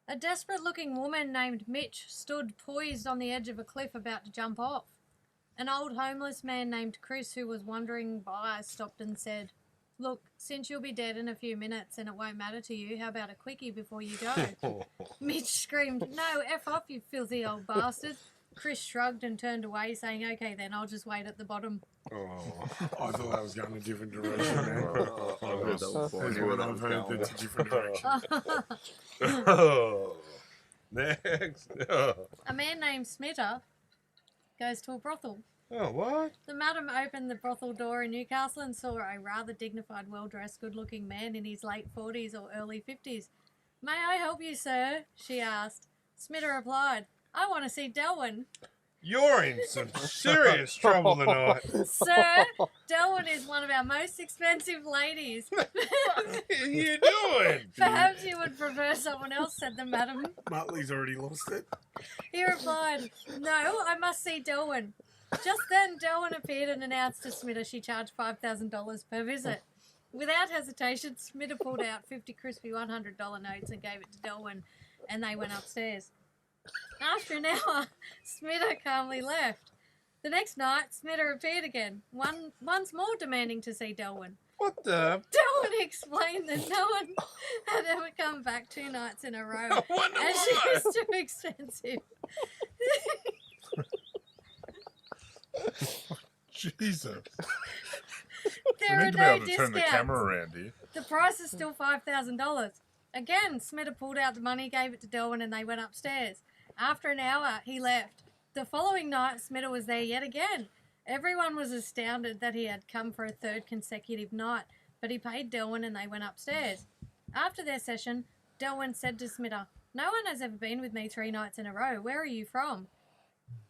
S3: A desperate-looking woman named Mitch stood poised on the edge of a cliff about to jump off. An old homeless man named Chris, who was wandering by, stopped and said, "Look, since you'll be dead in a few minutes and it won't matter to you, how about a quickie before you go?" Mitch screamed, "No, F off, you filthy old bastard." Chris shrugged and turned away, saying, "Okay then, I'll just wait at the bottom."
S1: Oh,
S2: I thought I was going a different direction, man.
S5: I heard that before. I
S2: There's
S5: knew where
S2: one
S5: that
S2: I've
S5: was
S2: heard
S5: going.
S2: that's a different direction.
S1: oh. Next. Oh.
S3: A man named Smita goes to a brothel.
S1: Oh, what?
S3: The madam opened the brothel door in Newcastle and saw a rather dignified, well-dressed, good-looking man in his late 40s or early 50s. "May I help you, sir?" she asked. Smita replied, "I want to see Delwyn."
S1: You're in some serious trouble tonight.
S3: "Sir, Delwyn is one of our most expensive ladies.
S1: What are you doing?
S3: Perhaps you would prefer someone else," said the madam.
S2: Muttley's already lost it.
S3: He replied, "No, I must see Delwyn." Just then, Delwyn appeared and announced to Smita she charged $5,000 per visit. Without hesitation, Smita pulled out 50 crispy $100 notes and gave it to Delwyn, and they went upstairs. After an hour, Smita calmly left. The next night, Smita appeared again, once more demanding to see Delwyn.
S1: What the?
S3: Delwyn explained that no one had ever come back 2 nights in a row,
S1: I wonder
S3: as
S1: why.
S3: she was too expensive.
S4: Jesus.
S3: There
S4: We
S3: are
S4: need to be
S3: no
S4: able to turn the
S3: discounts.
S4: camera around here.
S3: The price is still $5,000. Again, Smita pulled out the money, gave it to Delwyn, and they went upstairs. After an hour, he left. The following night, Smita was there yet again. Everyone was astounded that he had come for a 3rd consecutive night, but he paid Delwyn and they went upstairs. After their session, Delwyn said to Smita, "No one has ever been with me 3 nights in a row. Where are you from?"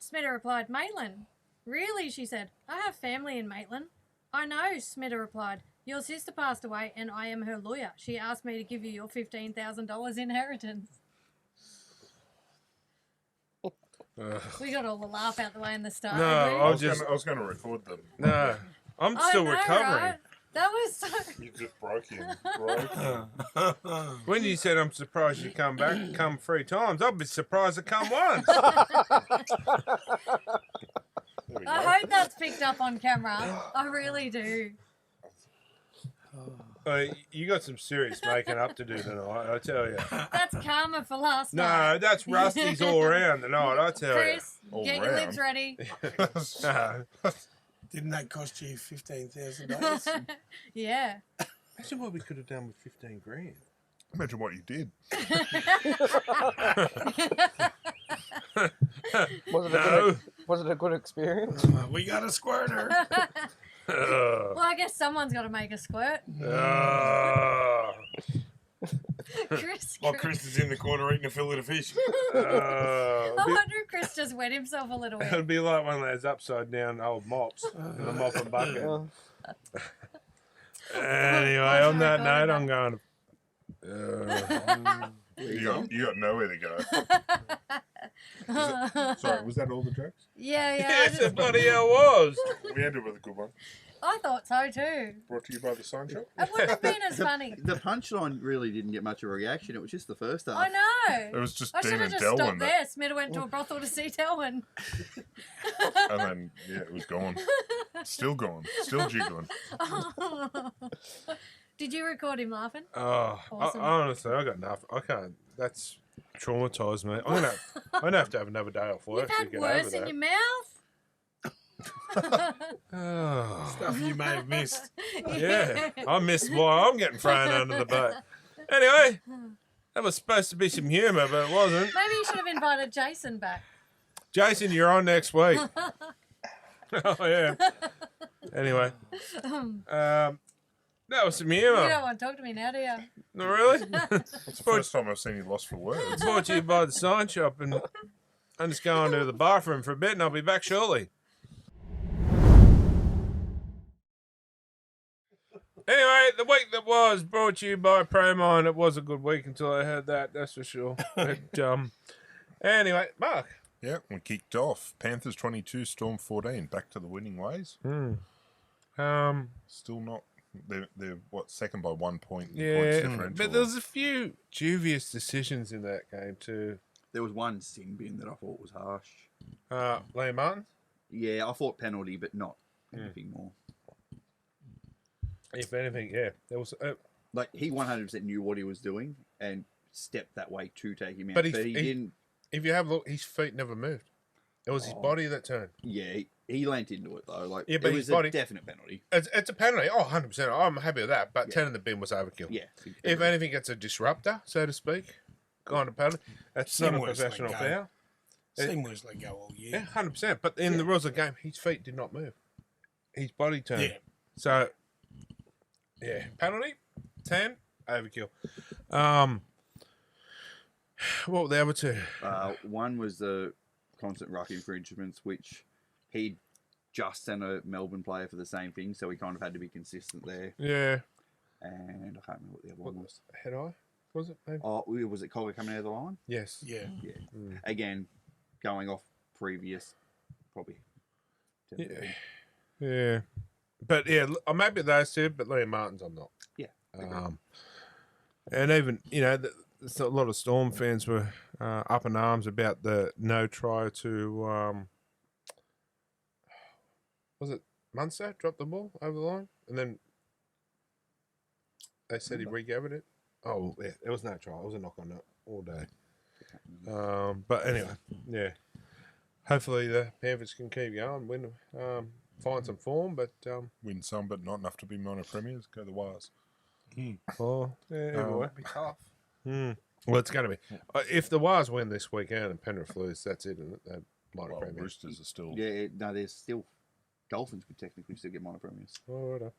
S3: Smita replied, "Maitland." "Really?" she said. "I have family in Maitland." "I know," Smita replied. "Your sister passed away and I am her lawyer. She asked me to give you your $15,000 inheritance." We got all the laugh out the way in the start.
S1: No,
S3: didn't we?
S1: I
S4: I
S1: was
S4: was going to record them.
S1: No, I'm
S3: I
S1: still
S3: know,
S1: recovering.
S3: right? That was so...
S4: You just broke him. Broke him.
S1: When you said I'm surprised you come 3 times, I'll be surprised to come once.
S4: There we
S3: I
S4: go.
S3: hope that's picked up on camera. I really do.
S1: You got some serious making up to do tonight, I tell you.
S3: That's karma for last
S1: No,
S3: night.
S1: that's Rusty's all around tonight, I tell
S3: Chris,
S4: All
S3: get your
S4: round.
S3: lips ready.
S1: you. No.
S2: Didn't that cost you $15,000?
S3: Yeah.
S1: Imagine what we could have done with 15 grand.
S4: Imagine what you did.
S6: Was it a good experience?
S2: We got a squirter.
S3: Well, I guess someone's got to make a squirt. Chris.
S2: While Chris is in the corner eating a fillet of fish.
S3: I wonder if Chris just wet himself a little
S1: It'd
S3: bit.
S1: be like one of those upside down old mops in the mop and bucket. Anyway, on that note, I'm going to.
S4: You got nowhere to go. Sorry, was that all the jokes?
S3: Yeah.
S1: Yes, it bloody hell was.
S4: We ended with a good one.
S3: I thought so too.
S4: Brought to you by the sign shop.
S3: It wouldn't have been as funny.
S5: The punchline really didn't get much of a reaction. It was just the first half.
S3: I know.
S4: It was just
S3: I should
S4: Dean
S3: have
S4: and
S3: just
S4: Delwyn.
S3: stopped there. Smita went to a brothel to see Delwyn.
S4: And then, yeah, it was gone. Still gone. Still jiggling.
S3: Did you record him laughing?
S1: Oh,
S3: Awesome.
S1: honestly, I got nothing. I can't. That's traumatised me. I'm gonna have to have another day off work
S3: You've
S1: to
S3: had
S1: get
S3: worse
S1: over
S3: in
S1: that.
S3: your mouth.
S1: Oh,
S2: Stuff you may have missed.
S1: yeah, I missed why I'm getting thrown under the boat. Anyway, that was supposed to be some humour, but it wasn't.
S3: Maybe you should have invited Jason back.
S1: Jason, you're on next week. Oh yeah. Anyway, that was some
S3: You
S1: humour.
S3: don't want to talk to me now, do you?
S1: Not really.
S4: It's the first time I've seen you lost for words.
S1: Brought to you by the sign shop, and I'm just going to the bathroom for a bit, and I'll be back shortly. Anyway, the week that was brought to you by ProMine. It was a good week until I heard that, that's for sure. But, anyway, Mark.
S4: Yeah, we kicked off. Panthers 22, Storm 14. Back to the winning ways. Still not. They're what, second by 1 point. In points
S1: Yeah,
S4: differential.
S1: but there was a few dubious decisions in that game too.
S5: There was one sin bin that I thought was harsh.
S1: Liam Martin,
S5: Yeah, I thought penalty, but not anything more.
S1: if anything, yeah, there was.
S5: Like, he 100% knew what he was doing and stepped that way to take him out.
S1: But
S5: But,
S1: he-
S5: he didn't.
S1: If you have a look, his feet never moved. It was his body that turned.
S5: Yeah, he leant into it, though. Like,
S1: Yeah, but
S5: it
S1: his
S5: was
S1: body-
S5: a definite penalty.
S1: It's a penalty. Oh, 100%. I'm happy with that. But 10 in the bin was overkill.
S5: Yeah.
S1: If anything, it's a disruptor, so to speak. Kind of penalty. That's not a
S2: Seen worse let
S1: professional
S2: go.
S1: foul.
S2: Seen worse let go all year.
S1: Yeah, 100%. But in the rules of the game, his feet did not move. His body turned.
S2: Yeah.
S1: So, yeah, penalty, 10, overkill. What were the other two?
S5: One was the constant ruck infringements, which he'd just sent a Melbourne player for the same thing, so he kind of had to be consistent there.
S1: Yeah.
S5: And I can't remember what the other one was.
S1: Head eye? Was it? Maybe?
S5: Oh, was it Cogger coming out of the line?
S1: Yes.
S2: Yeah.
S5: Yeah. Again, going off previous, probably.
S1: Yeah. Yeah. But yeah, I'm happy with those two, but Liam Martin's I'm not.
S5: Yeah.
S1: And even, a lot of Storm fans were up in arms about the no try to, was it Munster dropped the ball over the line? And then they said he re-gathered it. Oh, yeah, it was no try. It was a knock on it all day. But anyway, yeah. Hopefully the Panthers can keep going, win, find some form, but...
S4: Win some, but not enough to be minor premiers. Go the Wires.
S1: Oh, yeah, boy.
S10: Be tough.
S1: Well, it's going to be. If the Wires win this weekend and Penrith lose, that's it, isn't it? They might
S4: Well,
S1: have
S4: Roosters are still.
S5: Yeah, no, there's still Dolphins could technically still get minor premiers.
S1: Oh, right.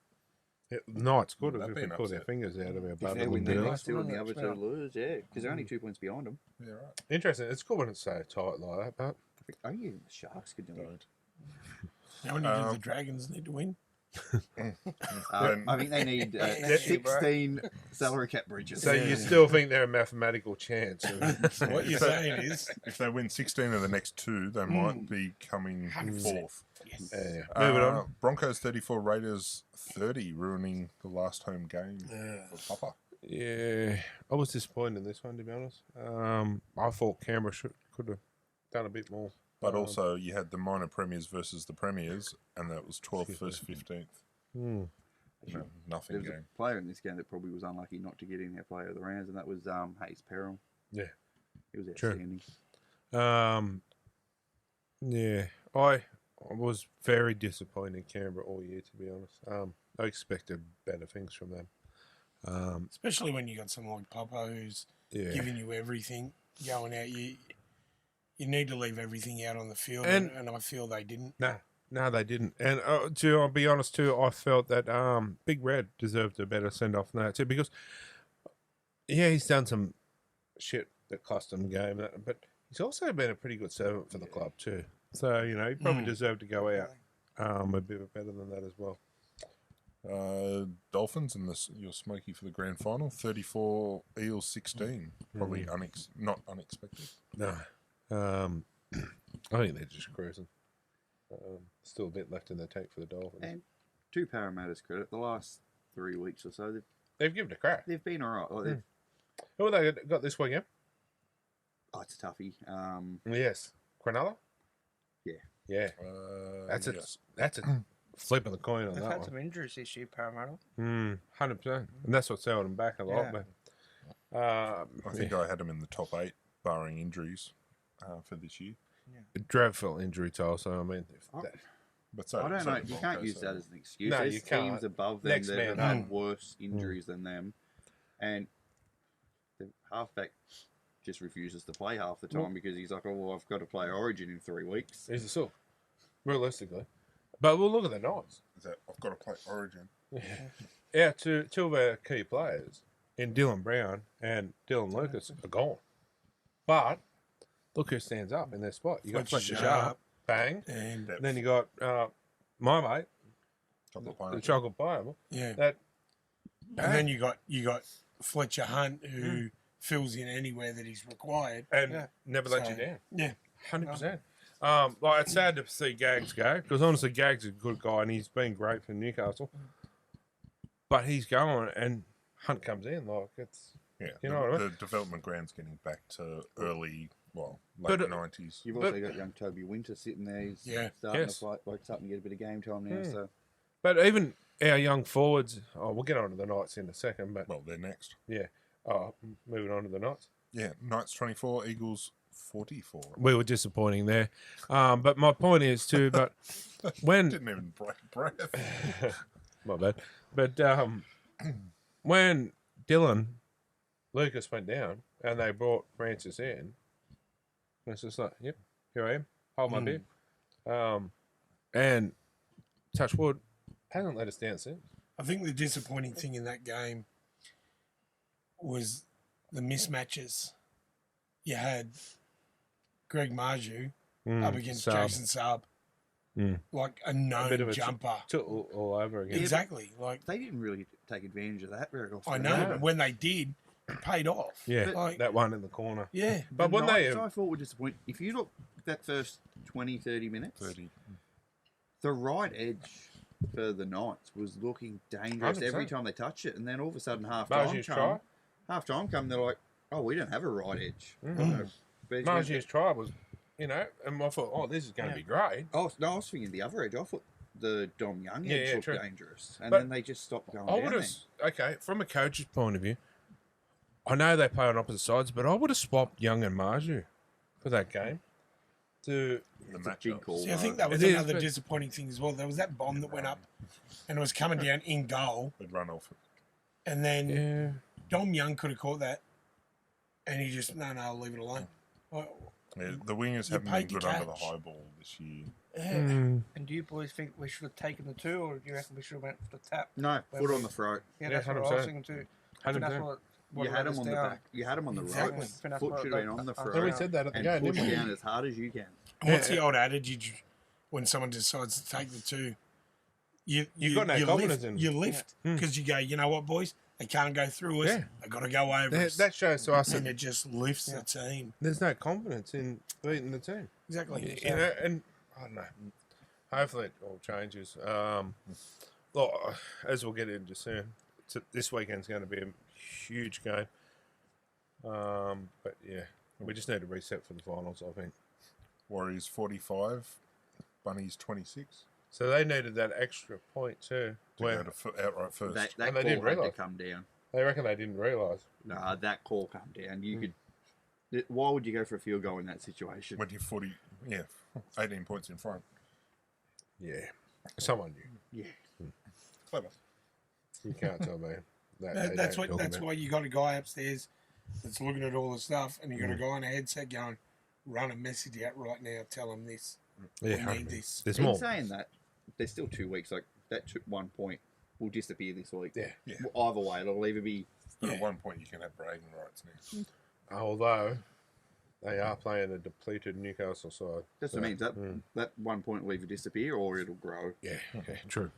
S1: Yeah, Knights could have
S4: That'd
S1: if
S4: be
S1: we
S4: an
S1: pull their
S4: upset.
S1: fingers out of our
S5: If
S1: butt.
S5: they
S1: and
S5: win
S1: do
S5: their
S1: it.
S5: last two and the
S10: Right,
S5: other two
S10: right.
S5: lose, yeah, because they're only 2 points behind them.
S4: Yeah, right.
S1: Interesting. It's cool when it's so tight like that, but
S5: Oh, yeah, the Sharks could do it.
S4: Don't.
S2: How many do the Dragons need to win?
S5: I think they need 16 salary cap breaches.
S1: so you still think they're a mathematical chance?
S2: So what you're saying is,
S4: If they win 16 of the next two, they might be coming
S2: 100%.
S4: fourth.
S2: yes.
S1: Yeah. Move it on.
S4: Broncos 34, Raiders 30, ruining the last home game for Papa.
S1: Yeah, I was disappointed in this one, to be honest. I thought Canberra could have done a bit more.
S4: But also, you had the minor premiers versus the premiers, and that was 12th versus 15th. Nothing
S5: There was
S4: game.
S5: a player in this game that probably was unlucky not to get in our player of the rounds, and that was Hayes Peril.
S1: Yeah.
S5: He was
S1: True.
S5: outstanding.
S1: Yeah, I was very disappointed in Canberra all year, to be honest. I expected better things from them.
S2: Especially when you got someone like Papa who's
S1: Yeah.
S2: giving you everything going out. You need to leave everything out on the field,
S1: And-
S2: and I feel they didn't.
S1: No, they didn't. And I'll be honest too, I felt that Big Red deserved a better send off than that too, because yeah, he's done some shit that cost him the game, but he's also been a pretty good servant for the club too. So he probably deserved to go out a bit better than that as well.
S4: Dolphins and your Smoky for the grand final. 34, Eels 16. Probably not unexpected.
S1: No. I think they're just cruising. Still a bit left in the tank for the Dolphins.
S5: And to Parramatta's credit, the last 3 weeks or so,
S1: They've given it a crack.
S5: they've been all right. Like,
S1: Who have they got this weekend?
S5: oh, it's a toughie.
S1: Yes. Cronulla?
S5: Yeah.
S1: Yeah. That's a flip of the coin on
S6: They've
S1: that
S6: had
S1: one.
S6: some injuries this year, Parramatta.
S1: 100%. And that's what's held them back a lot.
S6: Yeah.
S1: But,
S4: I think I had them in the top 8, barring injuries, for this year.
S1: a dreadful injury toll. So, I mean,
S4: But so,
S5: I don't
S4: so
S5: know.
S4: the
S5: You can't
S4: Broncos,
S5: use
S4: so-
S5: that as an excuse.
S1: No,
S5: There's
S1: you
S5: teams
S1: can't.
S5: above them
S1: Next
S5: that
S1: man
S5: have
S1: up.
S5: had worse injuries than them. And the halfback just refuses to play half the time because he's like, oh, well, I've got to play Origin in 3 weeks.
S1: he's a sook, realistically. But we'll look at the Knights.
S4: Is that I've got to play Origin.
S1: Yeah, two of our key players in Dylan Brown and Dylan Lucas are gone. But look who stands up in their spot. You got
S2: Fletcher
S1: Fletcher Sharp,
S2: Sharp.
S1: bang.
S2: And
S1: And then you got my mate,
S4: Chocolate
S1: the
S4: pineapple.
S1: chocolate pineapple.
S2: yeah,
S1: That
S2: and then you got Fletcher Hunt who fills in anywhere that he's required.
S1: and never let
S2: So,
S1: you down.
S2: Yeah,
S1: 100%. Like it's sad to see Gags go because honestly, Gags is a good guy and he's been great for Newcastle. But he's going and Hunt comes in like it's
S4: Yeah,
S1: You know what I
S4: the
S1: mean?
S4: development ground's getting back to late
S1: But,
S4: 90s.
S5: You've also got young Toby Winter sitting there. He's
S2: Yeah.
S5: starting
S1: Yes.
S5: to fight, like starting to get a bit of game time now. So
S1: But even our young forwards, we'll get on to the Knights in a second. But
S4: Well, they're next.
S1: yeah, moving on to the Knights.
S4: Yeah, Knights 24, Eagles 44.
S1: We were disappointing there. But my point is too, but when
S4: Didn't even break breath.
S1: my bad. But when Dylan Lucas went down and they brought Francis in, it's just like, yep, here I am, hold my beer. And touch wood, hasn't let us down since.
S2: I think the disappointing thing in that game was the mismatches. You had Greg Marju up against
S1: Saab.
S2: Jason Saab,
S1: Mm.
S2: like a
S1: A
S2: known
S1: bit of a
S2: jumper.
S1: all over again.
S2: Exactly. Like
S5: they didn't really take advantage of that very often.
S2: I know, but when they did, it paid off.
S1: Yeah,
S2: Like,
S1: that one in the corner.
S2: yeah.
S1: But
S5: The
S1: when they
S5: Knights, I thought were disappointing. If you look that first 20, 30 minutes,
S4: 30.
S5: the right edge for the Knights was looking dangerous
S1: 100%.
S5: every time they touched it, and then all of a sudden
S1: Marju's try.
S5: half time come, they're like, oh, we don't have a right edge.
S1: Marju's try was, and I thought, oh, this is going to be great.
S5: I was thinking the other edge. I thought the Dom Young
S1: Yeah,
S5: edge
S1: yeah,
S5: looked
S1: true.
S5: dangerous, and
S1: But
S5: then they just stopped going
S1: I
S5: down
S1: would
S5: there.
S1: have, okay, from a coach's point of view, I know they play on opposite sides, but I would have swapped Young and Marju for that game.
S4: The
S5: It's a big
S4: matchups.
S5: call.
S2: See, I think that was
S1: It is,
S2: another
S1: but-
S2: disappointing thing as well. There was that bomb that went up and it was coming down in goal,
S4: They'd run off it.
S2: and then
S1: Yeah.
S2: Dom Young could have caught that, and he just no, I'll leave it alone. Like,
S4: Yeah, the wingers
S2: You
S4: haven't been
S2: paid to
S4: good under the
S2: catch.
S4: high ball this year.
S6: And do you boys think we should have taken the 2, or do you reckon we should have went for the tap?
S5: No, foot on the throat.
S6: Yeah,
S1: Yeah,
S6: that's what I was
S1: 100%.
S6: thinking too. I think that's
S1: 100%.
S6: what
S5: You
S6: let
S5: had
S6: us
S5: him on the
S6: down.
S5: back. You had him on the
S2: Exactly.
S5: ropes.
S6: That's
S5: Foot
S6: what
S5: should
S6: I-
S5: have been on the
S6: I- I-
S5: throat.
S1: Yeah, we said that at the
S5: and
S1: game,
S5: push
S1: didn't we?
S5: down as hard as you can.
S2: and what's the old adage when someone decides to take the 2? You
S1: got no confidence
S2: lift,
S1: in-
S2: you lift because you go, you know what, boys, they can't go through us.
S1: Yeah.
S2: They got to go over us,
S1: That shows to us
S2: and
S1: that
S2: it just lifts the team.
S1: there's no confidence in beating the team.
S2: Exactly.
S1: You know, and I don't know. Hopefully it all changes. Look, as we'll get into soon, this weekend's going to be a huge game. But yeah, we just need to reset for the finals, I think.
S4: Warriors 45, Bunnies 26.
S1: So they needed that extra point too.
S4: To
S1: Where
S4: go to outright first.
S5: That
S1: And
S5: call
S1: they
S5: had
S1: didn't
S5: to
S1: realise.
S5: come down.
S1: they reckon they didn't realise.
S5: Nah, that call come down. You could. Why would you go for a field goal in that situation?
S4: When you're 40, 18 points in front.
S1: Yeah, someone knew.
S5: Yeah.
S4: Clever.
S1: You can't tell me that.
S2: That's why you got a guy upstairs that's looking at all the stuff, and you got a guy on a headset going, "Run a message out right now. Tell him this.
S1: Yeah,
S2: We need this."
S1: there's
S5: In
S1: more.
S5: saying that, there's still 2 weeks. Like that 1 point will disappear this week.
S1: Yeah.
S4: Yeah.
S5: Either way, it'll either be.
S4: But at one point, you can have bragging rights now.
S1: Although they are playing a depleted Newcastle side.
S5: That's what I mean. That 1 point will either disappear or it'll grow.
S1: Yeah, true.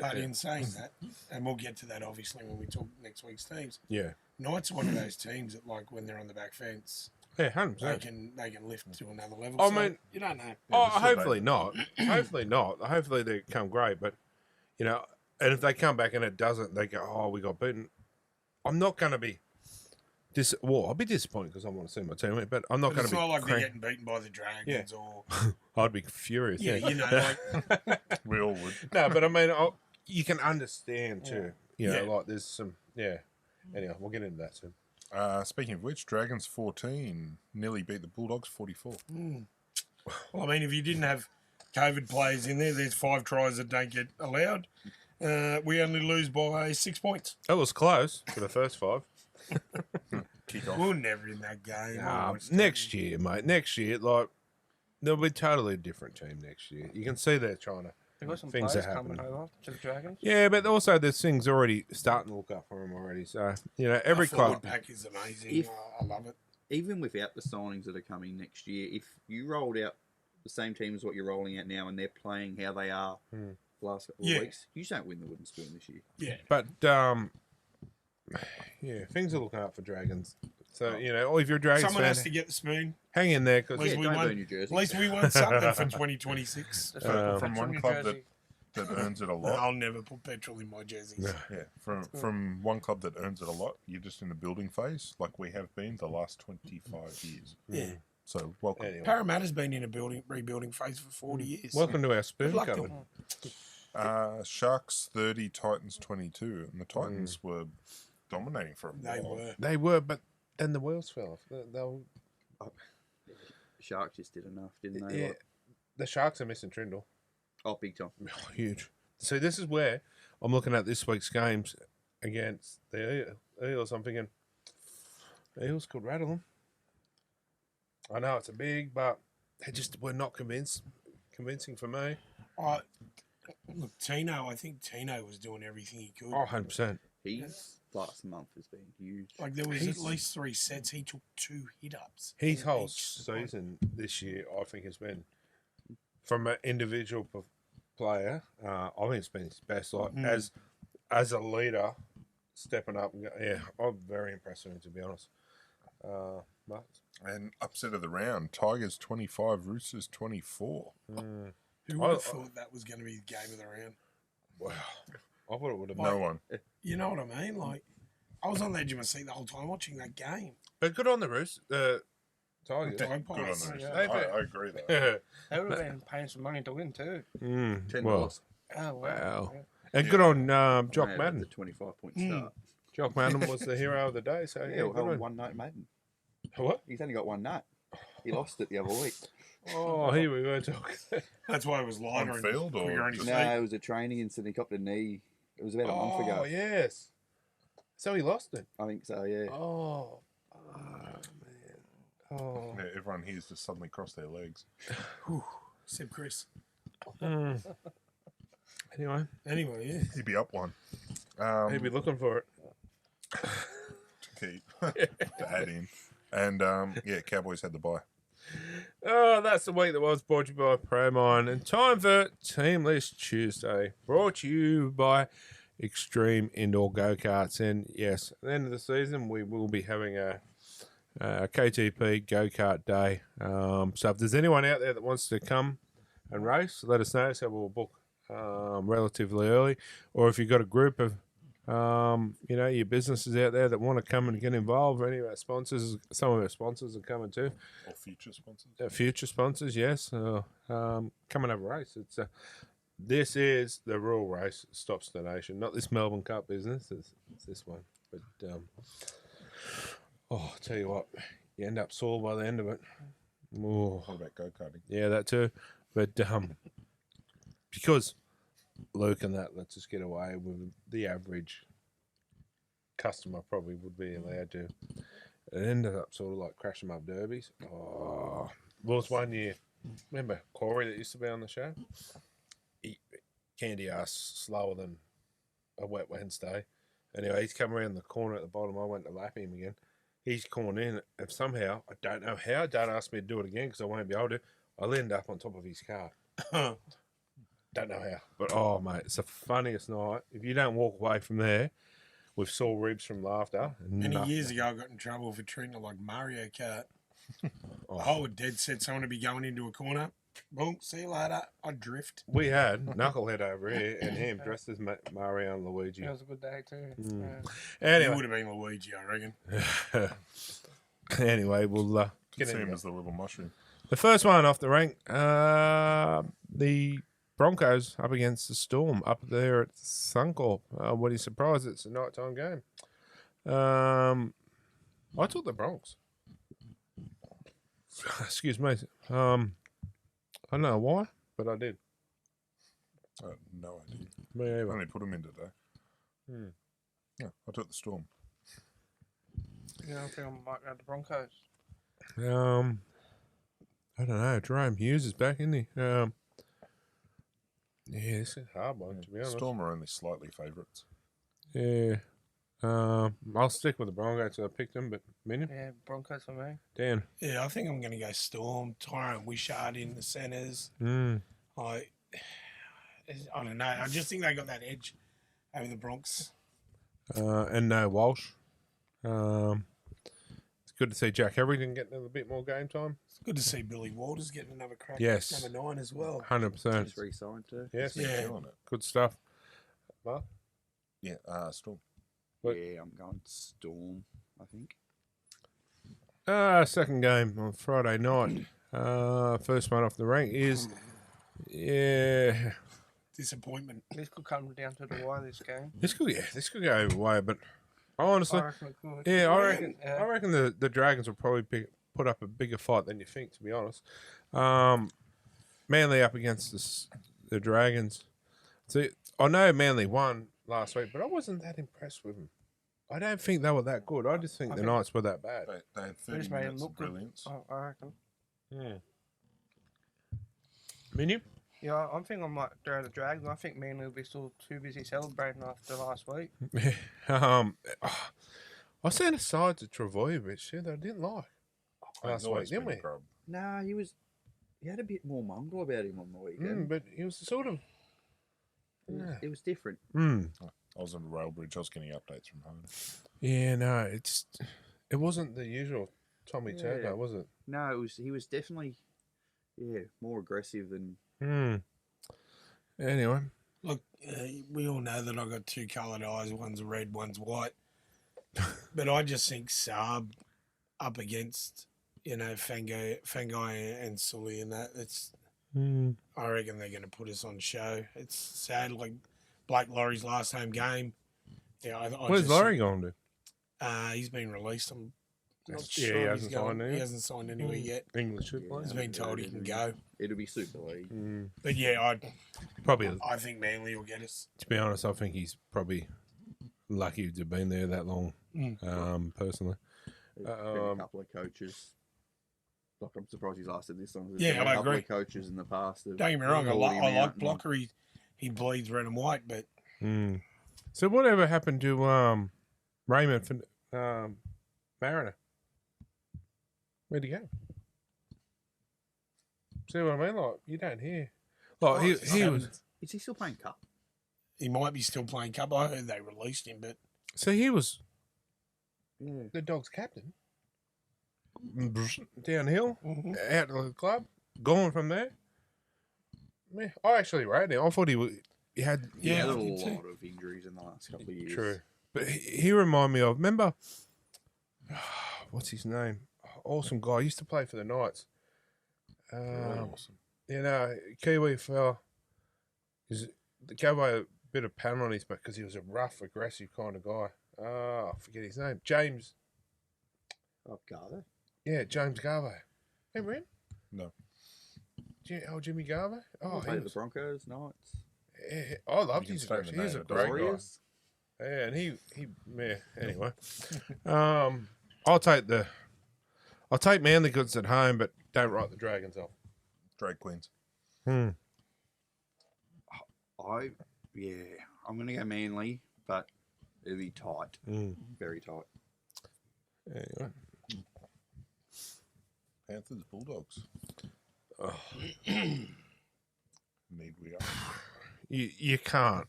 S2: But in saying that, and we'll get to that obviously when we talk next week's teams.
S1: Yeah.
S2: Knights are one of those teams that, like, when they're on the back fence,
S1: Yeah, 100%.
S2: they can lift to another level.
S1: I
S2: So,
S1: mean,
S2: you don't know.
S1: Oh,
S4: the
S1: hopefully not. Hopefully not. Hopefully they come great. But, you know, and if they come back and it doesn't, they go, oh, we got beaten. I'm not going to be I'll be disappointed because I want to see my team win, but I'm not
S2: But
S1: going
S2: it's
S1: to be
S2: not like they're getting beaten by the Dragons or
S1: I'd be furious.
S2: yeah, you know, like
S4: We all would.
S1: No, but I mean, you can understand too. You know,
S2: Yeah.
S1: like there's some, Anyway, we'll get into that soon.
S4: Speaking of which, Dragons 14 nearly beat the Bulldogs 44.
S2: well, I mean, if you didn't have COVID players in there, there's 5 tries that don't get allowed. We only lose by 6 points.
S1: It was close for the first 5.
S4: Kick off.
S2: We were never in that game.
S1: Next year, mate. Next year, like, there'll be totally a different team next year. You can see they're trying to.
S6: They've got some
S1: Things
S6: players
S1: are
S6: coming
S1: happening.
S6: over to the Dragons.
S1: Yeah, but also there's things already starting to look up for them already. So, you know, every
S2: Our forward
S1: club.
S2: pack is amazing. I love it.
S5: Even without the signings that are coming next year, if you rolled out the same team as what you're rolling out now and they're playing how they are the last couple of weeks, you don't win the wooden spoon this year.
S2: Yeah.
S1: But, things are looking up for Dragons. So, you know, if you're a Dragons
S2: Someone
S1: fan,
S2: has to get the spoon.
S1: hang in there
S2: At
S1: because
S2: least,
S5: Yeah,
S2: we
S5: don't
S2: won,
S5: burn your jersey.
S2: at least we won something for 2026.
S4: From one club that earns it a lot.
S2: I'll never put petrol in my jerseys.
S4: Yeah, from one club that earns it a lot, you're just in the building phase, like we have been the last 25 years.
S2: Yeah.
S4: So welcome.
S1: anyway,
S2: Parramatta's been in a rebuilding phase for 40 years.
S1: welcome to our spoon
S2: Good luck to
S1: cupboard.
S2: them.
S4: Sharks 30, Titans 22, and the Titans were dominating for a
S2: They
S4: while.
S2: were.
S1: They were, but then the wheels fell off. They were,
S5: Sharks just did enough, didn't they?
S1: yeah,
S5: Like,
S1: the Sharks are missing Trindle.
S5: oh, big time.
S1: Oh, huge. See, this is where I'm looking at this week's games against the Eels. I'm thinking, the Eels could rattle them. I know it's a big, but they just were not convincing for me.
S2: Look, Tino, I think Tino was doing everything he could.
S1: Oh, 100%.
S5: His last month has been huge.
S2: Like, there was at least 3 sets. He took 2 hit-ups.
S1: His
S2: in
S1: whole
S2: each
S1: season this year, I think, has been, from an individual player, I think it's been his best. Like, as a leader, stepping up. I'm very impressed with him, to be honest. But
S4: And upset of the round, Tigers 25, Roosters 24.
S2: Who would have thought that was going to be the game of the round?
S1: wow, I thought it would have
S4: No one.
S2: You know what I mean? Like, I was on the edge of my seat the whole time watching that game.
S1: But good on the Roosters. Tigers.
S2: Time
S4: Good on the
S2: pass.
S4: Roosters.
S1: They
S4: I agree though.
S6: They would have been paying some money to win too.
S5: $10.
S1: Well,
S6: Oh
S1: wow. And good on Jock
S5: The
S1: Madden.
S5: 25-point start.
S1: Jock Madden was the hero of the day. So
S5: Yeah,
S1: yeah,
S5: well,
S1: good on.
S5: one nut Madden.
S1: What?
S5: He's only got one nut. He lost it the other week.
S1: Oh, here we were talking.
S2: That's why it was lighter
S4: On
S2: and
S4: field or
S2: quicker on his
S4: just-
S2: feet.
S5: No, it was a training incident. He copped a knee. It was about a month ago.
S1: Oh, yes. So he lost it.
S5: I think so, yeah.
S1: Oh, man. Oh.
S4: Yeah, everyone here's just suddenly crossed their legs.
S2: Except Chris.
S1: Anyway,
S2: Anyway, yeah.
S4: He'd be up one.
S1: he'd be looking for it.
S4: To keep to add in. And Cowboys had the bye.
S1: Oh, that's the week that was brought to you by ProMine. And time for Team List Tuesday, brought to you by Extreme Indoor Go-Karts. And yes, at the end of the season, we will be having a KTP Go-Kart Day. So if there's anyone out there that wants to come and race, let us know so we'll book relatively early. Or if you've got a group of your businesses out there that want to come and get involved, or any of our sponsors, some of our sponsors are coming too.
S4: Or future sponsors.
S1: Future sponsors, yes. Come and have a race. This is the real race that stops the nation, not this Melbourne Cup business. It's this one. But I'll tell you what, you end up sore by the end of it. Oh,
S4: What about go-karting?
S1: yeah, that too. But because Luke and that lets us get away with the average customer probably would be allowed to. It ended up sort of like crashing up derbies. Oh, well, it was one year. Remember Corey that used to be on the show? Candy ass slower than a wet Wednesday. Anyway, he's come around the corner at the bottom. I went to lap him again. He's cornered in, and somehow, I don't know how, don't ask me to do it again because I won't be able to. I'll end up on top of his car. Don't know how. But, oh, mate, it's the funniest night. If you don't walk away from there with sore ribs from laughter.
S2: Many years ago, I got in trouble for treating it like Mario Kart. I would dead set someone to be going into a corner. Boom, see you later. I'd drift.
S1: We had Knucklehead over here and him dressed as Mario and Luigi.
S6: It was a good day too.
S2: It
S1: Anyway,
S2: would have been Luigi, I reckon.
S1: anyway, we'll get
S4: See
S1: into
S4: him
S1: it.
S4: as the little mushroom.
S1: The first one off the rank, the Broncos up against the Storm up there at Suncorp. What are you surprised it's a nighttime game? I took the Bronx. Excuse me. I don't know why, but I did.
S4: No idea.
S1: Me
S4: I
S1: either.
S4: only put him in today. Yeah, I took the Storm.
S6: Yeah, I think I might go the Broncos.
S1: I don't know. Jerome Hughes is back, isn't he? Yeah, this is a hard one, to be honest.
S4: Storm are only slightly favourites.
S1: Yeah. I'll stick with the Broncos. I picked them, but Minion?
S6: Yeah, Broncos for me.
S1: Dan?
S2: Yeah, I think I'm going to go Storm. Tyrone Wishart in the centres.
S1: Mm.
S2: I don't know. I just think they got that edge over the Bronx.
S1: And no Walsh. It's good to see Jack Everything getting a bit more game time.
S2: It's good to see Billy Walters getting another crack
S1: Yes.
S2: at number 9 as well.
S1: 100%.
S5: He's re-signed too.
S1: Yes.
S2: Yeah.
S4: Killing it.
S1: Good stuff. Mark?
S4: Yeah, Storm.
S1: What?
S5: Yeah, I'm going Storm, I think.
S1: Second game on Friday night. First one off the rank is, yeah,
S2: Disappointment.
S6: This could come down to the wire, this game.
S1: this could go either way, but honestly,
S6: I reckon it could.
S1: yeah, I
S6: Yeah.
S1: reckon the Dragons will probably put up a bigger fight than you think, to be honest. Manly up against the Dragons. See, I know Manly won last week, but I wasn't that impressed with them. I don't think they were that good. I just think the Knights were that bad.
S4: They had
S6: They
S4: 30
S6: just made him
S4: minutes of
S6: look good.
S4: brilliance.
S6: I reckon.
S1: Minion?
S6: Yeah, I'm thinking I might go the Dragons. I think Manly will be still too busy celebrating after last week.
S1: I sent aside to Travojevic that I didn't like last
S4: He's
S1: week,
S4: always
S1: didn't
S4: been
S1: we?
S4: a grub.
S5: Nah, he had a bit more mongrel about him on the weekend.
S1: But he was sort of.
S5: It was different.
S4: I was on the rail bridge. I was getting updates from home.
S1: Yeah, no, it wasn't the usual Tommy
S5: Yeah.
S1: Turbo, was it?
S5: No, he was definitely more aggressive than.
S1: Anyway,
S2: Look, we all know that I've got two coloured eyes. One's red, one's white. But I just think Saab up against, Fangai and Sully and that, I reckon they're going to put us on show. It's sad, like Blake Laurie's last home game. Yeah, I
S1: where's
S2: just
S1: Laurie going to?
S2: He's been released. I'm not
S1: Yeah,
S2: sure
S1: he
S2: if
S1: hasn't
S2: he's going.
S1: signed anywhere.
S2: He hasn't signed anywhere yet.
S1: English should play.
S2: He's been told he can go.
S5: It'll be Super League.
S2: But yeah,
S1: Probably,
S2: I think Manly will get us.
S1: to be honest, I think he's probably lucky to have been there that long, personally.
S5: There's been a couple of coaches. Like, I'm surprised he's lasted this long. There's
S2: Yeah,
S5: been a
S2: I
S5: couple
S2: agree.
S5: of coaches in the past.
S2: Don't get me wrong, I like Blocker. He bleeds red and white, but
S1: So whatever happened to Raymond for Mariner? Where'd he go? See what I mean? Like, you don't hear. Like, he was.
S5: Is he still playing Cup?
S2: he might be still playing Cup. I heard they released him, but
S1: So he was
S5: Yeah.
S1: the Dogs' captain. Downhill, out of the club, going from there. Yeah, I actually rated him. I thought he had.
S5: He had a
S2: me too.
S5: lot of injuries in the last couple of years.
S1: True. But he reminded me of, remember, what's his name? Awesome guy. He used to play for the Knights.
S4: Really awesome.
S1: Kiwi fella. The guy a bit of pattern on his back because he was a rough, aggressive kind of guy. I forget his name. James.
S5: Oh, Garver.
S1: Yeah, James Garvo. Remember him?
S4: No.
S1: Jimmy Garvo? Oh,
S5: Played at the Broncos, Knights.
S1: yeah, I loved
S4: You
S1: his
S4: can say the
S1: aggression. He's
S4: name,
S1: a
S4: it doesn't
S1: great guy.
S5: Warriors.
S1: Yeah, and he anyway. I'll take Manly goods at home, but don't write the Dragons off.
S4: Drag Queens.
S5: I'm going to go Manly, but it'll be tight. Very tight.
S1: Anyway.
S4: Panthers, Bulldogs. need we are.
S1: You can't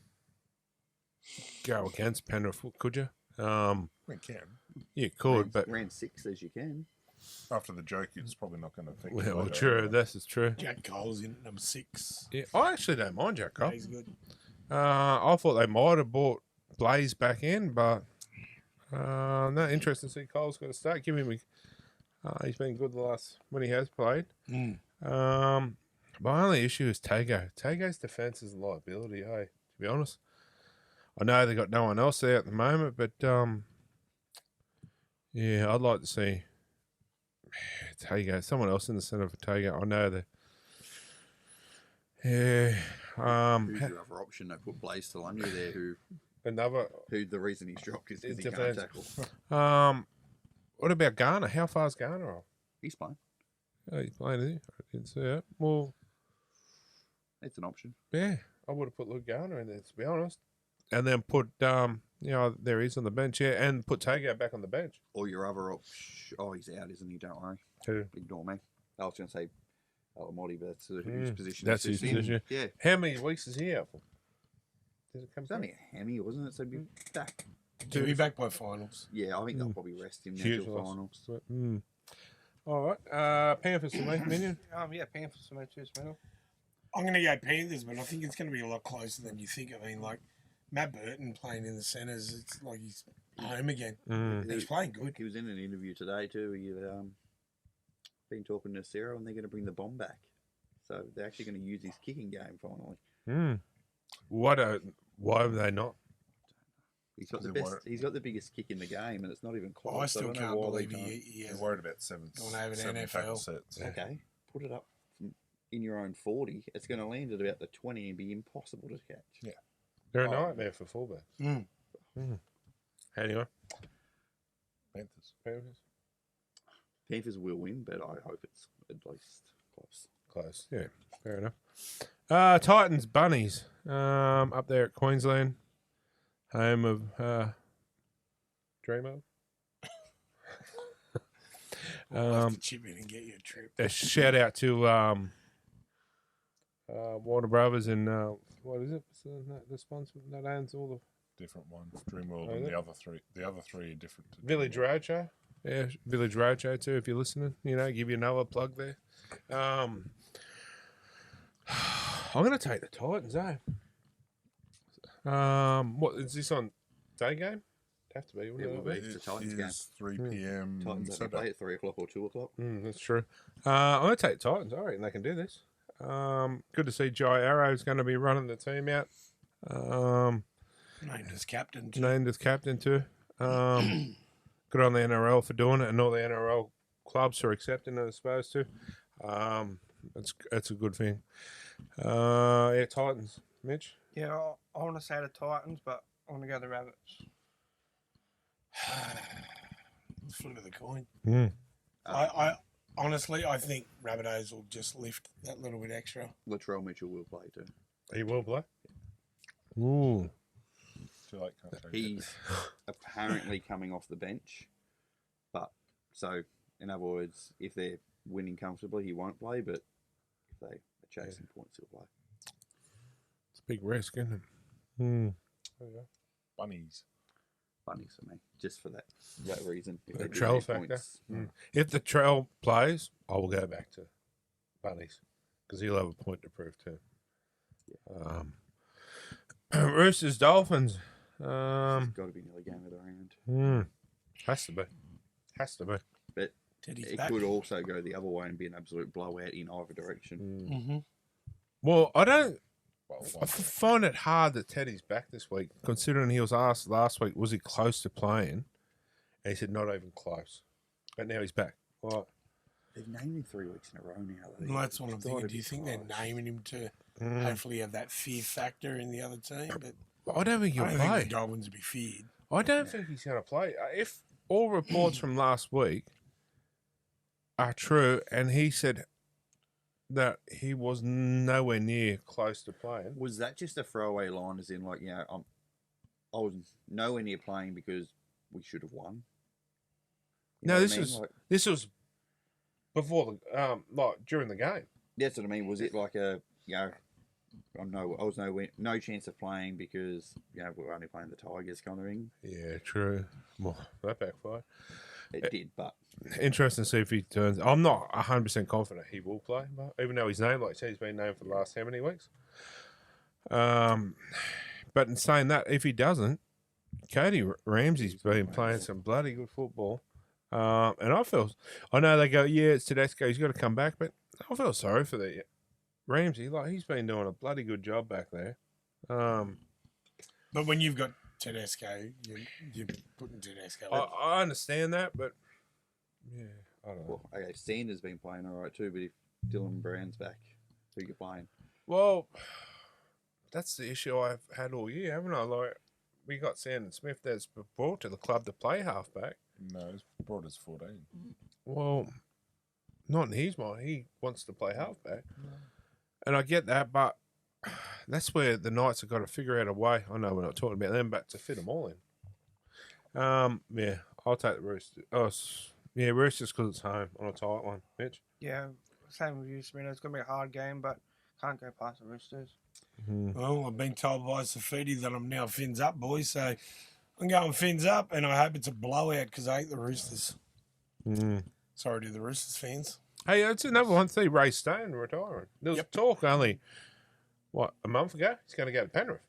S1: go against Penrith, could you?
S4: We can.
S1: You could, but
S5: round 6 says you can.
S4: After the joke, it's probably not going to affect.
S1: well,
S4: you later
S1: true.
S4: anyway.
S1: This is true.
S2: Jack Cole's in number 6.
S1: Yeah, I actually don't mind Jack Cole.
S2: He's good.
S1: I thought they might have brought Blaze back in, but no, interesting to see Cole's got to start. Give him. He's been good the last when he has played. My only issue is Tago. Tago's defense is a liability. To be honest, I know they got no one else there at the moment, but yeah, I'd like to see Tago, someone else in the centre for Tago. I know that. Yeah.
S5: Who's your other option? They put Blaze Talungi there, who the reason he's dropped is because he can't tackle.
S1: What about Garner? How far's Garner off?
S5: He's playing.
S1: Oh, he's playing, is he? I didn't see it. Well,
S5: it's an option.
S1: Yeah, I would have put Luke Garner in there, to be honest, and then put there he is on the bench, and put Tago back on the bench.
S5: Or your other option. Oh, he's out, isn't he? Don't worry.
S1: Who?
S5: Ignore me. I was going to say Alamotti, but that's whose position.
S1: That's his position.
S5: Yeah.
S1: How many weeks is he out for? Does it come?
S5: It's only a hammy, wasn't it? So he'll be back.
S2: He'll be back by finals.
S5: Yeah, I think they'll probably rest him now till finals.
S1: All right. Panthers for me, Minion.
S6: Yeah, Panthers for me too, Smita.
S2: I'm going to go Panthers, but I think it's going to be a lot closer than you think. I mean, like, Matt Burton playing in the centres, it's like he's home again. He's playing good.
S5: He was in an interview today too. He's been talking to Sarah, and they're going to bring the bomb back. So they're actually going to use his kicking game finally.
S1: Why have they not?
S5: He's got the best. He's got the biggest kick in the game, and it's not even close.
S2: I still
S5: don't know
S2: can't
S5: why
S2: believe
S5: they can't.
S2: he
S4: They're worried about seven
S2: over to
S4: tackle
S2: NFL.
S4: sets.
S5: Okay, put it up in your own 40. It's going to land at about the 20 and be impossible to catch.
S4: Yeah,
S1: they're a nightmare for fullbacks. Anyway,
S5: Panthers will win, but I hope it's at least close.
S1: Close, yeah, fair enough. Titans Bunnies up there at Queensland, home of Dreamo.
S2: I'll have to chip in and get you a trip.
S1: A shout out to Warner Brothers and what is it? What's the sponsor that owns all the
S4: different ones. Dreamworld and the other three. The other three are different. To
S1: Village Roadshow. Yeah, Village Roadshow too. If you're listening, give you another plug there. I'm going to take the Titans, what is this on day game? Have to be, wouldn't it?
S5: It's a Titans game.
S4: 3 p.m.
S5: Titans have to play at 3 o'clock or 2 o'clock.
S1: That's true. I'm going to take the Titans. I reckon they can do this. Good to see Jai Arrow's going to be running the team out.
S2: Named as captain too.
S1: Good on the NRL for doing it, and all the NRL clubs are accepting it as supposed to. That's a good thing. Titans. Mitch?
S6: Yeah, I want to say the Titans, but I want to go the Rabbits.
S2: Flip of the coin. I honestly, I think Rabbitohs will just lift that little bit extra.
S5: Latrell Mitchell will play too.
S1: He will play? Ooh.
S4: Too late, can't change
S5: He's
S4: it.
S5: apparently coming off the bench, but so in other words, if they're winning comfortably, he won't play. But if they are chasing points, he'll play.
S1: It's a big risk, isn't it?
S4: Bunnies
S5: for me, just for that reason. If
S1: The
S5: they do
S1: Trell
S5: need
S1: factor.
S5: points.
S1: If the Trell plays, I will go back to Bunnies because he'll have a point to prove too. Roosters Dolphins.
S5: It's got to be nearly game of the round.
S1: Has to be.
S5: But
S2: Teddy's
S5: it
S2: back.
S5: could also go the other way and be an absolute blowout in either direction.
S1: Well, I find it hard that Teddy's back this week, considering he was asked last week, was he close to playing? And he said, not even close. But now he's back. Well,
S5: They've named him 3 weeks in a row now.
S2: Well, that's what I'm thinking. Do you think they're naming him to hopefully have that fear factor in the other team? But
S1: I don't think he'll
S2: I don't
S1: play.
S2: think the Dolphins will be feared.
S1: I don't think he's going to play. If all reports from last week are true, and he said that he was nowhere near close to playing.
S5: Was that just a throwaway line, as in like, I was nowhere near playing because we should have won?
S1: No, this was before the during the game.
S5: That's what I mean. Was it like a I was no chance of playing because we're only playing the Tigers kind of thing.
S1: Yeah, true. Well, that backfired.
S5: It did, but
S1: Interesting to see if he turns. I'm not 100% confident he will play, but even though his name, like I said, he's been named for the last how many weeks. But in saying that, if he doesn't, Cody Ramsey's been playing some bloody good football. And I know they go, yeah, it's Tedesco, he's got to come back, but I feel sorry for the Ramsey. Like, he's been doing a bloody good job back there.
S2: But when you've got Tedesco, you're putting Tedesco.
S1: I understand that, but yeah, I don't know.
S5: Well, okay, Sanders been playing all right too, but if Dylan Brown's back, who you playing?
S1: Well, that's the issue I've had all year, haven't I? Like, we got Sandon Smith that's brought to the club to play halfback.
S4: No, he's brought us 14.
S1: Well, not in his mind. He wants to play halfback. And I get that, but that's where the Knights have got to figure out a way. I know we're not talking about them, but to fit them all in. Yeah, I'll take the Roosters. Yeah, Roosters because it's home on a tight one. Mitch?
S6: Yeah, same with you, Smita. It's going to be a hard game, but can't go past the Roosters.
S2: Well, I've been told by Safidi that I'm now fins up, boys. So I'm going fins up, and I hope it's a blowout because I hate the Roosters. Sorry to the Roosters fans.
S1: Hey, that's another one. See, Ray Stone retiring. There was talk only, a month ago? He's going to go to Penrith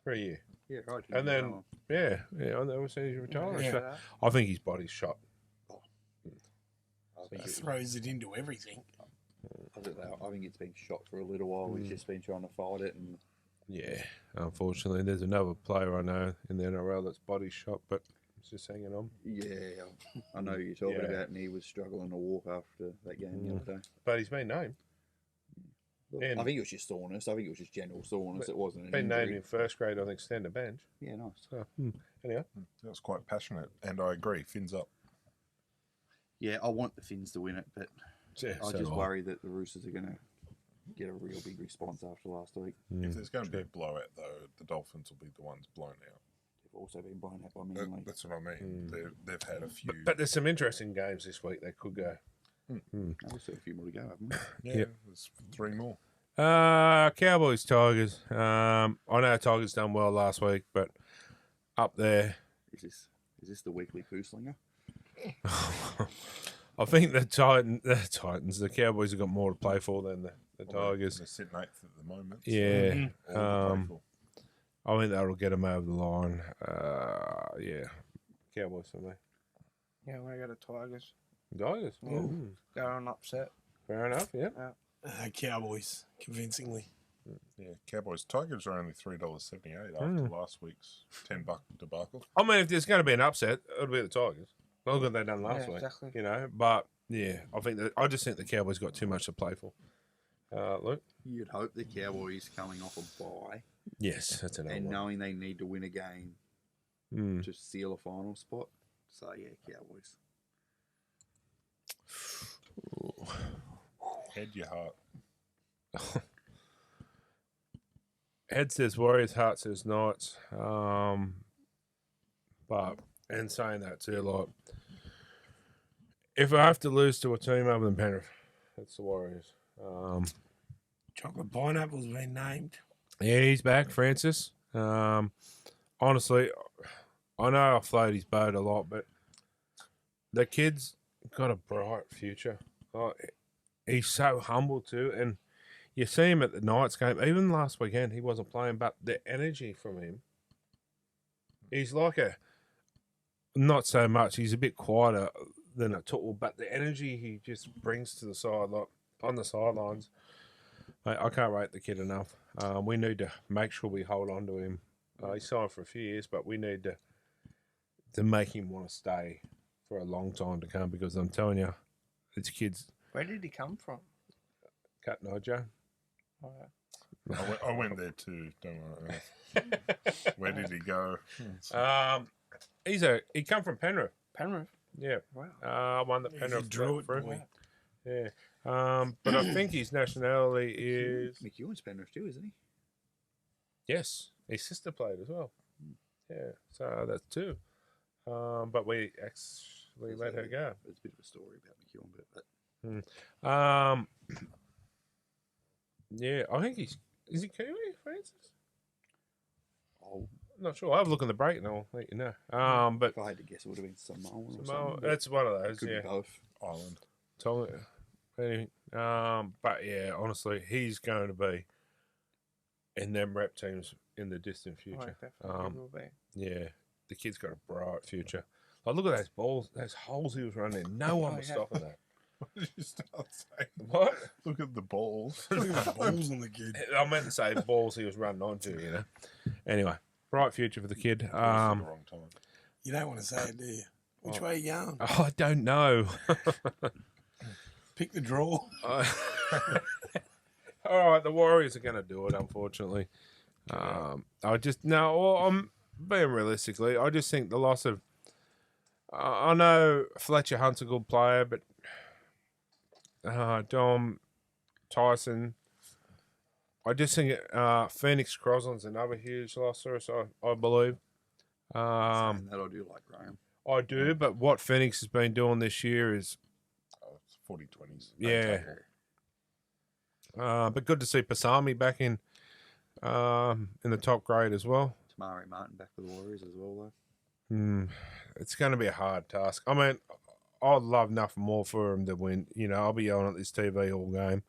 S1: for a year.
S5: Yeah, right.
S1: And then, I never seen he's retiring.
S2: Yeah.
S1: So I think his body's shot.
S5: I think
S2: He throws it into everything.
S5: I think it's been shot for a little while. He's just been trying to fight it, and
S1: Yeah, unfortunately, there's another player I know in the NRL that's body shot, but it's just hanging on.
S5: yeah, I know who you're talking about, and he was struggling to walk after that game the other day.
S1: But he's been named. And
S5: I think it was just soreness. I think it was just general soreness. It wasn't an
S1: been
S5: injury.
S1: named in first grade, I think, standard bench.
S5: Yeah, nice.
S1: So, anyway.
S4: That was quite passionate, and I agree. Fins up.
S5: Yeah, I want the Finns to win it, but
S1: Yeah,
S5: I
S1: so
S5: just
S1: do I.
S5: worry that the Roosters are going to get a real big response after last week.
S4: If there's going to be a blowout, though, the Dolphins will be the ones blown out.
S5: They've also been blown out by Manly.
S4: That's what I mean. They've had a few.
S1: But there's some interesting games this week that could go.
S5: We've still a few more to go, haven't we?
S4: Yeah, there's 3 more.
S1: Cowboys, Tigers. I know Tigers done well last week, but up there,
S5: Is this the weekly poo slinger?
S1: I think the Titans, the Cowboys have got more to play for than the Tigers.
S4: They're sitting 8th at the moment.
S1: Yeah.
S4: So all to play for.
S1: I think that'll get them over the line. Yeah, Cowboys for me.
S6: Yeah, we're going to go to Tigers.
S1: Tigers.
S6: Go on upset.
S1: Fair enough. Yeah.
S2: Cowboys, convincingly.
S4: Yeah, Cowboys. Tigers are only $3.78 after last week's $10 debacle.
S1: I mean, if there's going to be an upset, it'll be the Tigers. Look what they done last week.
S6: Exactly.
S1: You know, but yeah, I just think the Cowboys got too much to play for. Luke.
S5: You'd hope the Cowboys coming off a bye
S1: Yes, that's another
S5: and
S1: one.
S5: knowing they need to win a game to seal a final spot. So, yeah, Cowboys.
S4: Head your heart.
S1: Head says Warriors, heart says Knights. But and saying that too, like, if I have to lose to a team other than Penrith, it's the Warriors.
S2: Chocolate Pineapple's been named.
S1: Yeah, he's back, Francis. Honestly, I know I float his boat a lot, but the kid's got a bright future. Like, he's so humble too, and you see him at the Knights game. Even last weekend, he wasn't playing, but the energy from him, he's like not so much. He's a bit quieter than a tall, but the energy he just brings to the side, like on the sidelines, mate, I can't rate the kid enough. We need to make sure we hold on to him. He's signed for a few years, but we need to make him want to stay for a long time to come, because I'm telling you, it's kids.
S6: Where did he come from?
S1: Cut Niger.
S6: Oh, yeah.
S4: I went there too. Don't worry. Where did he go?
S1: He come from Penrith.
S6: Penrith.
S1: Yeah.
S6: Wow.
S1: Won the
S2: He's a
S1: Penrith
S2: Druid
S1: through.
S2: boy.
S1: Yeah. But I think his nationality is
S5: McEwen's Penrith too, isn't he?
S1: yes. His sister played as well. Yeah. So that's 2. But we actually let her go.
S5: There's a bit of a story about McEwen, but
S1: Yeah, I think Is he Kiwi, Francis?
S5: Oh,
S1: I'm not sure. I'll have a look in the break and I'll let you know. But
S5: if I had to guess, it would have been Samoan or
S1: Samoa,
S5: something. but
S1: that's one of those.
S5: could
S1: Yeah,
S5: be both.
S4: Island.
S1: Tonga. Anyway, but yeah, honestly, he's going to be in them rep teams in the distant future.
S6: Definitely will be.
S1: Yeah, the kid's got a bright future. Like, look at those balls, those holes he was running in. No one was stopping that.
S4: What did you start saying?
S1: What?
S4: Look at the balls.
S2: Look at the balls on the kid.
S1: I meant to say balls he was running onto, you know. Anyway, bright future for the kid.
S4: At the wrong time.
S2: You don't want to say it, do you? Which way are you going?
S1: Oh, I don't know.
S2: Pick the draw.
S1: All right, the Warriors are going to do it, unfortunately. I just, no, well, I'm being realistically, I just think the loss of, I know Fletcher Hunt's a good player, but Dom, Tyson, I just think Phoenix Crosland's another huge loss for us, I believe.
S5: Saying that I do like Graham.
S1: I do, but what Phoenix has been doing this year is,
S4: It's 40-20s.
S1: yeah. But good to see Pasami back in the top grade as well.
S5: Tamari Martin back for the Warriors as well, though.
S1: It's going to be a hard task. I mean, I'd love nothing more for him to win. You know, I'll be yelling at this TV all game.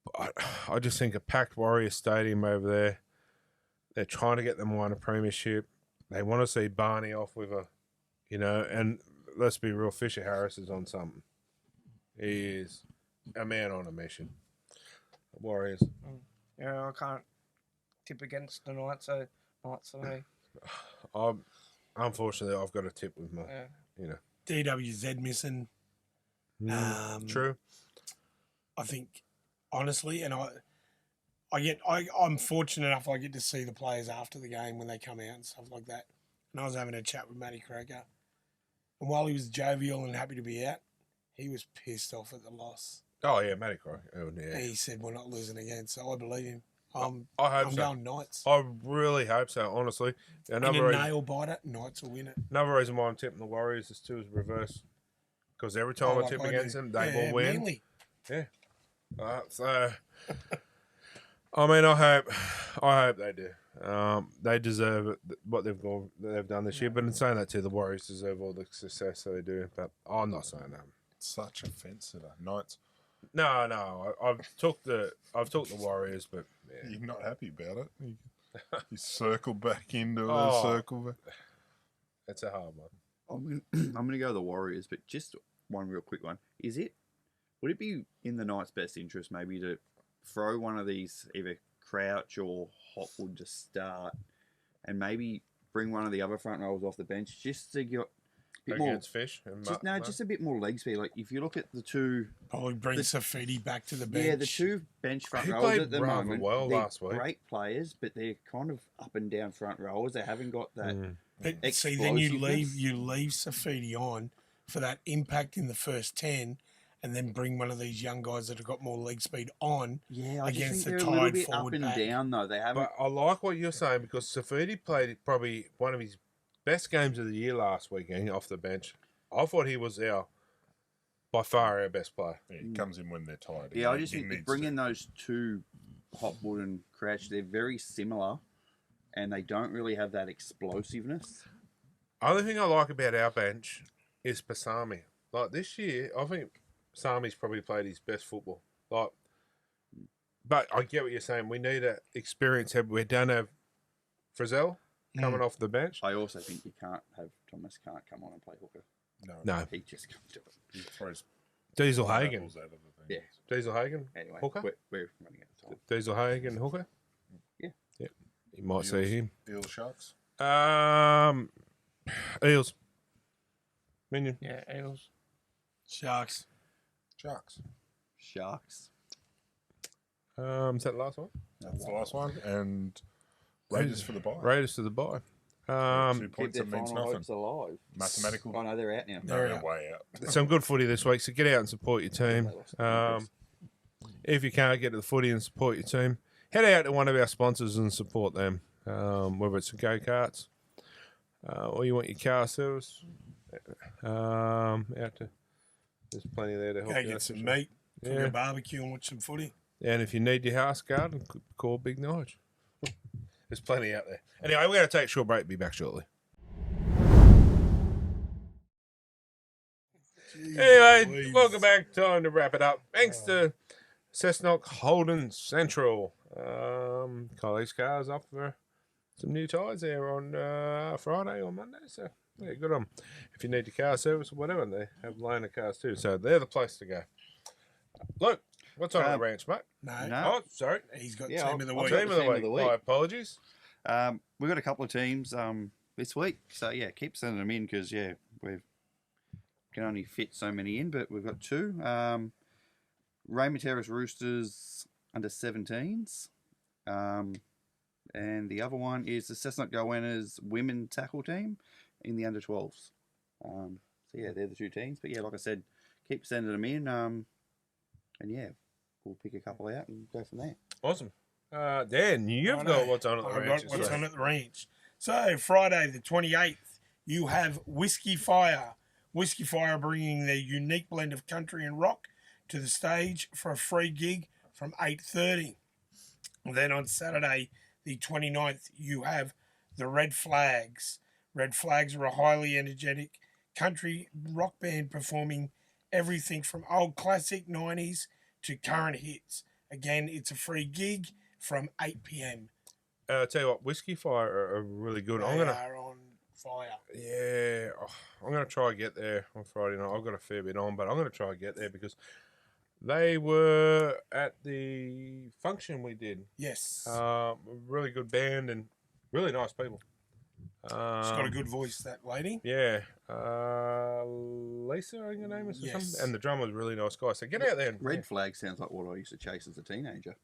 S1: But I just think a packed Warriors stadium over there, they're trying to get them win a premiership. They want to see Barney off with a, you know, and let's be real, Fisher Harris is on something. He is a man on a mission. Warriors.
S6: Yeah, I can't tip against the Knights, so Knights for me.
S1: Unfortunately, I've got a tip with my, you know.
S2: DWZ missing.
S1: True.
S2: I think, honestly, and I'm fortunate enough I get to see the players after the game when they come out and stuff like that. And I was having a chat with Matty Croker. And while he was jovial and happy to be out, he was pissed off at the loss.
S1: Oh, yeah, Matty Croy. Oh, yeah.
S2: He said, we're not losing again, so I believe him.
S1: I hope
S2: I'm
S1: so.
S2: going Knights.
S1: I really hope so, honestly.
S2: In a nail biter, Knights will win it.
S1: Another reason why I'm tipping the Warriors is too is reverse. Because every time I tip against them, they will win.
S2: Manly.
S1: Yeah. So, I mean, I hope they do. They deserve it, what they've done this year. But in saying that too, the Warriors deserve all the success that they do. But I'm not saying that.
S4: Such offence to the Knights.
S1: No. I've took the Warriors, but yeah.
S4: You're not happy about it. You circle back into
S1: Oh.
S4: a circle back.
S1: It's a hard one.
S5: I'm gonna go the Warriors, but just one real quick one. Would it be in the Knights' best interest maybe to throw one of these, either Crouch or Hopwood, to start, and maybe bring one of the other front rowers off the bench just to get a bit more
S1: Against Fish and
S5: just a bit more leg speed. Like if you look at the two,
S2: Probably bring Safidi back to the bench.
S5: yeah, the two bench front
S1: He
S5: rowers
S1: played
S5: at the
S1: rather
S5: moment,
S1: well
S5: they're
S1: last week.
S5: great players, but they're kind of up and down front rowers. They haven't got that.
S2: But see, then you
S5: explosiveness.
S2: leave Safidi on for that impact in the first 10, and then bring one of these young guys that have got more leg speed on.
S5: Yeah, I just
S2: against
S5: think
S2: the
S5: they're a little
S2: tied
S5: bit up
S2: forward
S5: and
S2: pack.
S5: down though. They haven't.
S1: But I like what you're saying because Safidi played probably one of his best games of the year last weekend off the bench. I thought he was by far our best player.
S4: Yeah, he comes in when they're tired.
S5: Yeah, I just think that bringing those two, Hopwood and Crouch, they're very similar, and they don't really have that explosiveness.
S1: Only thing I like about our bench is Pasami. Like this year, I think Pasami's probably played his best football. But I get what you're saying. We need an experienced head. We don't have Frizzell coming off the bench.
S5: I also think Thomas can't come on and play hooker.
S1: No.
S5: He just can't do it.
S4: He throws
S1: Diesel Hagen.
S4: apples out of the thing.
S5: Yeah.
S1: Diesel Hagen.
S5: Anyway,
S1: Hooker.
S5: we're running out of time.
S1: Diesel Hagen hooker.
S5: Yeah.
S1: Yeah. You might see him.
S4: Eel Sharks.
S1: Eels. Minion.
S6: Yeah, Eels.
S2: Sharks.
S4: Sharks.
S5: Sharks.
S1: Is that the last one?
S4: That's the last one. And Raiders for the bye.
S1: Raiders to the bye.
S4: 2
S5: Keep
S4: points,
S5: their
S4: that means
S5: final
S4: nothing.
S5: hopes alive.
S4: Mathematical.
S5: Oh no, they're out now.
S4: No, they're way out.
S1: Some good footy this week, so get out and support your team. If you can't get to the footy and support your team, head out to one of our sponsors and support them. Whether it's go-karts or you want your car service, out to there's plenty there to help
S2: Go
S1: you.
S2: get
S1: that's
S2: some
S1: for sure.
S2: meat, cook
S1: Yeah.
S2: a barbecue and watch some footy.
S1: And if you need your house garden, call Big Nige. There's plenty out there. Anyway, we're going to take a short break. Be back shortly. Anyway, welcome back. Time to wrap it up. Thanks to Cessnock Holden Central. Kylie's car's up for some new tyres there on Friday or Monday. So, yeah, good on 'em. If you need your car service or whatever, they have loaner cars too. So, they're the place to go. Luke, what's on at the ranch, mate?
S5: No.
S1: Oh, sorry.
S2: He's got
S5: Yeah,
S2: team of the
S5: I'll
S2: week.
S5: take
S1: Team of the week. My apologies.
S5: We've got a couple of teams this week. So, yeah, keep sending them in because, yeah, we can only fit so many in, but we've got two. Raymond Terrace Roosters under 17s. And the other one is the Cessnock Goannas women tackle team in the under 12s. So, yeah, they're the two teams. But, yeah, like I said, keep sending them in. And, yeah, we'll pick a couple out and go from there.
S1: Awesome. Dan, you've got what's on at the
S2: I've
S1: ranch.
S2: got what's on at the ranch. So, Friday the 28th, you have Whiskey Fire. Whiskey Fire bringing their unique blend of country and rock to the stage for a free gig from 8:30. Then on Saturday, the 29th, you have the Red Flags. Red Flags are a highly energetic country rock band performing everything from old classic 90s to current hits. Again, it's a free gig from 8 p.m.
S1: Tell you what, Whiskey Fire are really good.
S2: They
S1: I'm gonna,
S2: are on fire.
S1: yeah, I'm gonna try and get there on Friday night. I've got a fair bit on, but I'm gonna try and get there because they were at the function we did.
S2: Yes.
S1: Really good band and really nice people.
S2: She's got a good voice, that lady.
S1: Yeah, Lisa, I think her name is, or
S2: Yes.
S1: something. And the drummer's a really nice guy. So get out there. And,
S5: Red Flag sounds like what I used to chase as a teenager.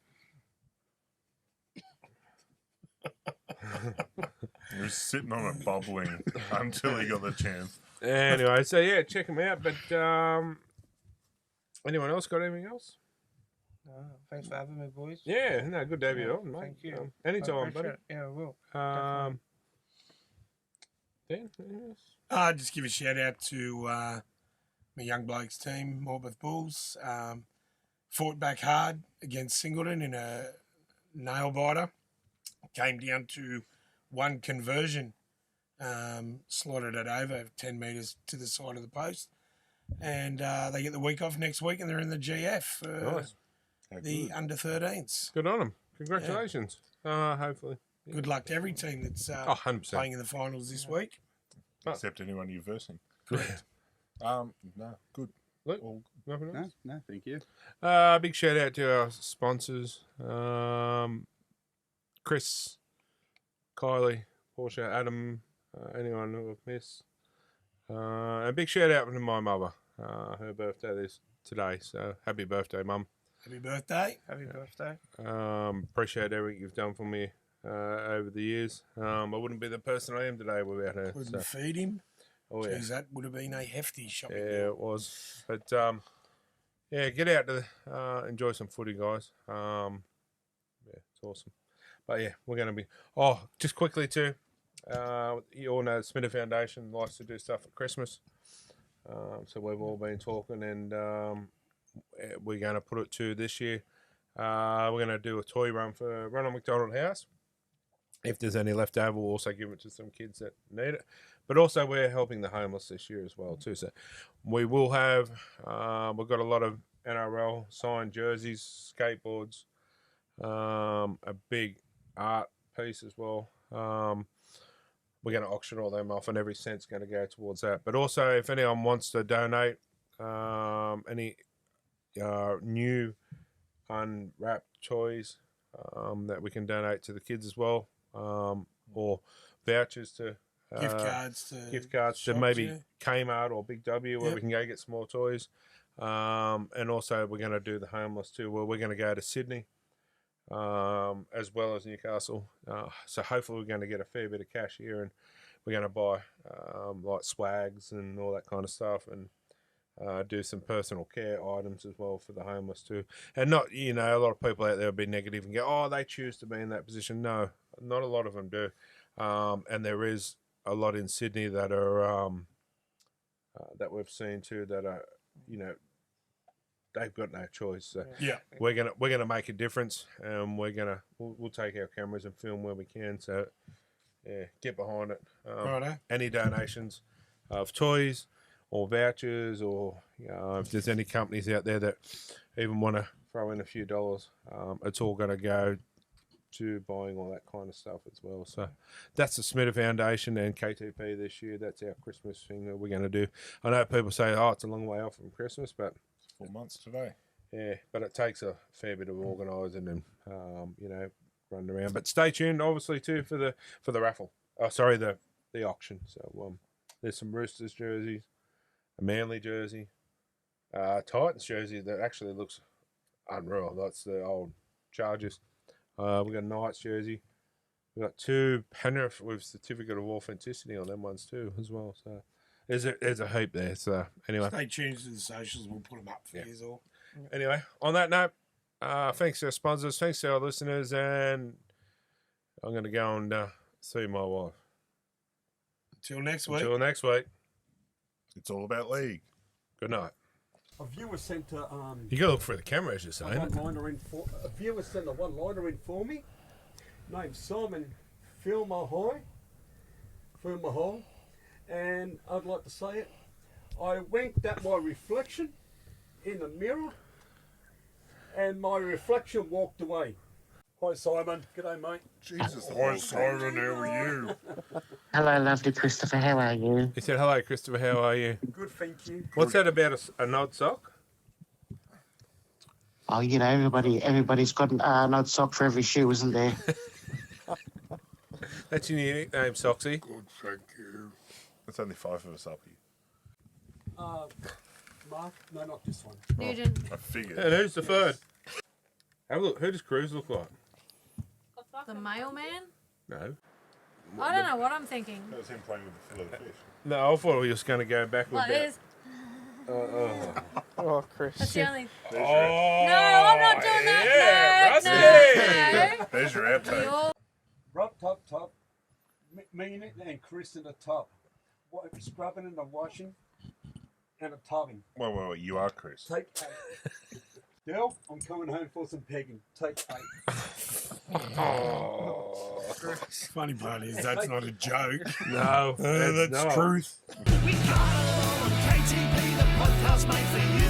S4: He was sitting on it bubbling until he got the chance.
S1: Anyway, so yeah, check them out. But anyone else got anything else?
S6: Thanks for having me, boys.
S1: Yeah, no, good to have you on, mate.
S6: Thank you.
S1: Anytime,
S6: I
S1: buddy.
S6: appreciate it. Yeah, I will.
S1: Dan, anything else?
S2: Just give a shout out to my young blokes team, Morpeth Bulls. Fought back hard against Singleton in a nail biter. Came down to one conversion. Slotted it over 10 metres to the side of the post. And they get the week off next week and they're in the GF.
S1: Nice.
S2: The under 13s.
S1: Good on them. Congratulations. Hopefully. Yeah.
S2: Good luck to every team that's
S1: 100%.
S2: playing in the finals this week.
S4: Except anyone you're versing.
S2: Correct.
S4: No, good.
S1: Luke,
S4: All
S1: nothing else?
S5: No, thank you.
S1: Big shout out to our sponsors. Chris, Kylie, Portia, Adam, anyone who I've missed. A big shout out to my mother. Her birthday is today, so happy birthday, Mum.
S2: Happy birthday.
S6: Happy birthday.
S1: Appreciate everything you've done for me over the years. I wouldn't be the person I am today without her.
S2: Couldn't
S1: So.
S2: feed him.
S1: Oh, yeah.
S2: Jeez, that would have been a hefty shopping.
S1: Yeah, it was. But, yeah, get out to enjoy some footy, guys. Yeah, it's awesome. But, yeah, we're going to be... Oh, just quickly, too. You all know the Smita Foundation likes to do stuff at Christmas. So we've all been talking and we're going to put it to this year. We're going to do a toy run for Ronald McDonald House. If there's any left over, we'll also give it to some kids that need it. But also we're helping the homeless this year as well too. So we will have, we've got a lot of NRL signed jerseys, skateboards, a big art piece as well. We're going to auction all them off and every cent's going to go towards that. But also if anyone wants to donate any new unwrapped toys that we can donate to the kids as well, or vouchers to
S2: Gift cards to
S1: to maybe Kmart or Big W where we can go get some more toys. And also we're going to do the homeless too, where we're going to go to Sydney as well as Newcastle. So hopefully we're going to get a fair bit of cash here and we're going to buy like swags and all that kind of stuff and do some personal care items as well for the homeless too. And not, you know, a lot of people out there will be negative and go, oh, they choose to be in that position. No, not a lot of them do. And there is a lot in Sydney that are, that we've seen too, that are, you know, they've got no choice. So
S2: Yeah.
S1: we're gonna make a difference, and we'll take our cameras and film where we can. So yeah, get behind it.
S2: Righto.
S1: Any donations of toys or vouchers, or if there's any companies out there that even want to throw in a few dollars, it's all going to go to buying all that kind of stuff as well. So that's the Smita Foundation and KTP this year. That's our Christmas thing that we're going to do. I know people say, oh, it's a long way off from Christmas, but
S4: 4 months today.
S1: yeah, but it takes a fair bit of organising and running around. But stay tuned, obviously, too, for the raffle. Oh, sorry, the auction. So there's some Roosters jerseys, a Manly jersey, Titans jersey that actually looks unreal. That's the old Chargers. We got a Knights jersey. We got 2 Penrith with certificate of authenticity on them ones too as well. So there's a heap there. So anyway,
S2: Stay tuned to the socials. We'll put them up for you all.
S1: Anyway, on that note, thanks to our sponsors, thanks to our listeners, and I'm going to go and see my wife.
S2: Until next week.
S1: Until next week.
S4: It's all about league.
S1: Good night.
S12: A viewer sent a
S1: You got to look for the camera, as you're saying.
S12: a viewer sent a one-liner in for me, named Simon Philmahoi, and I'd like to say it. I winked at my reflection in the mirror, and my reflection walked away. Hi, Simon. G'day, mate.
S4: Jesus, hi Simon, how are you?
S8: Hello, lovely Christopher. How are you?
S1: He said, hello, Christopher, how are you?
S12: Good, thank you.
S1: What's that about a nod sock?
S8: Oh, everybody's got an odd sock for every shoe, isn't there?
S1: That's your unique name, Soxy.
S4: Good, thank you. There's only 5 of us up here.
S12: Mark? No, not this one.
S3: Nugent.
S4: I figured.
S1: And who's the third? Have a look. Who does Cruz look like?
S3: The mailman?
S1: No.
S3: I don't know what I'm thinking.
S4: That was him playing with the fillet of fish.
S1: No, I thought we were just going to go back with
S3: Like
S1: that.
S3: this.
S6: Oh, Chris.
S3: That's the only.
S1: Oh,
S3: No, I'm not doing that.
S1: yeah,
S3: No,
S4: There's your outtake.
S3: no.
S12: Rub, top. Me in it and Chris in the tub. Scrubbing and the washing and a tubbing.
S4: Wait, you are Chris.
S12: Take 8. Dell, I'm coming home for some pegging. Take 8.
S2: Funny part is that's not a joke.
S1: No,
S2: That's
S1: not.
S2: truth.
S11: We got a KTP, the podcast made for you.